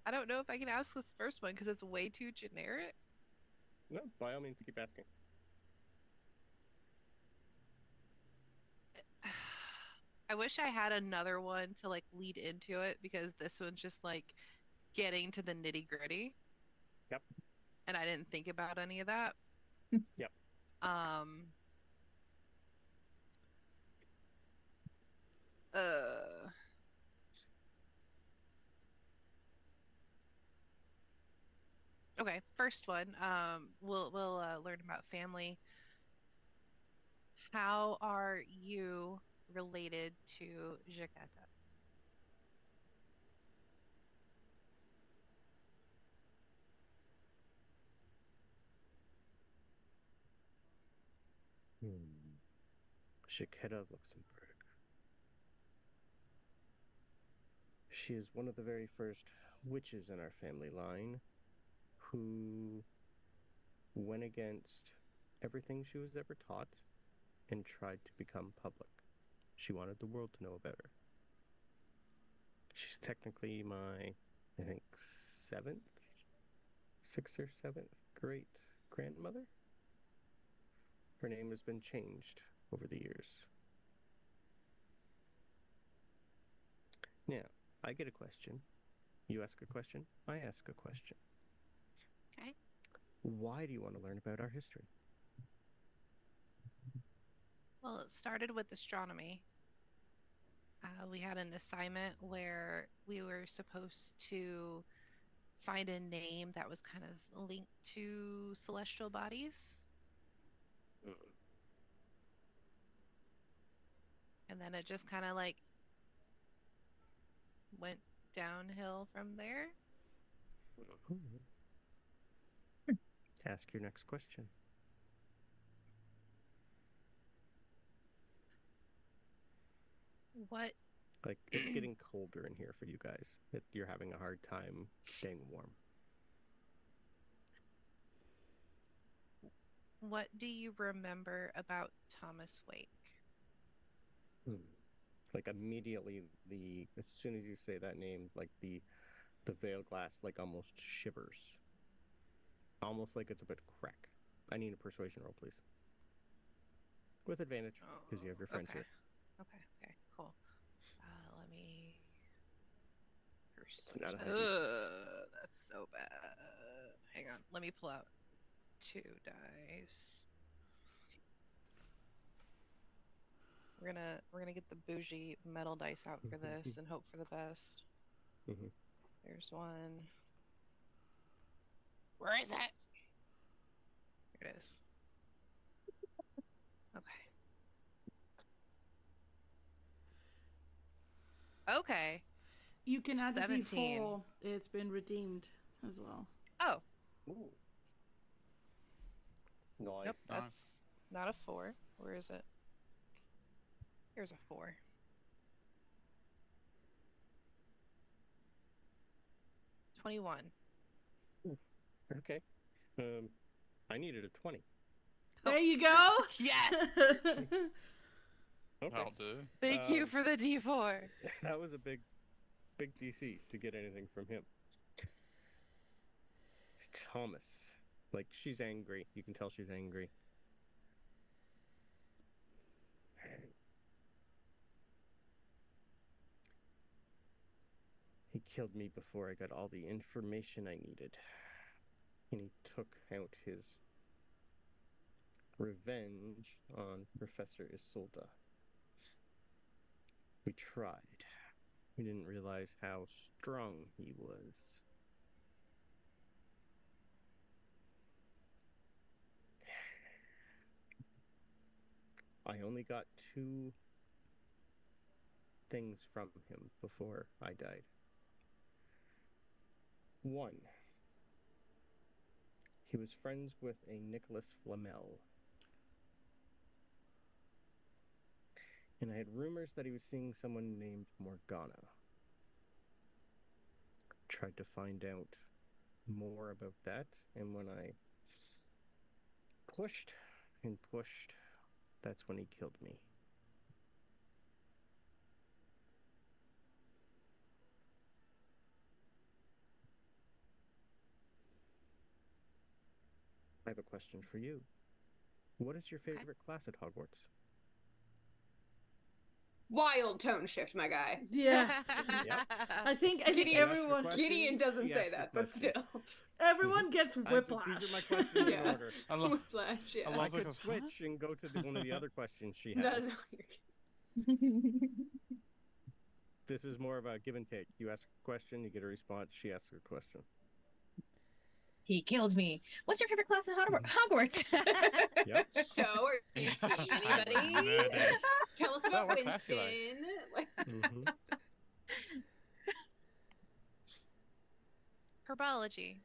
I don't know if I can ask this first one because it's way too generic. No, by all means, keep asking. I wish I had another one to like lead into it because this one's just like getting to the nitty gritty. Yep. and I didn't think about any of that. Yep. Uh, okay, first one. We'll learn about family. How are you related to Jaquetta? Jaquetta Luxembourg. She is one of the very first witches in our family line who went against everything she was ever taught and tried to become public. She wanted the world to know about her. She's technically my, I think, sixth or seventh great grandmother. Her name has been changed over the years. Now, I get a question. You ask a question. I ask a question. Okay. Why do you want to learn about our history? Well, it started with astronomy. We had an assignment where we were supposed to find a name that was kind of linked to celestial bodies. And then it just kind of like went downhill from there. Ask your next question. What? Like, it's getting colder in here for you guys. You're having a hard time staying warm. What do you remember about Thomas Wake? Like immediately, as soon as you say that name, like the veil glass like almost shivers, almost like it's about to crack. I need a persuasion roll, please, with advantage because you have your friends Okay. here. Okay, cool. Let me Not a high that's so bad. Hang on, let me pull out 2 dice. We're gonna get the bougie metal dice out for this and hope for the best. There's one. Where is it? Here it is. Okay. You can add 17. a D4. It's been redeemed as well. Oh. Ooh. Nice. Nope, that's not a 4. Where is it? Here's a 4. 21. Okay. I needed a 20. There you go. Yes. Okay. That'll do. Thank you for the D4. That was a big DC to get anything from him. Thomas. Like, she's angry. You can tell she's angry. He killed me before I got all the information I needed. And he took out his revenge on Professor Isolde. We tried. We didn't realize how strong he was. I only got 2 things from him before I died. 1, he was friends with a Nicholas Flamel. And I had rumors that he was seeing someone named Morgana. Tried to find out more about that, and when I pushed and pushed, that's when he killed me. I have a question for you. What is your favorite class at Hogwarts? Wild tone shift, my guy. Yeah. Yep. I think Gideon- everyone Gideon doesn't She say asked her that, but question. still. everyone gets whiplash. These are my questions in Yeah. order. Whiplash, yeah. Alonso I could goes, switch and go to one of the other questions she That has. is all you're This is more of a give and take. You ask a question, you get a response. She asks a question. He killed me. What's your favorite class at Hogwarts? Yep. So, are you seeing anybody? Murdered. Tell us So about what class you like? Winston. Mhm. Herbology,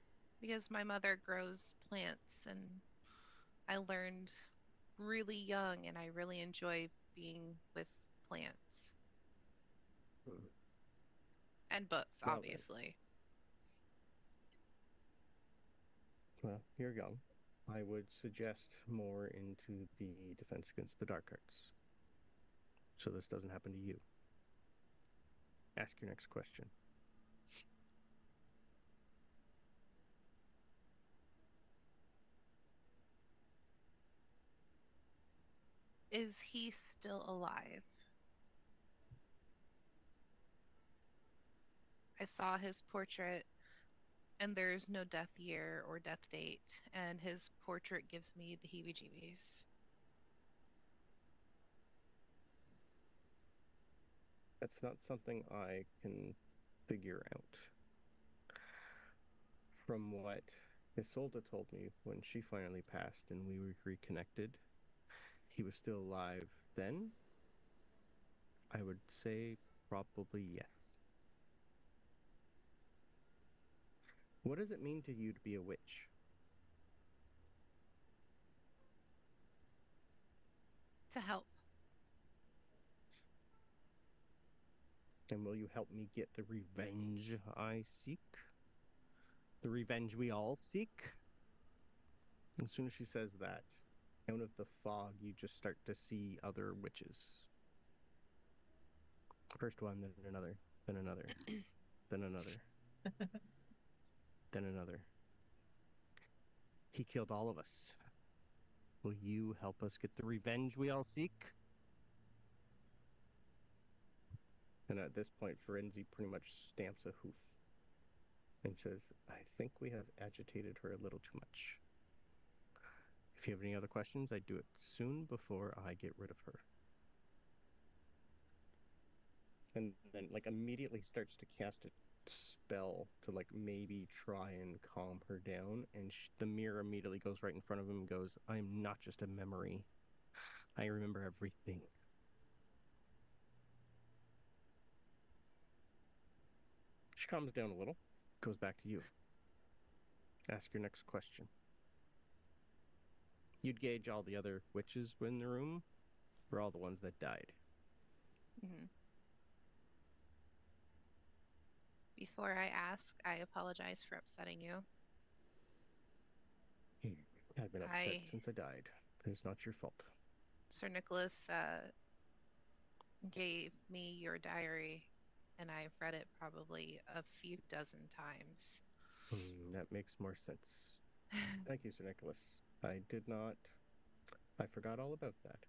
because my mother grows plants, and I learned really young, and I really enjoy being with plants and books, Well then. obviously. Well, you're young. I would suggest more into the defense against the dark arts. So this doesn't happen to you. Ask your next question. Is he still alive? I saw his portrait, and there's no death year or death date, and his portrait gives me the heebie-jeebies. That's not something I can figure out. From what Isolde told me when she finally passed and we reconnected, he was still alive then? I would say probably yes. What does it mean to you to be a witch? To help. And will you help me get the revenge I seek? The revenge we all seek? As soon as she says that, out of the fog, you just start to see other witches. First one, then another, then another, then another, then another. He killed all of us. Will you help us get the revenge we all seek? And at this point, Ferenzi pretty much stamps a hoof and says, I think we have agitated her a little too much. If you have any other questions, I'd do it soon before I get rid of her. And then, like, immediately starts to cast a spell to, like, maybe try and calm her down. And the mirror immediately goes right in front of him and goes, I'm not just a memory. I remember everything. She calms down a little, goes back to you. Ask your next question. You'd gauge all the other witches in the room for all the ones that died. Mm-hmm. Before I ask, I apologize for upsetting you. I've been upset since I died. It's not your fault. Sir Nicholas gave me your diary, and I've read it probably a few dozen times. That makes more sense. Thank you, Sir Nicholas. I forgot all about that.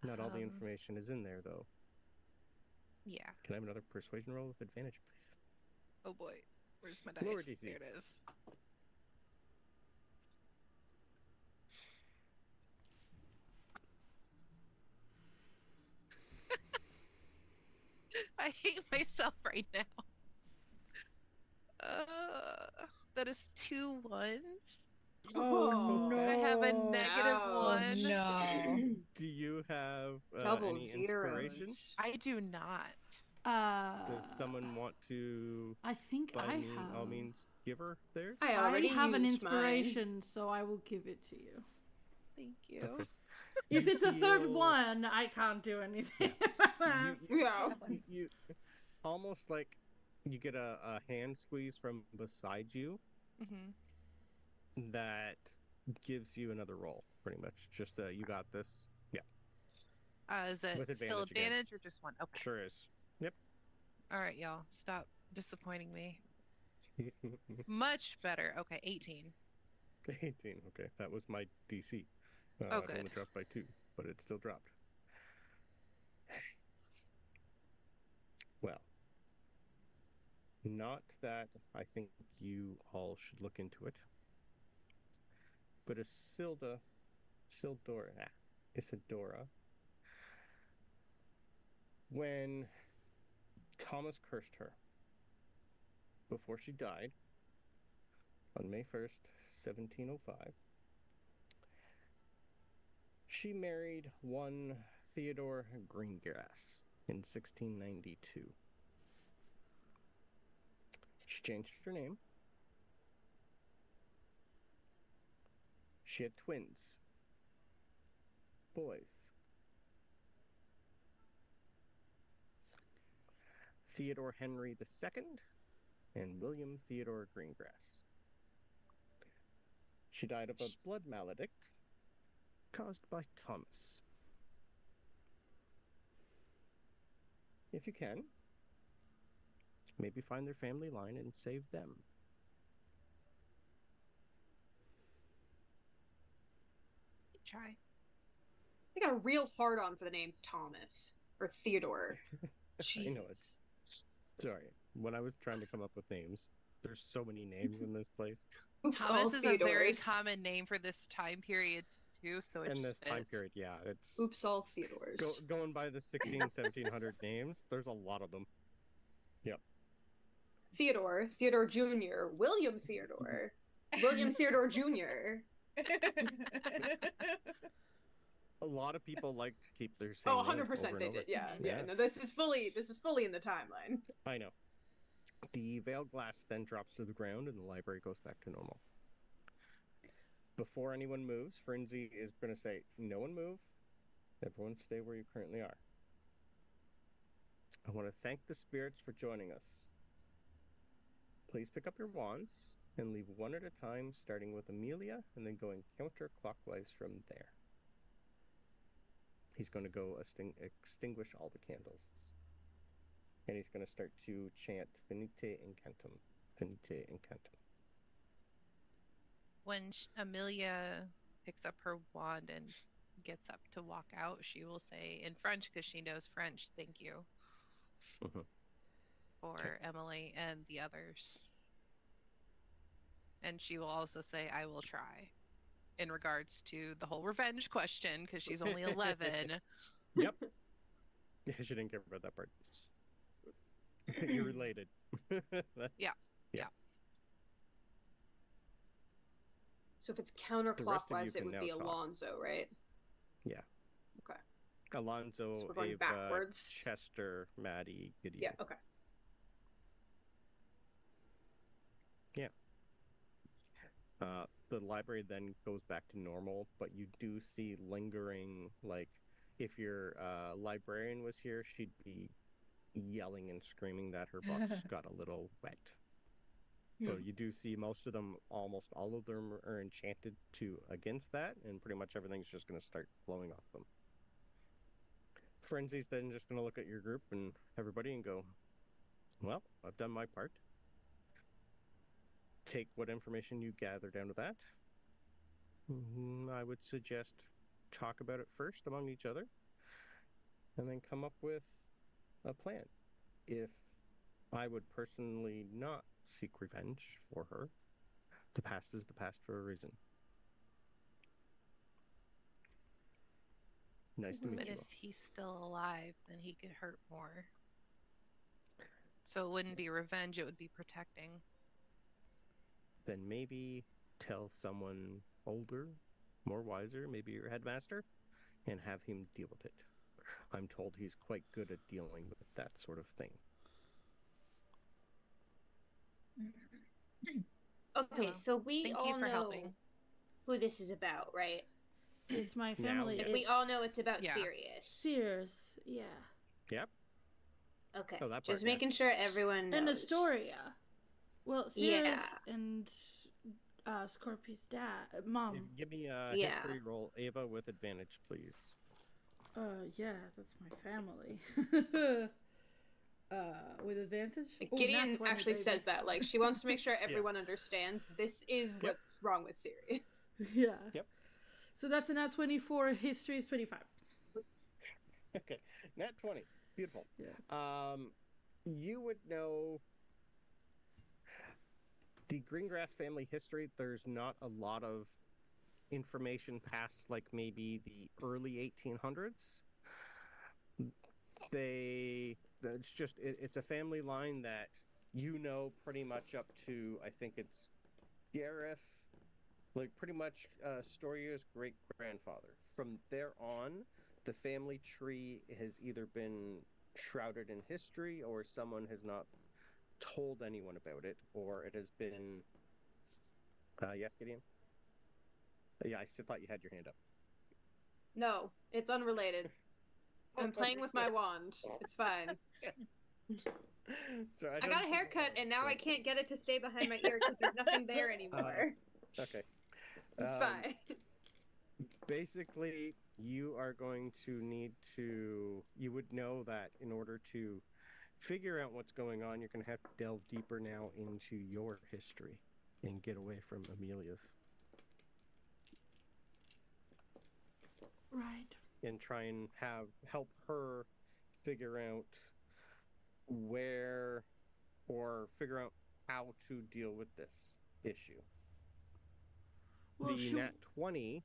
Not all the information is in there, though. Yeah. Can I have another persuasion roll with advantage, please? Oh boy. Where's my dice? Lower DC. There it is. I hate myself right now. That is 2 1s. Oh no! I have a negative Ouch. 1. No. Do you have Double any inspiration? zeros. I do not. Does someone want to, I think by I all have. means, give her theirs? I I already have an used inspiration, so I will give it to you. Thank you. Okay. If You it's a third feel- one, I can't do anything. Mine. Yeah. you almost like you get a hand squeeze from beside you Mm-hmm. that gives you another roll, pretty much. Just you got this. Yeah, Is it With still advantage again. advantage or just 1? Okay. sure is. Yep. All right, y'all. Stop disappointing me. Much better. Okay, 18. 18. Okay, that was my DC. Oh, It only good. dropped by 2, but it still dropped. Well, not that I think you all should look into it, but Isadora, when Thomas cursed her before she died on May 1st, 1705, she married one Theodore Greengrass in 1692. She changed her name. She had twins, boys. Theodore Henry II and William Theodore Greengrass. She died of a blood maledict caused by Thomas. If you can, maybe find their family line and save them. Try. I got a real hard on for the name Thomas or Theodore. I know it's sorry. When I was trying to come up with names, there's so many names in this place. Oops, Thomas all is a very Theodores. common name for this time period too, so it In just this time fits. period, yeah, it's Oops, all Theodores. going by the 1700 names. There's a lot of them. Yep. Theodore Jr., William Theodore, William Theodore Jr. A lot of people like to keep their same Oh, name 100% over they and over. did. Yeah. Yeah. No, this is fully in the timeline. I know. The veiled glass then drops to the ground and the library goes back to normal. Before anyone moves, Frenzy is going to say, no one move. Everyone stay where you currently are. I want to thank the spirits for joining us. Please pick up your wands and leave one at a time, starting with Emelia and then going counterclockwise from there. He's going to go extinguish all the candles. And he's going to start to chant Finite Incantum. Finite Incantum. When Amelia picks up her wand and gets up to walk out, she will say in French, because she knows French, thank you for Emily and the others. And she will also say, I will try, in regards to the whole revenge question, because she's only 11. Yep. Yeah, she didn't care about that part. You're related. Yeah. So if it's The rest of you counterclockwise, it can would now be talk. Alonso, right? Yeah. Okay. Alonso, So we're going Ava, backwards. Chester, Maddie, Gideon. Yeah, okay. Yeah. The library then goes back to normal, but you do see lingering, like, if your librarian was here, she'd be yelling and screaming that her books got a little wet. So you do see most of them, almost all of them are enchanted against that, and pretty much everything's just going to start flowing off them. Frenzy's then just going to look at your group and everybody and go, well, I've done my part. Take what information you gather down to that. I would suggest talk about it first among each other and then come up with a plan. If I would personally not seek revenge for her, the past is the past for a reason. Nice to meet But you if all. he's still alive, then he could hurt more. So it wouldn't be revenge, it would be protecting. Then maybe tell someone older, more wiser, maybe your headmaster, and have him deal with it. I'm told he's quite good at dealing with that sort of thing. Okay, Well, so we thank all you for know helping. who this is about, right? It's my Now, family. yes. Like, we all know it's about Yeah. Sirius. Sirius, yeah. Yep. Okay. Oh, that part, Just yeah. making sure everyone knows. And Astoria. Well, Sirius Yeah. and Scorpy's dad, mom. Give me a Yeah. history roll, Ava, with advantage, please. Yeah, that's my family. With advantage? Ooh, Gideon nat 20, actually baby. says that. Like, she wants to make sure everyone understands this is what's wrong with Sirius. Yeah. Yep. So that's a nat 24. History is 25. Okay. Nat 20. Beautiful. Yeah. you would know the Greengrass family history. There's not a lot of information past like maybe the early 1800s. It's a family line that pretty much up to, I think it's Gareth, like pretty much Storia's great grandfather. From there on, the family tree has either been shrouded in history, or someone has not told anyone about it, or it has been. Yes, Gideon? Yeah, I still thought you had your hand up. No, it's unrelated. I'm playing with my wand. It's fine. So I got a haircut, and now I can't get it to stay behind my ear because there's nothing there anymore. Okay. It's fine. Basically, you are going to need to. You would know that in order to figure out what's going on, you're going to have to delve deeper now into your history and get away from Emelia's. Right. And try and help her figure out where or figure out how to deal with this issue. Well, the Nat 20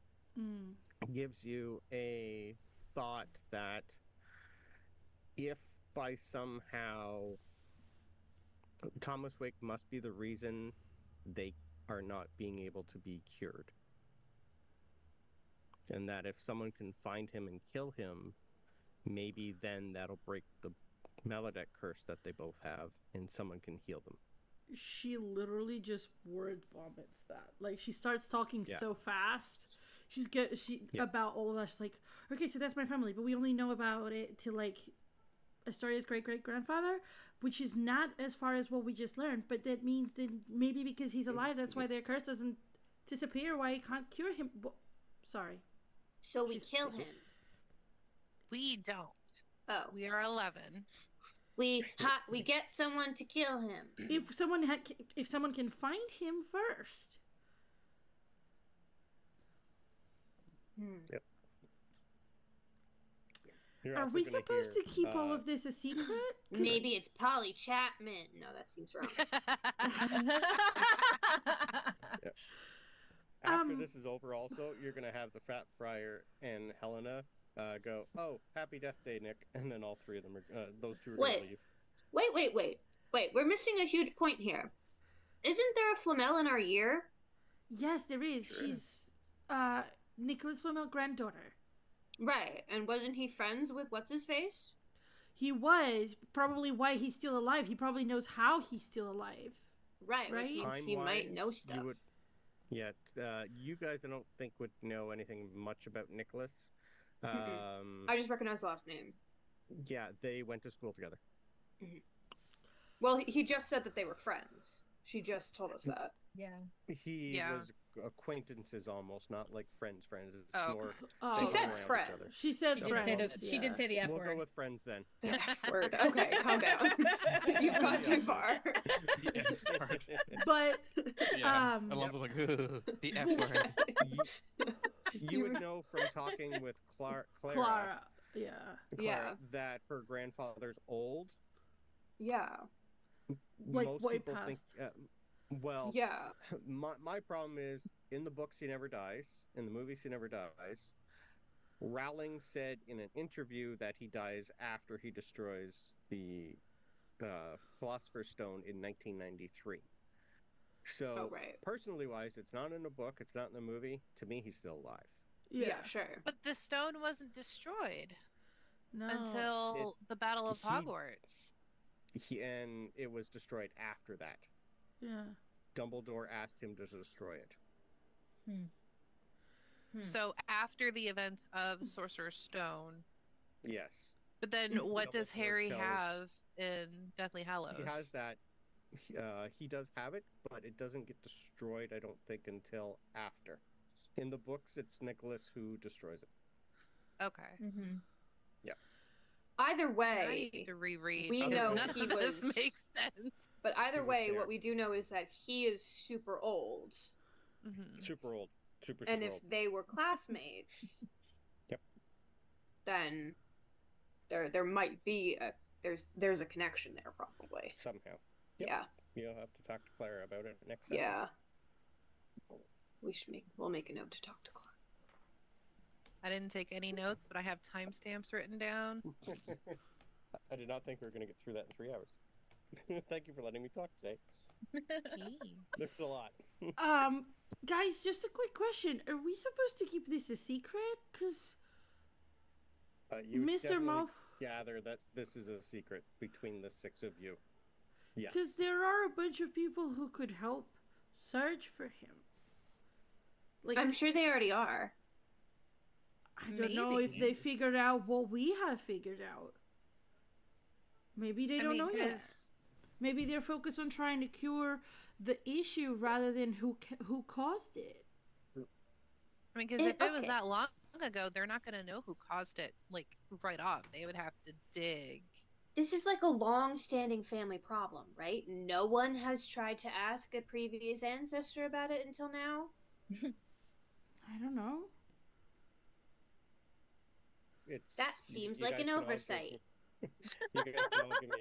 gives you a thought that if by somehow Thomas Wake must be the reason they are not being able to be cured. And that if someone can find him and kill him, maybe then that'll break the Maledect curse that they both have, and someone can heal them. She literally just word vomits that. Like, she starts talking so fast. About all of that. She's like, okay, so that's my family, but we only know about it to, like, Astoria's great-great-grandfather, which is not as far as what we just learned, but that means that maybe because he's alive, that's why their curse doesn't disappear, why he can't cure him. Sorry. So we kill him. We don't. Oh. We are 11. We get someone to kill him. If someone can find him first. Yep. Are we supposed to keep all of this a secret? Maybe it's Polly Chapman. No, that seems wrong. Yep. After this is over, also, you're going to have the Fat Friar and Helena go, "Oh, happy death day, Nick," and then all three of them those two are going to leave. Wait. We're missing a huge point here. Isn't there a Flamel in our year? Yes, there is. Sure. She's Nicholas Flamel's granddaughter. Right, and wasn't he friends with what's-his-face? He was. Probably why he's still alive. He probably knows how he's still alive. Right? Which means he might know stuff. You guys I don't think would know anything much about Nicholas. I just recognize the last name. Yeah, they went to school together. Mm-hmm. Well, he just said that they were friends. She just told us that. Yeah. He was acquaintances almost, not like friends. It's more. She said friends. She said friends. She did say the F word. We'll go with friends then. The F word. Okay, calm down. You've gone too far. But Alonso like the F word. You would know from talking with Clara. Clara, that her grandfather's old. Yeah. Like most way people past. think. My problem is in the books he never dies. In the movies he never dies. Rowling said in an interview that he dies after he destroys the Philosopher's Stone in 1993. So, personally wise, it's not in the book, it's not in the movie. To me, he's still alive. Yeah, sure. But the stone wasn't destroyed until the Battle of Hogwarts. And it was destroyed after that. Yeah. Dumbledore asked him to destroy it. So after the events of Sorcerer's Stone. Yes. But then what does Harry have in Deathly Hallows? He has that. He does have it, but it doesn't get destroyed, I don't think, until after. In the books, it's Nicholas who destroys it. Okay. Mm-hmm. Yeah. Either way, I need to reread. We know none he of this was. makes sense. But either way, what we do know is that he is super old. Mm-hmm. Super old. Super and if old. they were classmates, yep. Then there might be a there's a connection there probably. Somehow. Yep. Yeah. You'll have to talk to Clara about it next session. Yeah. We'll make a note to talk to Clara. I didn't take any notes, but I have timestamps written down. I did not think we were going to get through that in 3 hours. Thank you for letting me talk today. There's a lot. Guys, just a quick question. Are we supposed to keep this a secret? Because you Mr. Malfoy... gather that this is a secret between the 6 of you. Yeah. Because there are a bunch of people who could help search for him. Like, I'm sure they already are. I don't know if they figured out what we have figured out. Maybe they don't know yet. Maybe they're focused on trying to cure the issue rather than who caused it. I mean, because if it was that long ago, they're not going to know who caused it, like, right off. They would have to dig. This is like a long-standing family problem, right? No one has tried to ask a previous ancestor about it until now? I don't know. That seems like an oversight. You guys can all give me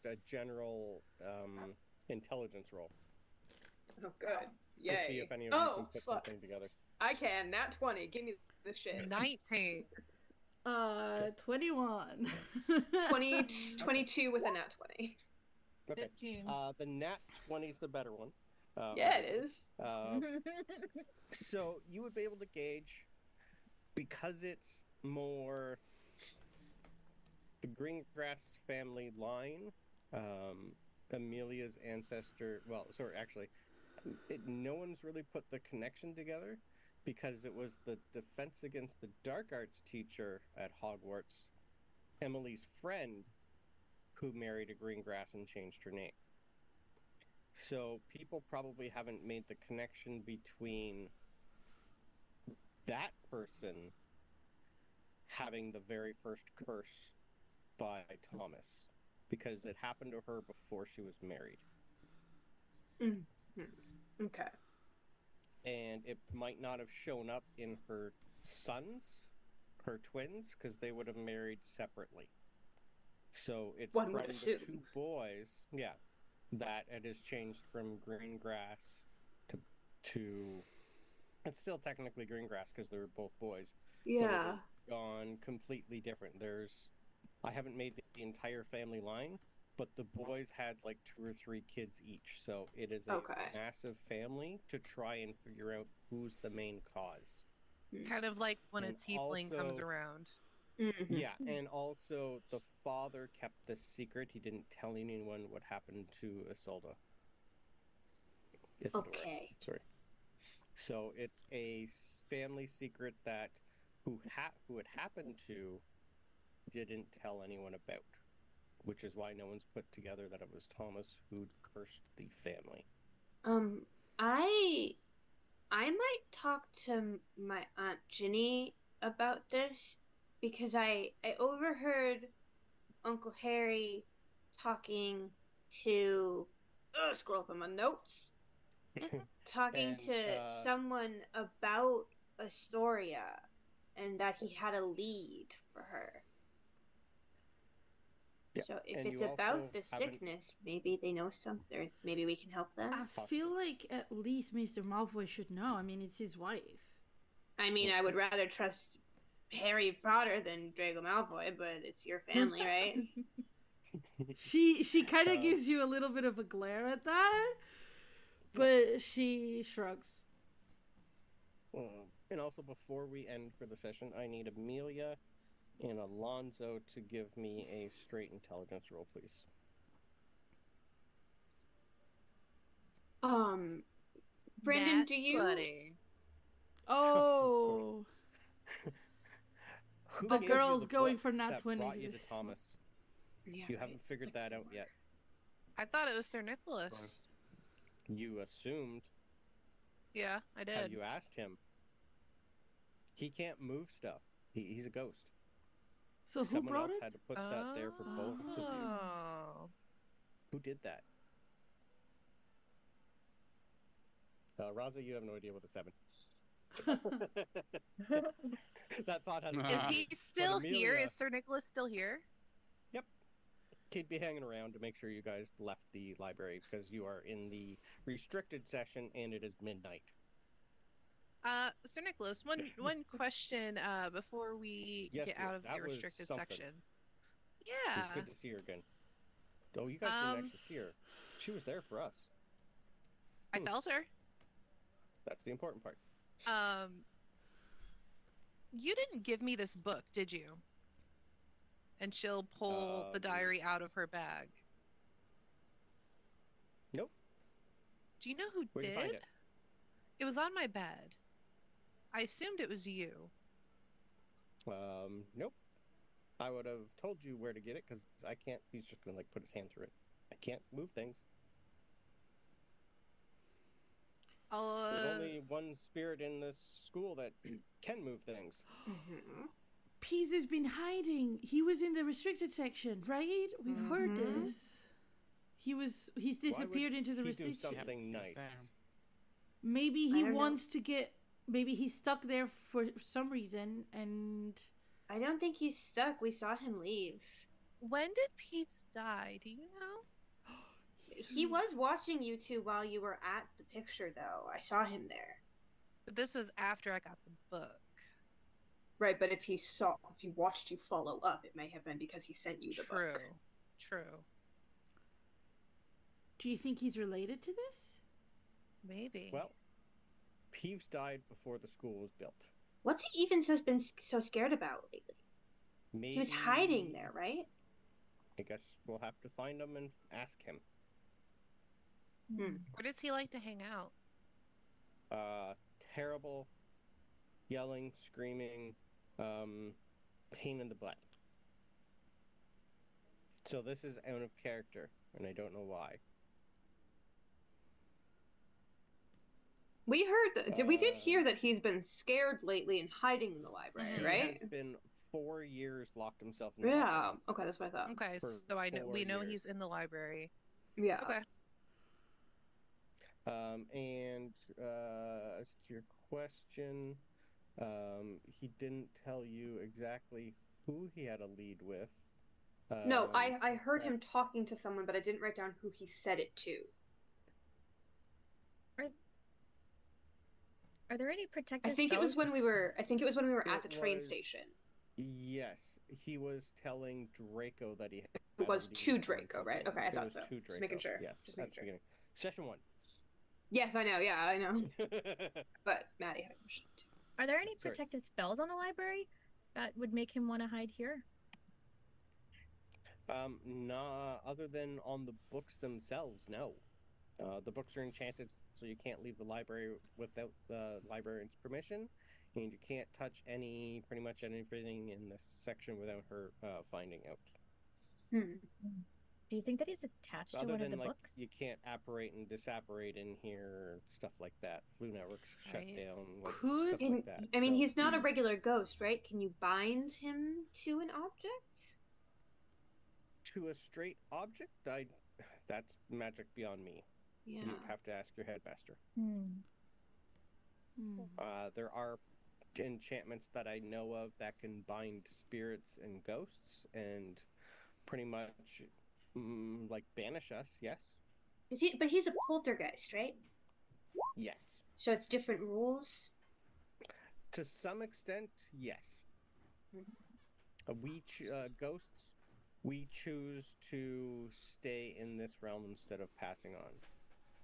a general intelligence roll. Oh, good. Yay. To see if any of you can put something together. I can. Nat 20. Give me the shit. 19. 21. 22 with a nat 20. Okay. 15. The nat 20's the better one. Yeah, it is. So you would be able to gauge, because it's more the Greengrass family line, Emelia's ancestor, well, sorry, actually, no one's really put the connection together, because it was the Defense Against the Dark Arts teacher at Hogwarts, Emily's friend, who married a Greengrass and changed her name. So people probably haven't made the connection between that person having the very first curse by Thomas, because it happened to her before she was married. Mm-hmm. Okay. And it might not have shown up in her sons, her twins, because they would have married separately. So it's One from would the assume. 2 boys, that it has changed from Greengrass to it's still technically Greengrass because they're both boys. Yeah. But it has gone completely different. I haven't made the entire family line, but the boys had like 2 or 3 kids each. So it is a massive family to try and figure out who's the main cause. Kind of like when a tiefling comes around. Mm-hmm. Yeah, and also the father kept the secret. He didn't tell anyone what happened to Isildur. Okay. Sorry. So it's a family secret that who it happened to didn't tell anyone about, which is why no one's put together that it was Thomas who cursed the family. I might talk to my Aunt Ginny about this, because I overheard Uncle Harry talking to scroll up on my notes. Talking to someone about Astoria, and that he had a lead for her. Yeah. So if it's about the sickness, maybe they know something, or maybe we can help them. I feel like at least Mr. Malfoy should know. I mean, it's his wife. I mean, I would rather trust Harry Potter than Draco Malfoy, but it's your family, right? She kind of gives you a little bit of a glare at that, but she shrugs. And also, before we end for the session, I need Emelia and Alonso to give me a straight intelligence roll, please. Brendan, do you? 20. Oh. The girl's going for nat 20s. Brought you to Thomas. Yeah, you haven't figured that out yet. I thought it was Sir Nicholas. You assumed. Yeah, I did. Have you asked him? He can't move stuff. He's a ghost. So who Someone brought else it? had to put that there for both of you. Who did that? Raza, you have no idea what the 7. That thought has. Is he still here? Is Sir Nicholas still here? Yep. He'd be hanging around to make sure you guys left the library because you are in the restricted session and it is midnight. Sir Nicholas, one question before we Yes, get dear, out of that the was restricted something. section. It was Yeah. good to see her again. Oh, you guys didn't actually see her. She was there for us. I felt her. That's the important part. You didn't give me this book, did you? And she'll pull the diary out of her bag. Nope. Do you know who Where'd did? you find it? It was on my bed. I assumed it was you. Nope. I would have told you where to get it because I can't. He's just gonna like put his hand through it. I can't move things. There's only one spirit in this school that can move things. Pease has been hiding. He was in the restricted section, right? We've heard this. He's disappeared into the restricted. He do something nice. Maybe he wants to get. Maybe he's stuck there for some reason, and I don't think he's stuck. We saw him leave. When did Peeves die? Do you know? He was watching you two while you were at the picture, though. I saw him there. But this was after I got the book. Right, but if he watched you follow up, it may have been because he sent you the book. True. Do you think he's related to this? Maybe. Well, Peeves died before the school was built. What's he even been so scared about lately? Maybe... He was hiding there, right? I guess we'll have to find him and ask him. Where does he like to hang out? Terrible, yelling, screaming, pain in the butt. So this is out of character, and I don't know why. We heard that. We did hear that he's been scared lately and hiding in the library, right? He has been 4 years locked himself in the library. library. Okay, that's what I thought. Okay, so we know he's in the library. Yeah. Okay. And as to your question, he didn't tell you exactly who he had a lead with. No, I heard him talking to someone, but I didn't write down who he said it to. Are there any protective I think it was when we were at the train station. Yes, he was telling Draco that he had. It was to Draco, right? Okay, I thought so. Just making sure. Yes, just making sure. Beginning. Session 1. Yes, I know. Yeah, I know. But Maddie had a question too. Are there any protective spells on the library that would make him want to hide here? Nah, other than on the books themselves, no. The books are enchanted, so you can't leave the library without the librarian's permission, and you can't touch pretty much anything in this section without her finding out. Do you think that he's attached to one of the books? You can't apparate and disapparate in here, stuff like that. Flu networks shut down, stuff like that. I mean, he's not a regular ghost, right? Can you bind him to an object? To a straight object? That's magic beyond me. Yeah. You'd have to ask your headmaster. There are enchantments that I know of that can bind spirits and ghosts and pretty much like banish us, yes. But he's a poltergeist, right? Yes. So it's different rules? To some extent, yes. Ghosts, we choose to stay in this realm instead of passing on.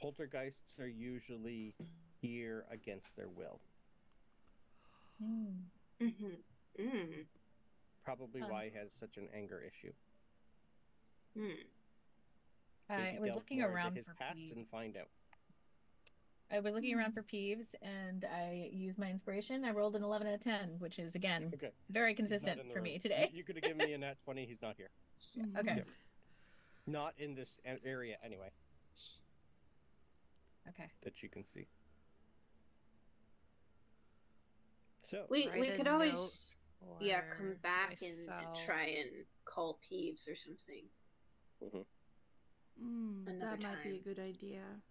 Poltergeists are usually here against their will. Probably why he has such an anger issue. I was looking around for past Peeves. And find out. I was looking around for Peeves, and I used my inspiration. I rolled an 11 out of 10, which is, again, very consistent for me today. You could have given me a nat 20. He's not here. Okay. Yep. Not in this area, anyway. Okay. That you can see. So we could always come back and try and call Peeves or something. That might be a good idea.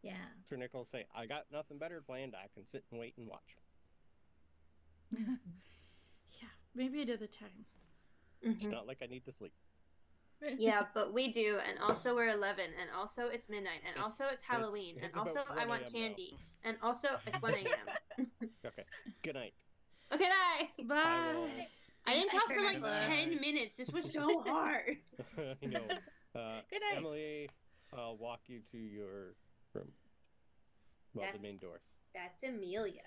Yeah. Sir Nick will say, I got nothing better planned. I can sit and wait and watch. Yeah, maybe another time. It's not like I need to sleep. Yeah, but we do, and also we're 11, and also it's midnight, and also it's Halloween, it's and also about I 1 want a.m. now. candy, and also it's 1 a.m. Okay. Good night. Okay, bye. Bye. I didn't talk for like Good night. 10 minutes. This was so hard. I know. Good night. Emily, I'll walk you to your room. Well, the main door. That's Amelia.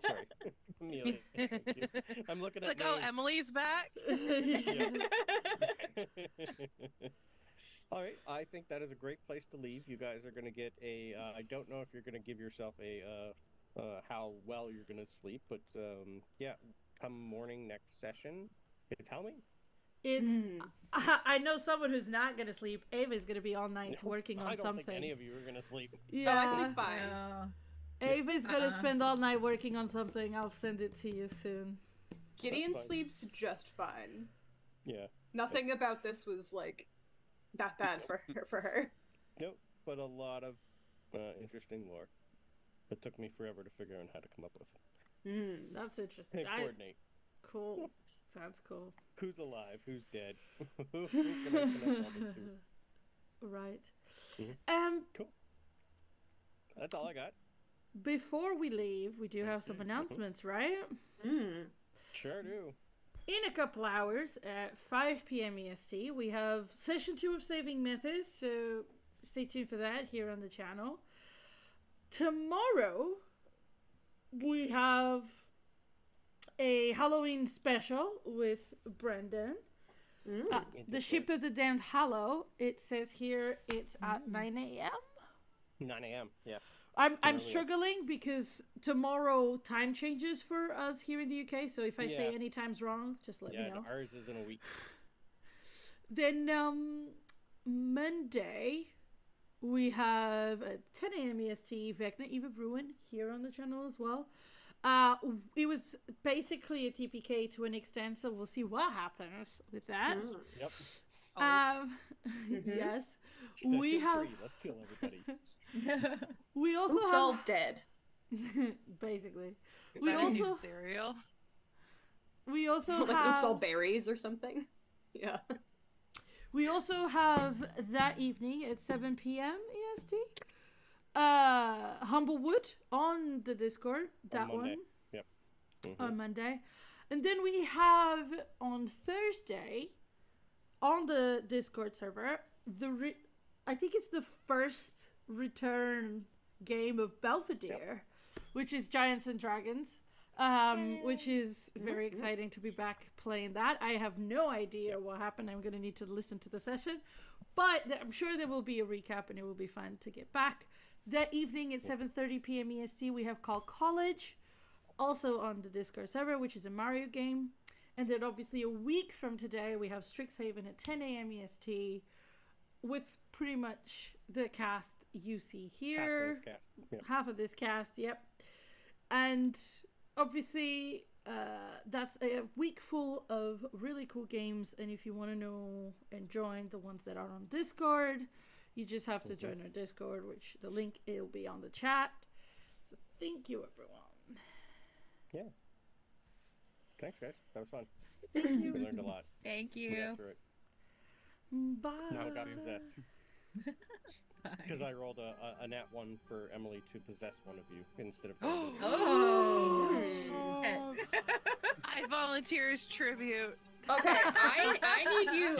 Sorry. Amelia. Thank you. I'm looking at Like, oh, names. Emily's back. All right, I think that is a great place to leave. You guys are going to get a. I don't know if you're going to give yourself a how well you're going to sleep, but yeah, come morning next session, it's Halloween. It's. I know someone who's not gonna sleep. Ava's gonna be all night working on I don't something. think any of you are going to sleep. Yeah. Oh, I sleep fine. No. Ava's gonna spend all night working on something. I'll send it to you soon. Gideon fine. sleeps just fine. Yeah. Nothing about this was like that bad for her. Nope, but a lot of interesting lore. It took me forever to figure out how to come up with. That's interesting. And coordinate. Cool. Sounds cool. Who's alive? Who's dead? Who can I connect all this to? Right. Cool. That's all I got. Before we leave, we do have some announcements, right? Sure do. In a couple hours at 5 p.m. EST, we have session 2 of Saving Mythos, so stay tuned for that here on the channel. Tomorrow, we have a Halloween special with Brendan. The Ship of the Damned Hallow. It says here it's at 9 a.m. 9 a.m. Yeah. I'm struggling because tomorrow time changes for us here in the UK. So if I say any times wrong, just let me know. Yeah, ours is in a week. Then Monday we have at 10 a.m. EST Vecna Eve of Ruin here on the channel as well. It was basically a TPK to an extent, so we'll see what happens with that. Yep. Yes. Session We have 3. Let's kill everybody. we also Oops, have all dead. basically. Is We that a new also cereal? we also Like have oops, all berries or something. Yeah. we also have that evening at 7 p.m. EST. Humblewood on the Discord. That On Monday. one. Yep. On Monday. And then we have on Thursday on the Discord server I think it's the first return game of Belvedere, which is Giants and Dragons, which is very exciting to be back playing that. I have no idea what happened. I'm going to need to listen to the session, but I'm sure there will be a recap and it will be fun to get back. That evening at 7:30 p.m. EST, we have Call College, also on the Discord server, which is a Mario game. And then obviously a week from today, we have Strixhaven at 10 a.m. EST with pretty much the cast you see here. Half of this cast, yep. And obviously, that's a week full of really cool games. And if you want to know and join the ones that are on Discord, you just have to join our Discord, which the link will be on the chat. So thank you, everyone. Yeah. Thanks, guys. That was fun. Thank you. We learned a lot. Thank We you. got through it. Bye. Now I got possessed. Because I rolled a nat 1 for Emily to possess one of you instead of... Oh. I volunteer as tribute. Okay, I need you.